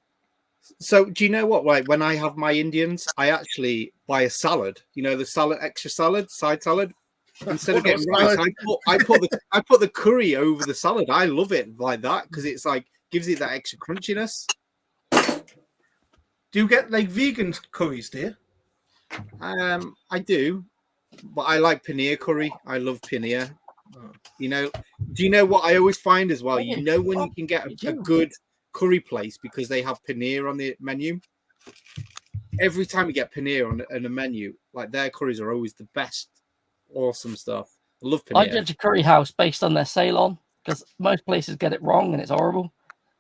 So do you know what? Like when I have my Indians, I actually buy a salad. You know, the salad, extra salad, side salad. Instead of getting rice, I put the curry over the salad. I love it like that because it's like gives it that extra crunchiness. Do you get like vegan curries, do you? I do, but I like paneer curry. I love paneer. You know, do you know what I always find as well? You know when you can get a good curry place because they have paneer on the menu. Every time you get paneer on a menu, like their curries are always the best. Awesome stuff. I love paneer. I judge a curry house based on their Ceylon because most places get it wrong and it's horrible.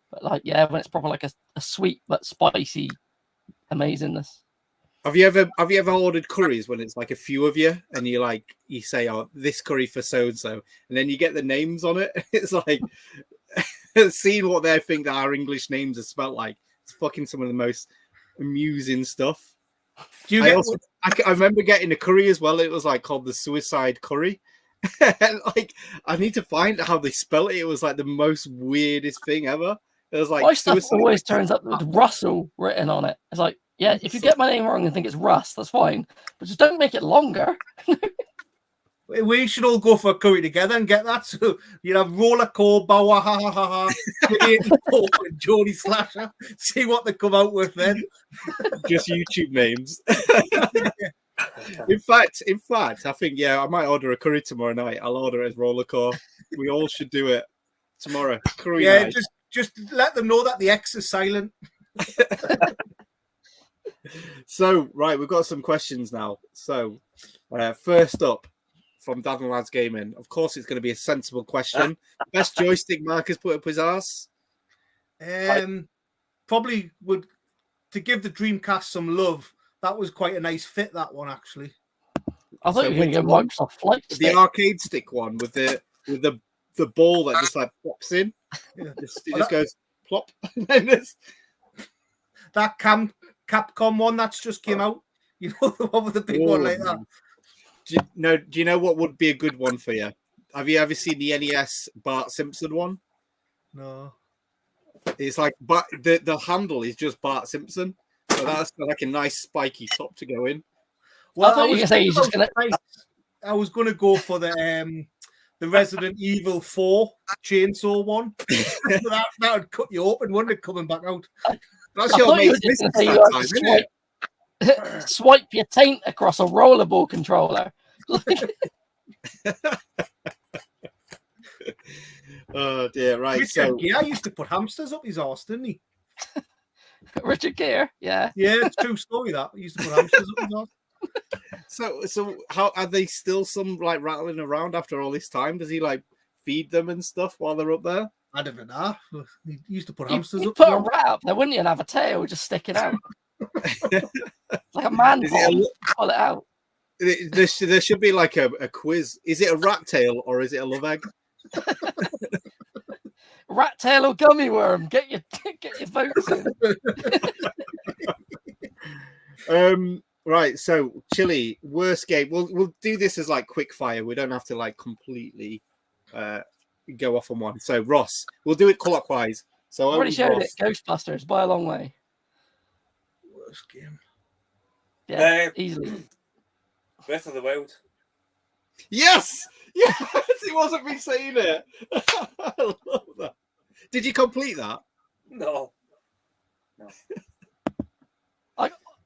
But like, yeah, when it's proper like a sweet but spicy amazingness. Have you ever ordered curries when it's like a few of you and you say, oh, this curry for so and so, and then you get the names on it? It's like seeing what they think that our English names are spelt like. It's fucking some of the most amusing stuff. I remember getting a curry as well. It was like called the suicide curry. And like I need to find how they spell it. It was like the most weirdest thing ever. It was like my stuff always turns up with Russell written on it. It's like, yeah, if you get my name wrong and think it's Russ, that's fine, but just don't make it longer. We should all go for a curry together and get that. So you have Roller Core, Bower, ha ha ha ha, and Jody Slasher. See what they come out with then. Just YouTube names. In fact, I think I might order a curry tomorrow night. I'll order it as Roller Core. We all should do it tomorrow. Curry night. Just let them know that the X is silent. So right, we've got some questions now. So first up. From Dad and Lads Gaming. Of course, it's going to be a sensible question. Best joystick Marcus put up his arse? Probably would, to give the Dreamcast some love, that was quite a nice fit, that one, actually. I thought you were going to go Microsoft Flight Stick. The arcade stick one with the ball that just like pops in. Yeah. It just goes plop. That Capcom one that's just came out. You know, the one with the big one like that. Do you know what would be a good one for you? Have you ever seen the NES Bart Simpson one? No. It's like, but the handle is just Bart Simpson, so that's like a nice spiky top to go in. Well, I was going to go for the Resident Evil 4 chainsaw one. that would cut you open, wouldn't it? Coming back out. That's your mate's business that time, isn't it? Swipe your taint across a rollerball controller. Oh dear, right. Richard Gere used to put hamsters up his arse, didn't he? Richard Gere, yeah. Yeah, it's a true story that. He used to put hamsters up his arse. So how are they still some like rattling around after all this time? Does he like feed them and stuff while they're up there? I don't know. He used to put hamsters up. Put a rat up there, wouldn't you? And have a tail just sticking out. Like a man pull it out. There should be like a quiz. Is it a rat tail or is it a love egg? Rat tail or gummy worm? Get your votes in. Right. So Chili, worst game. We'll do this as like quick fire. We don't have to like completely go off on one. So Ross, we'll do it clockwise. So I've already showed it. Ghostbusters by a long way. Worst game. Yeah, easily. Breath of the Wild. Yes, yes, it wasn't me saying it. I love that. Did you complete that? No.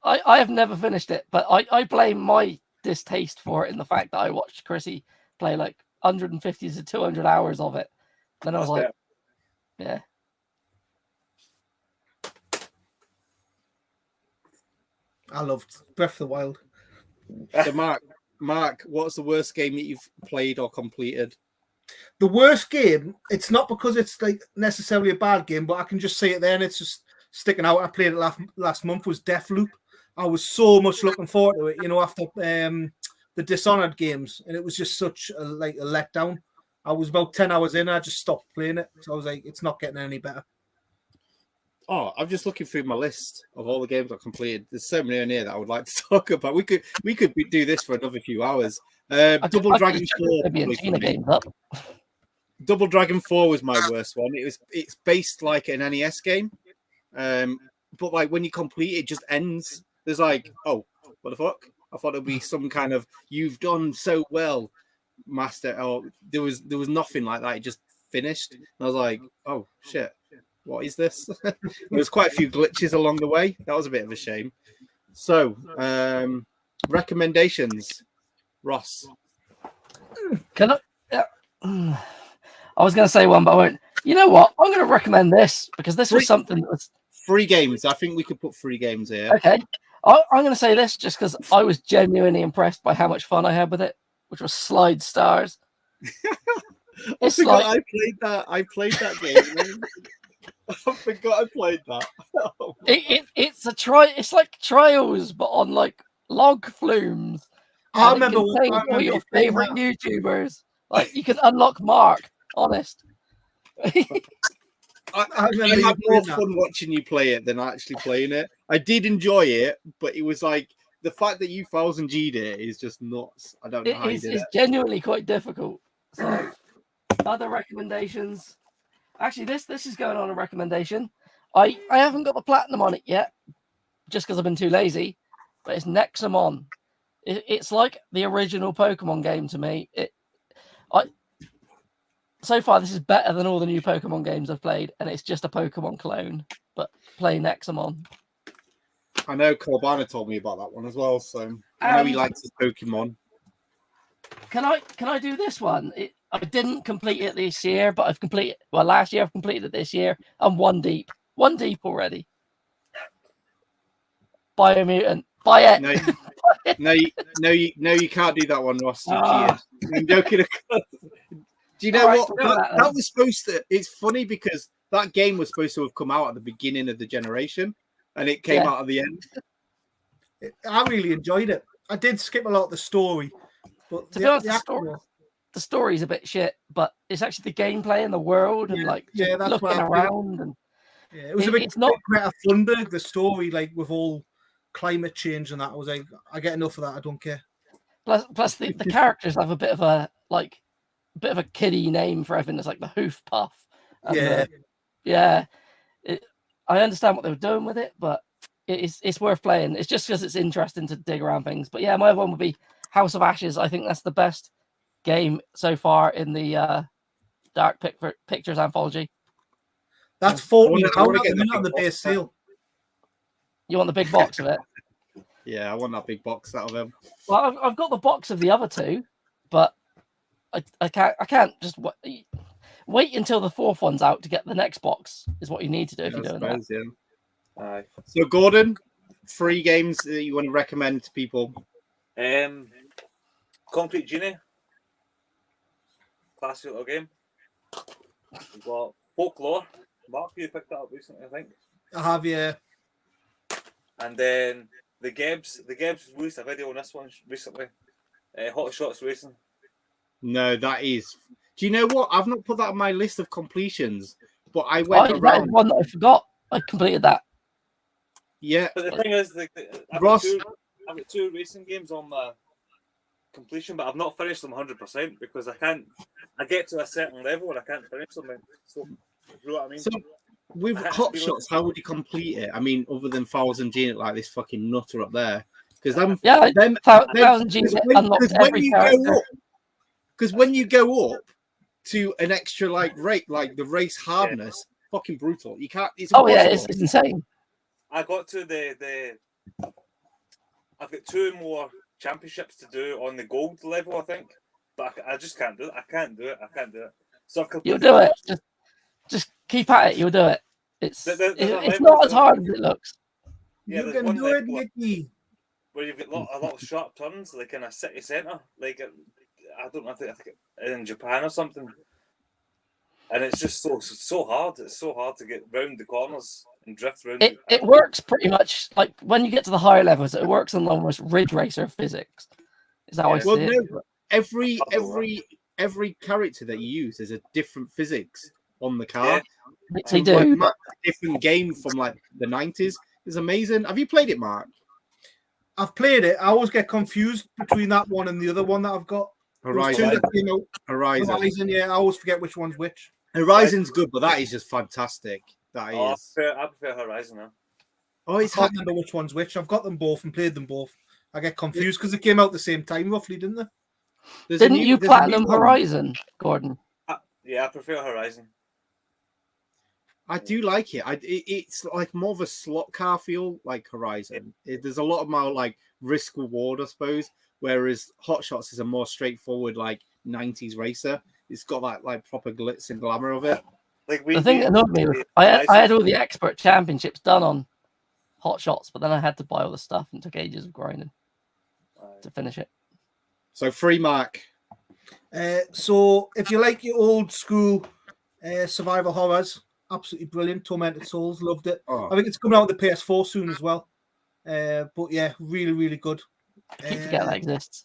I have never finished it, but I blame my distaste for it in the fact that I watched Chrissy play like 150 to 200 hours of it. Then I was like, yeah. I loved Breath of the Wild. So Mark, what's the worst game that you've played or completed? The worst game, it's not because it's like necessarily a bad game, but I can just say it there and it's just sticking out. I played it last month, was Deathloop. I was so much looking forward to it, you know, after the Dishonored games, and it was just such a letdown. I was about 10 hours in, I just stopped playing it. So I was like, it's not getting any better. Oh, I'm just looking through my list of all the games I completed. There's so many in here that I would like to talk about. We could do this for another few hours. Double Dragon 4. Double Dragon 4 was my worst one. It's based like an NES game, but like when you complete it, just ends. There's like, oh, what the fuck? I thought it'd be some kind of "you've done so well, master." Oh, there was nothing like that. It just finished, and I was like, oh shit. What is this? There was quite a few glitches along the way. That was a bit of a shame. So, recommendations, Ross. Can I? Yeah. I was going to say one, but I won't. You know what? I'm going to recommend this because this was something that was free games. I think we could put free games here. Okay. I'm going to say this just because I was genuinely impressed by how much fun I had with it, which was Slide Stars. I forgot I played that. I played that game. I forgot I played that. It's like Trials, but on like log flumes. I remember all your favorite YouTubers. Like you can unlock Mark. Honest. I had more fun watching you play it than actually playing it. I did enjoy it, but it was like the fact that you 1000G'd it is just nuts. I don't know how you did it. It's genuinely quite difficult. So, other recommendations. Actually, this is going on a recommendation. I haven't got the platinum on it yet, just because I've been too lazy. But it's Nexamon. It's like the original Pokemon game to me. So far, this is better than all the new Pokemon games I've played, and it's just a Pokemon clone, but play Nexamon. I know Corbana told me about that one as well, so I know he likes his Pokemon. Can I do this one? I didn't complete it this year, but last year I've completed it this year. I'm one deep already. Biomutant. Buy it. No, you can't do that one, Ross. I'm joking. Do you know what? That was supposed to. It's funny because that game was supposed to have come out at the beginning of the generation, and it came out at the end. I really enjoyed it. I did skip a lot of the story, but to be honest, the story's a bit shit. But it's actually the gameplay and the world and that's looking around and it was a bit. It's not Greta Thunberg. The story, like with all climate change and that, I was like, I get enough of that. I don't care. Plus the characters have a bit of a kiddie name for everything. It's like the Hoof Puff. I understand what they were doing with it, but it's worth playing. It's just because it's interesting to dig around things. But yeah, my other one would be House of Ashes. I think that's the best game so far in the Dark Pictures anthology. That's £40 on the base sale. You want the big box of it? Yeah, I want that big box out of them. Well, I've got the box of the other two, but I can't just wait until the fourth one's out to get the next box. Is what you need to do if you're doing that. Yeah. So, Gordon, free games that you want to recommend to people? Concrete Genie, classic little game. We've got Folklore. Mark, you picked that up recently, I think. I have, yeah. And then the Gebs released a video on this one recently. Hot Shots Racing. No, that is. Do you know what? I've not put that on my list of completions, but I went around. That one that I forgot. I completed that. Yeah. But the thing is, Ross, I've got two racing games on my completion, but I've not finished them 100% because I get to a certain level and I can't finish them. So, you know what I mean? So with Hot Shots, how would you complete it? I mean, other than 1000 G, like this fucking nutter up there, because them 1000 G unlocks every character. Because when you go up to an extra like rate, like the race hardness, fucking brutal. You can't. It's impossible. Yeah, it's insane. I got to the. I've got 2 more championships to do on the gold level, I think, but I just can't do it. I can't do it. So you'll do it. Just keep at it. You'll do it. It's not as hard as it looks. Yeah, you can do it, Nicky. Where you've got a lot of sharp turns, like in a city centre, like I don't know, I think in Japan or something, and it's just so hard. It's so hard to get round the corners and drift around. It works pretty much like when you get to the higher levels. It works on almost Ridge Racer physics. Is how I see it. Every character that you use is a different physics on the car. Yeah, they do. Like, a different game from like the 90s. It's amazing. Have you played it, Mark? I've played it. I always get confused between that one and the other one that I've got. Horizon. Horizon, yeah. I always forget which one's which. Horizon's good, but that is just fantastic. That is. I prefer Horizon now. Oh, I can't remember which one's which. I've got them both and played them both. I get confused because they came out the same time, roughly, didn't they? Didn't you platinum Horizon, Gordon? Yeah, I prefer Horizon. I do like it. It's like more of a slot car feel, like Horizon. There's a lot more like risk reward, I suppose. Whereas Hot Shots is a more straightforward like 90s racer. It's got that like proper glitz and glamour of it. Like the thing that annoyed me, I had all the expert championships done on Hot Shots, but then I had to buy all the stuff and took ages of grinding to finish it. So free Mark. So if you like your old school survival horrors, absolutely brilliant. Tormented Souls, loved it. I think it's coming out on the PS4 soon as well. But yeah, really, really good. I keep forgetting that exists.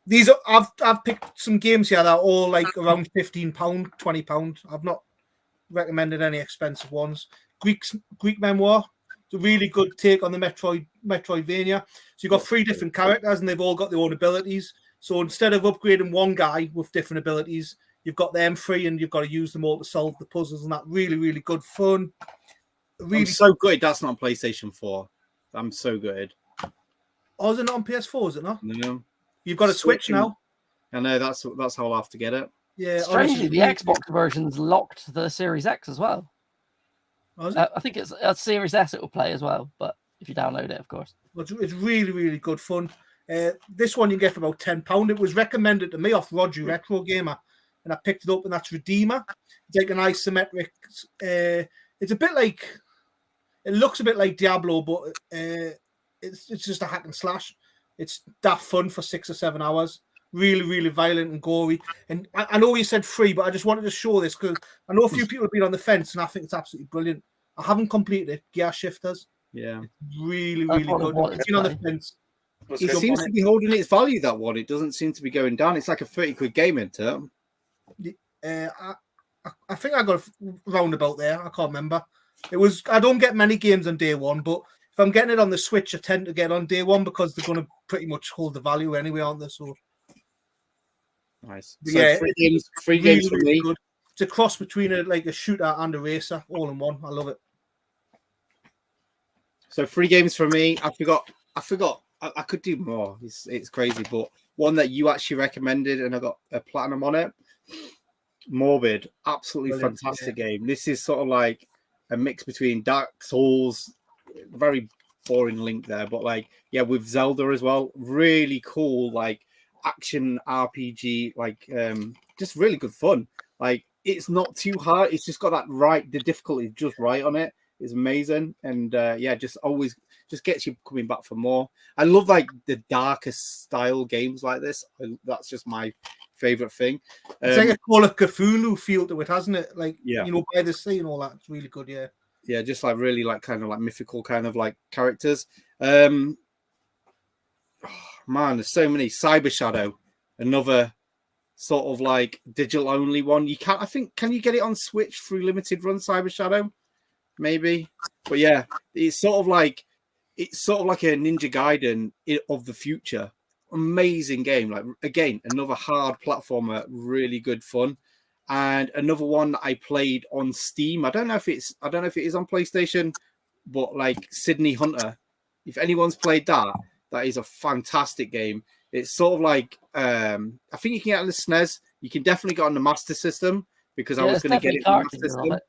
These are I've picked some games here that are all like around £15, £20. I've not recommended any expensive ones. Greek Memoir. It's a really good take on the Metroidvania. So you've got 3 different characters and they've all got their own abilities. So instead of upgrading one guy with different abilities, you've got them 3 and you've got to use them all to solve the puzzles and that. Really, really good fun. Really... I'm so good. That's not on PlayStation 4. I'm so good. Oh, is it not on PS4? Is it not? No. You've got a Switch now. I know that's how I'll have to get it. Yeah. Strangely, the Xbox version's locked to the Series X as well. Oh, is it? I think it's a Series S it will play as well, but if you download it, of course. It's really, really good fun. This one you get for about £10. It was recommended to me off Roger Retro Gamer, and I picked it up, and that's Redeemer. It's like an isometric. It's a bit like. It looks a bit like Diablo, but it's just a hack and slash. It's that fun for 6 or 7 hours. Really, really violent and gory. And I know you said free, but I just wanted to show this because I know a few people have been on the fence, and I think it's absolutely brilliant. I haven't completed it. Gear Shifters. Yeah. It's really, really good. It's been on the fence. It seems to be holding its value, that one. It doesn't seem to be going down. It's like a 30 quid game in term. I think I got roundabout there. I can't remember. I don't get many games on day one, but if I'm getting it on the Switch, I tend to get on day one because they're going to pretty much hold the value anyway, aren't they? So nice. So yeah, free games for me. Good. It's a cross between a shooter and a racer, all in one. I love it. So 3 games for me. I forgot. I could do more. It's crazy, but one that you actually recommended, and I got a platinum on it. Morbid, absolutely fantastic game. This is sort of like a mix between Dark Souls, very boring link there, but like with Zelda as well. Really cool, like action RPG, like just really good fun. Like it's not too hard. It's just got that the difficulty is just right on it. It's amazing, and just always just gets you coming back for more. I love like the darker style games like this. That's just my favorite thing. It's like a Call of Cthulhu feel to it, hasn't it? Like by the sea and all that. It's really good. Yeah, just like really like kind of like mythical kind of like characters. Man, there's so many. Cyber Shadow, another sort of like digital only one. You can't. I think can you get it on Switch through limited run Cyber Shadow? Maybe, but yeah, it's sort of like a Ninja Gaiden of the future. Amazing game. Like again, another hard platformer, really good fun. and another one that I played on Steam. I don't know if it is on PlayStation, but like Sydney Hunter. If anyone's played that, that is a fantastic game. It's sort of like I think you can get on the SNES. You can definitely get on the Master System because I was going to get it on the Master System.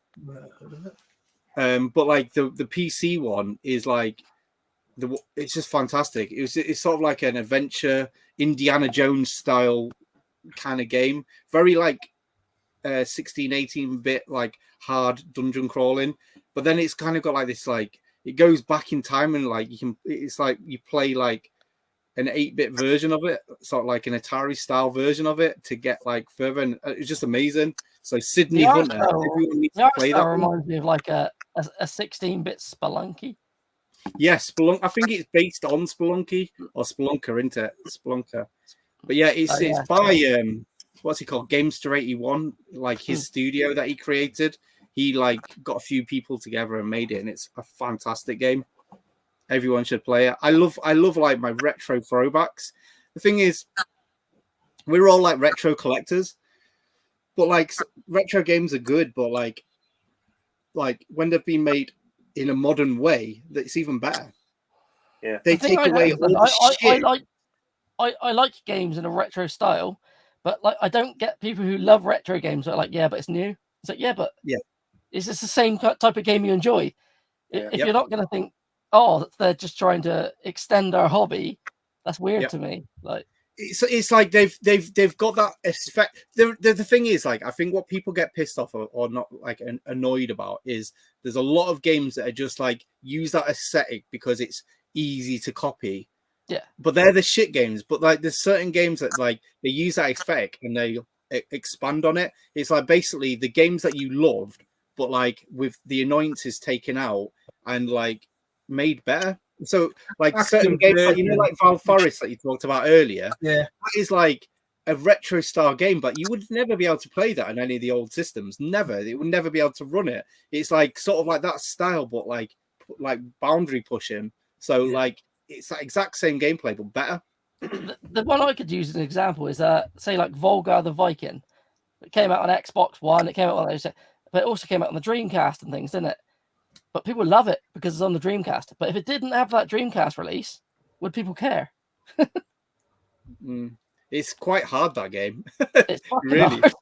But like the PC one is like it's just fantastic. It's sort of like an adventure Indiana Jones style kind of game. Very like 16, 18-bit like hard dungeon crawling. But then it's kind of got like this like it goes back in time and like it's like you play like an 8-bit version of it, sort of like an Atari style version of it to get like further, and it's just amazing. So Sydney Hunter, everyone needs to play that. Reminds me of like a 16-bit Spelunky. Yes, I think it's based on Spelunky or Spelunker, isn't it? Spelunker. But yeah, it's by what's he called? Gamester 81, like his studio that he created. He like got a few people together and made it, and it's a fantastic game. Everyone should play it. I love like my retro throwbacks. The thing is, we're all like retro collectors, but like retro games are good, but like when they've been made in a modern way, that's even better. Yeah, they take away all the shit. I like games in a retro style, but like I don't get people who love retro games that are like, yeah, but it's new. It's like, yeah, but is this the same type of game you enjoy? If you're not going to think, oh, they're just trying to extend our hobby, that's weird to me. Like it's like they've got that effect. The thing is, like, I think what people get pissed off or not like annoyed about is there's a lot of games that are just like use that aesthetic because it's easy to copy. Yeah, but they're the shit games. But like, there's certain games that like they use that aesthetic and they expand on it. It's like basically the games that you loved, but like with the annoyances taken out and like made better. So like certain games, like, you know, like Val Forest that you talked about earlier. Yeah, that is like a retro style game, but you would never be able to play that on any of the old systems. Never. It would never be able to run it. It's like sort of like that style, but like boundary pushing. So like it's that exact same gameplay, but better. The one I could use as an example is say like Volga the Viking. It came out on Xbox One, it came out on those, but it also came out on the Dreamcast and things, didn't it? But people love it because it's on the Dreamcast. But if it didn't have that Dreamcast release, would people care? It's quite hard, that game. It's really hard.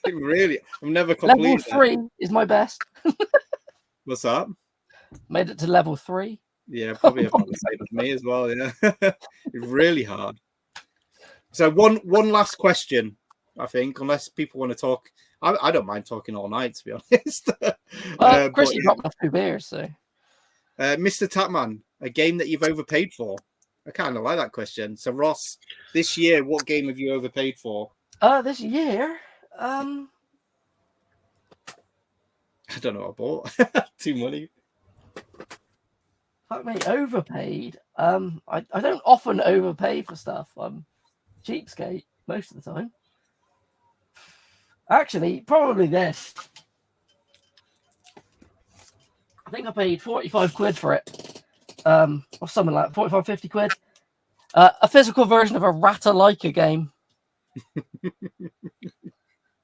Really, I've never completed Level 3 is my best. What's that? Made it to level 3. Yeah, probably about the same as me as well. Yeah, it's really hard. So one last question, I think, unless people want to talk. I don't mind talking all night, to be honest. Well, Chris, you dropped off 2 beers, so. Mr. Tapman, a game that you've overpaid for. I kind of like that question. So, Ross, this year, what game have you overpaid for? This year, I don't know. I bought too money. Fuck me, overpaid. I don't often overpay for stuff. I'm cheapskate most of the time. Actually, probably this. I think I paid 45 quid for it. Or something like 45, 50 quid. A physical version of a Ratalaika game.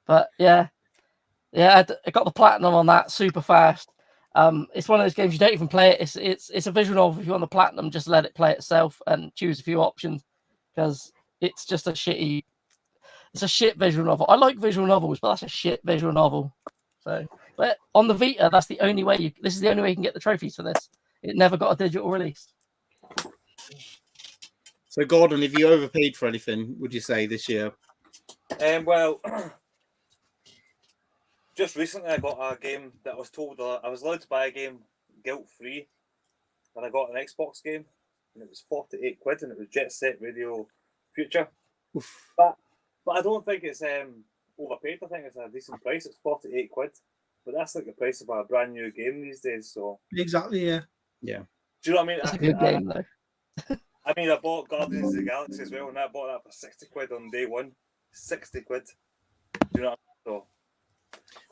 But yeah, I got the platinum on that super fast. It's one of those games you don't even play it. It's a visual novel. If you want the platinum, just let it play itself and choose a few options because it's just it's a shit visual novel. I like visual novels, but that's a shit visual novel. So, but on the Vita, that's the only way this is the only way you can get the trophies for this. It never got a digital release. So, Gordon, if you overpaid for anything, would you say this year? Well, just recently I got a game that I was told I was allowed to buy a game guilt-free, and I got an Xbox game, and it was 48 quid, and it was Jet Set Radio Future. Oof. But I don't think it's overpaid. I think it's a decent price. It's 48 quid, but that's like the price of a brand new game these days. So exactly, yeah. Do you know what I mean? It's a good game though. I mean, I bought Guardians of the Galaxy as well, and I bought that for 60 quid on day one. 60 quid. Do you know what I mean? So,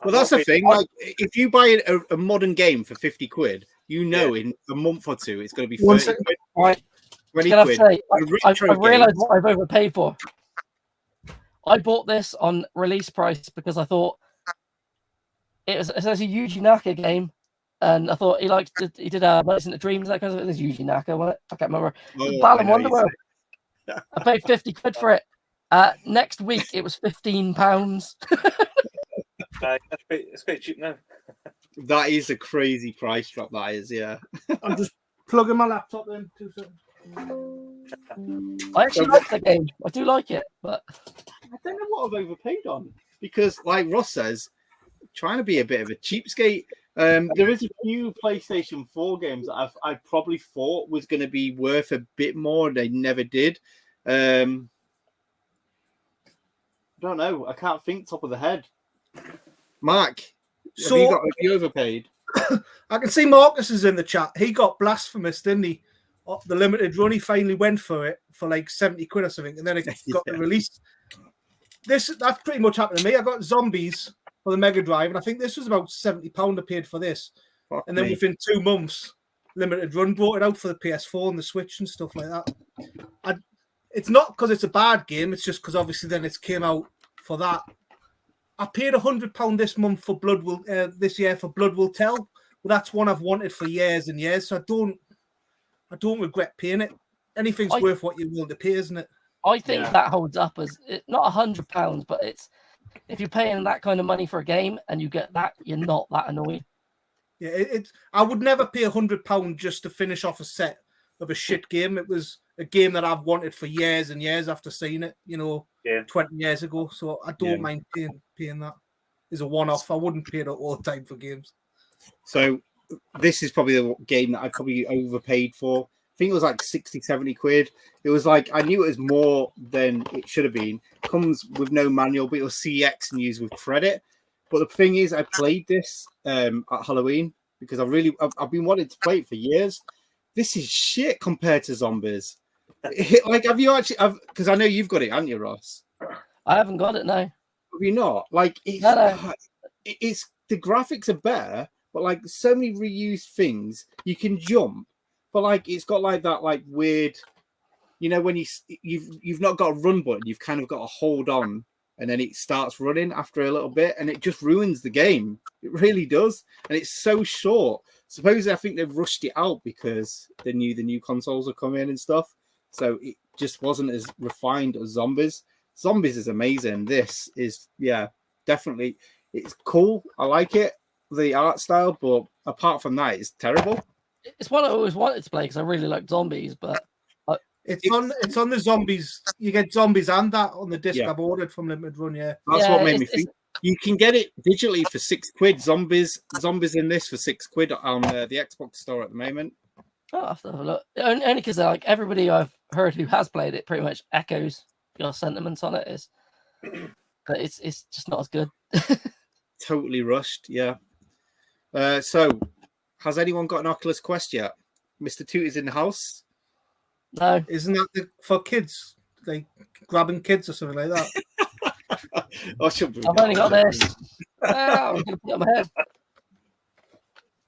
well, that's the thing. Like, if you buy a modern game for 50 quid, you know in a month or two it's going to be 30 quid. Right. 20 Can quid. I say, I realised what I've overpaid for. I bought this on release price because I thought It's a Yuji Naka game, and I thought he did Medicine to Dreams, that kind of thing. There's Yuji Naka, wasn't it? I can't remember. Oh, Balan Wonderworld. I paid 50 quid for it. Next week it was £15. It's quite cheap now. That is a crazy price drop. That is, yeah. I'm just plugging my laptop in. 2 seconds. I actually like the game. I do like it, but I don't know what I've overpaid on because, like Ross says, trying to be a bit of a cheapskate. There is a few PlayStation 4 games that I probably thought was going to be worth a bit more, and they never did. Don't know. I can't think top of the head. Mark, have you overpaid? I can see Marcus is in the chat. He got blasphemous, didn't he? The limited run, he finally went for it for like 70 quid or something, and then it got released. That's pretty much happened to me. I got Zombies for the Mega Drive, and I think this was about £70 I paid for this. And then within 2 months, limited run brought it out for the PS4 and the Switch and stuff like that. It's not because it's a bad game, it's just because obviously then it came out for that. I paid £100 this month for this year for Blood Will Tell. Well, that's one I've wanted for years and years, so I don't regret paying it. Anything's worth what you're willing to pay, isn't it? I think that holds up as not £100, but it's if you're paying that kind of money for a game and you get that, you're not that annoyed. Yeah, I would never pay £100 just to finish off a set of a shit game. It was a game that I've wanted for years and years after seeing it, 20 years ago. So I don't mind paying that. It's a one-off. I wouldn't pay it all the time for games. So this is probably the game that I probably overpaid for. I think it was like 60, 70 quid. It was like, I knew it was more than it should have been. Comes with no manual, but it was CX and used with credit. But the thing is, I played this at Halloween because I've been wanting to play it for years. This is shit compared to Zombies. Like, have you actually, because I know you've got it, haven't you, Ross? I haven't got it, no. Have you not? Like, it's the graphics are better, but like so many reused things, you can jump. But like it's got like that like weird, when you've not got a run button, you've kind of got to hold on, and then it starts running after a little bit, and it just ruins the game. It really does, and it's so short. Supposedly, I think they've rushed it out because they knew the new consoles would come in and stuff, so it just wasn't as refined as Zombies. Zombies is amazing. This is definitely it's cool. I like it, the art style, but apart from that, it's terrible. It's one I always wanted to play because I really like Zombies, but it's on the Zombies. You get Zombies and that on the disc I've ordered from Limited Run. Yeah, that's what made me think. You can get it digitally for £6. Zombies in this for £6 on the Xbox store at the moment. I'll have to have a look. Only because like everybody I've heard who has played it pretty much echoes your sentiments on it. But it's just not as good. Totally rushed. Yeah. So. Has anyone got an Oculus Quest yet? Mr. Toot is in the house. No. Isn't that for kids? Like grabbing kids or something like that? I've only got this. I'm going to put it on my head.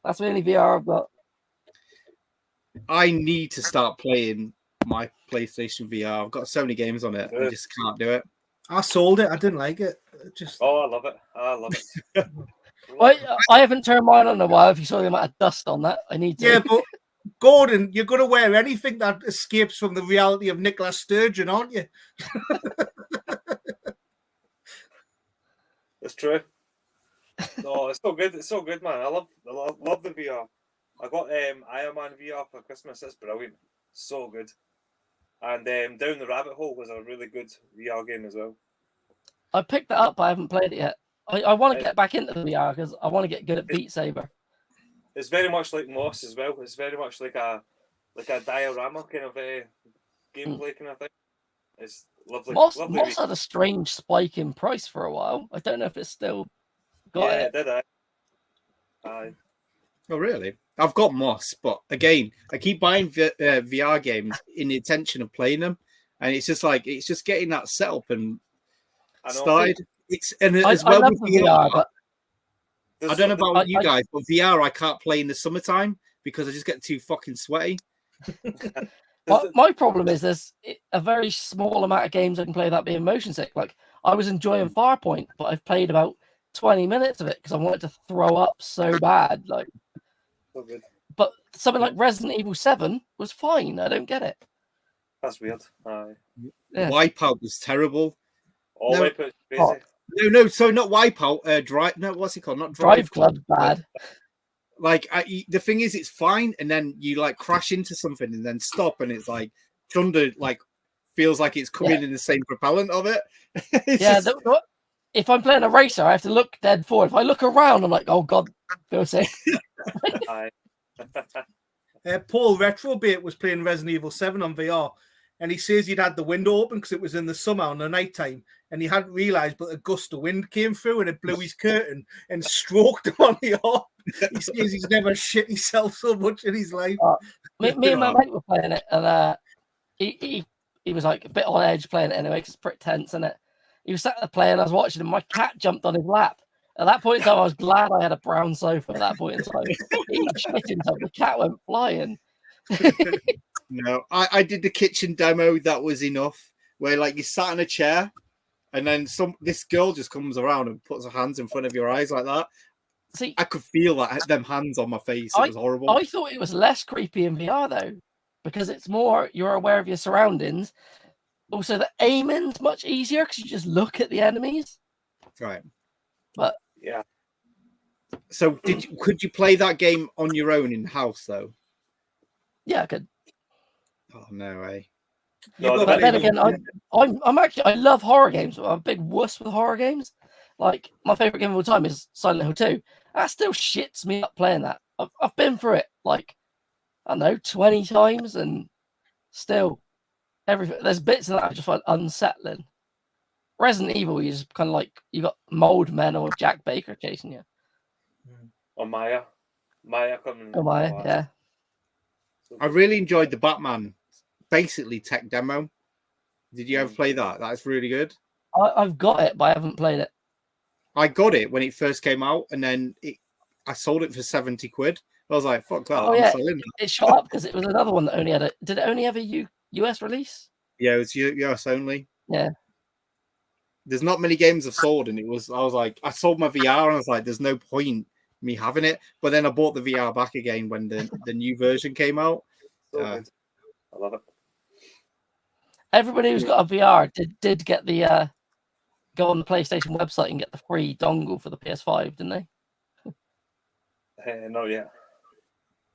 That's the only VR I've got. I need to start playing my PlayStation VR. I've got so many games on it. I just can't do it. I sold it. I didn't like it. Oh, I love it. I love it. I haven't turned mine on in a while. If you saw the amount of dust on that, I need to. Yeah, but Gordon, you're going to wear anything that escapes from the reality of Nicola Sturgeon, aren't you? It's true. No, it's so good. It's so good, man. I love the VR. I got Iron Man VR for Christmas. It's brilliant. So good. And Down the Rabbit Hole was a really good VR game as well. I picked that up, but I haven't played it yet. I want to get back into the VR because I want to get good at Beat Saber. It's very much like Moss as well. It's very much like a diorama kind of gameplay kind of thing. It's lovely. Moss had a strange spike in price for a while. I don't know if it's still got it. Yeah, did I? Oh, really? I've got Moss, but again, I keep buying VR games in the intention of playing them, and it's just getting that set up and started. I love the VR, but I don't know about you guys, but VR I can't play in the summertime because I just get too fucking sweaty. My problem is there's a very small amount of games I can play without being motion sick. Like I was enjoying Farpoint, but I've played about 20 minutes of it because I wanted to throw up so bad. Like, So good. but something like Resident Evil 7 was fine. I don't get it. That's weird. Yeah. Wipeout was terrible. All No. Wipeout's crazy. Oh. No, so not Wipeout. Drive. No, what's it called? Not Drive Club bad. Like the thing is, it's fine, and then you like crash into something and then stop, and it's like thunder, like feels like it's coming in the same propellant of it. Yeah. If I'm playing a racer, I have to look dead forward. If I look around, I'm like, oh god, feel safe. Aye. Paul Retrobait was playing Resident Evil 7 on VR, and he says he'd had the window open because it was in the summer on the night time, and he hadn't realised, but a gust of wind came through and it blew his curtain and stroked him on the arm. He says he's never shit himself so much in his life. Me and my mate were playing it, and he was like a bit on edge playing it anyway because it's pretty tense, isn't it? He was sat there playing, I was watching, and my cat jumped on his lap. At that point in time, I was glad I had a brown sofa at that point in time. He shit himself, the cat went flying. No, I did the kitchen demo. That was enough. Where like you sat in a chair, and then this girl just comes around and puts her hands in front of your eyes like that. See, I could feel them hands on my face. It was horrible. I thought it was less creepy in VR though, because it's more you're aware of your surroundings. Also, the aiming's much easier because you just look at the enemies. Right. But Yeah. So could you play that game on your own in house though? yeah, I could. Oh no way. No, But then again, I love horror games. I'm a big wuss with horror games. Like my favorite game of all time is Silent Hill 2. That still shits me up playing that. I've been through it like I don't know 20 times, and still everything. There's bits of that I just find unsettling. Resident Evil, you just kind of like you got mold men or Jack Baker chasing you. Or Maya coming. Oh my, yeah. I really enjoyed the Batman, basically tech demo. Did you ever play that? That's really good. I've got it, but I haven't played it. I got it when it first came out, and then I sold it for 70 quid. I was like, fuck that. Oh, I'm yeah. selling that. It shot up because it was another one that only had did it only have a US release? Yeah, it was US only. Yeah. There's not many games I've sold, and I was like, I sold my VR, and I was like, there's no point me having it. But then I bought the VR back again when the new version came out. So good. I love it. Everybody who's got a VR did get the go on the PlayStation website and get the free dongle for the PS5, didn't they? Not yet.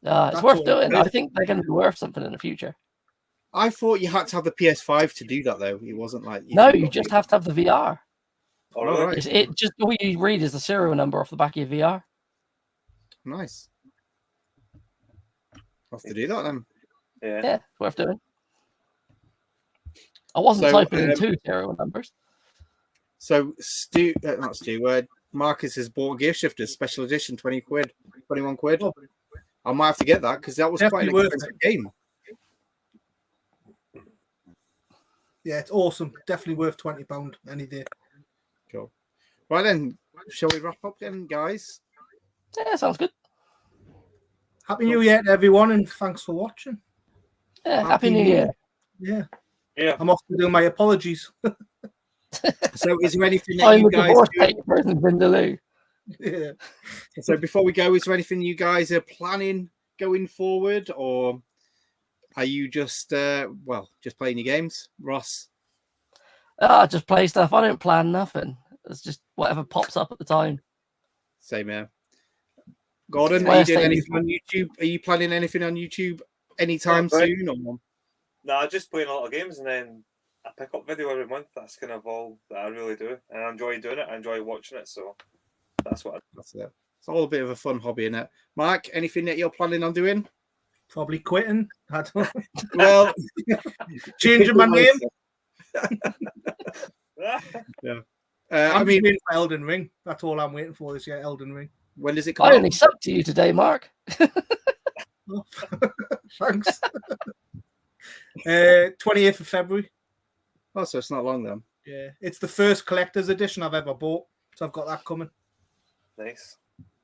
It's worth doing. I think they're going to be worth something in the future. I thought you had to have the PS5 to do that, though. It wasn't like you just have to have the VR. All right. It just all you read is the serial number off the back of your VR. Nice. I'll have to do that then. Yeah, it's worth doing. I wasn't typing in 2 serial numbers. So Marcus has bought Gear Shifters special edition, 21 quid. I might have to get that because that was quite an expensive game. Yeah, it's awesome. Definitely worth £20 any day. Cool. Right then, shall we wrap up then, guys? Yeah, sounds good. Happy New Year to everyone, and thanks for watching. Yeah, Happy New Year. Yeah. I'm off to do my apologies. So, is there anything that you guys do? Yeah. So, before we go, is there anything you guys are planning going forward, or are you just playing your games, Ross? I just play stuff. I don't plan nothing. It's just whatever pops up at the time. Same here. Gordon, are you doing anything on YouTube? Are you planning anything on YouTube anytime soon? Or? No, I just playing a lot of games, and then I pick up video every month. That's kind of all that I really do, and I enjoy doing it. I enjoy watching it, so that's what. That's it. It's all a bit of a fun hobby, isn't it? Mark, anything that you're planning on doing? Probably quitting. I don't know. Well, changing my name. Yeah. I'm waiting for Elden Ring. That's all I'm waiting for this year. Elden Ring. When does it come out? I only subbed to you today, Mark. Thanks. 28th of February. Oh, so it's not long then. Yeah, it's the first collector's edition I've ever bought, so I've got that coming. Nice.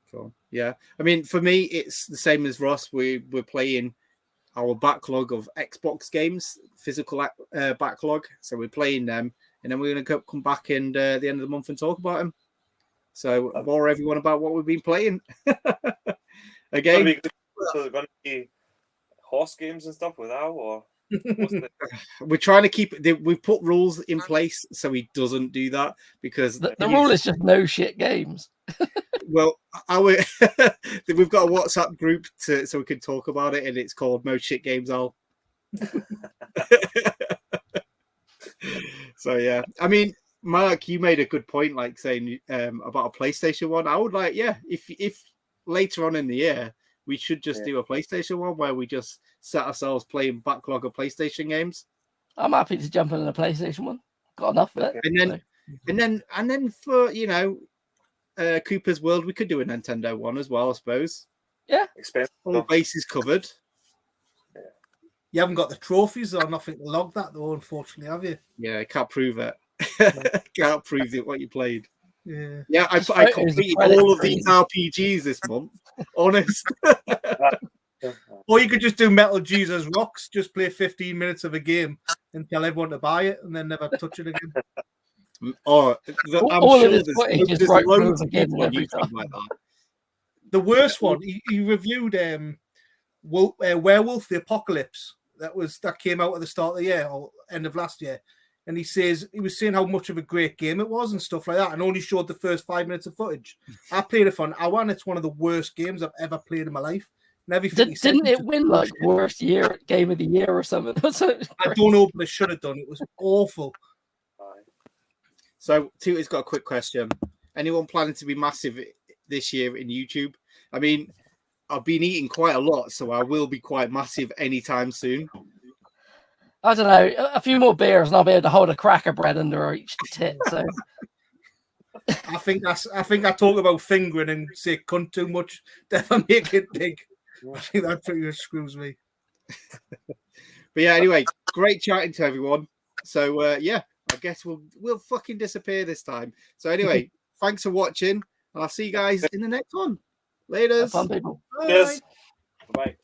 Cool. Yeah, I mean, for me, it's the same as Ross. We're playing our backlog of Xbox games, physical backlog. So we're playing them, and then we're going to come back in the end of the month and talk about them. So more everyone about what we've been playing. Again, so they're going to be horse games and stuff with Al, or what's the... we're trying to keep. We've put rules in place so he doesn't do that because the rule is just no shit games. Well, we've got a WhatsApp group so we can talk about it, and it's called No Shit Games Al. So yeah, I mean, Mark, you made a good point, like saying about a PlayStation one. I would like, if later on in the year we should just do a PlayStation one where we just set ourselves playing backlog of PlayStation games. I'm happy to jump in a PlayStation one. Got enough of it. And then for Cooper's World, we could do a Nintendo one as well, I suppose. Yeah, expensive. All bases covered. You haven't got the trophies or nothing to log that though, unfortunately, have you? Yeah, I can't prove it. Can't prove it what you played. Yeah, I completed all of these RPGs this month. Honest. Or you could just do Metal Jesus Rocks, just play 15 minutes of a game and tell everyone to buy it and then never touch it again. I'm all sure of this footage is right loads of again people on every YouTube time. like that. The worst one, he reviewed Werewolf the Apocalypse. That came out at the start of the year or end of last year. And he was saying how much of a great game it was and stuff like that, and only showed the first 5 minutes of footage. I played it for an hour, and it's one of the worst games I've ever played in my life. And everything Didn't it win like worst game of the year or something? I don't know, but it should have done. It was awful. So, Tooty's got a quick question. Anyone planning to be massive this year in YouTube? I mean, I've been eating quite a lot, so I will be quite massive anytime soon. I don't know, a few more beers and I'll be able to hold a cracker bread under each tit. So I think I talk about fingering and say cunt too much. Never make it big. I think that pretty much screws me. But yeah, anyway, great chatting to everyone. So I guess we'll fucking disappear this time. So anyway, thanks for watching, and I'll see you guys in the next one. Later. fun people. Yes. Bye.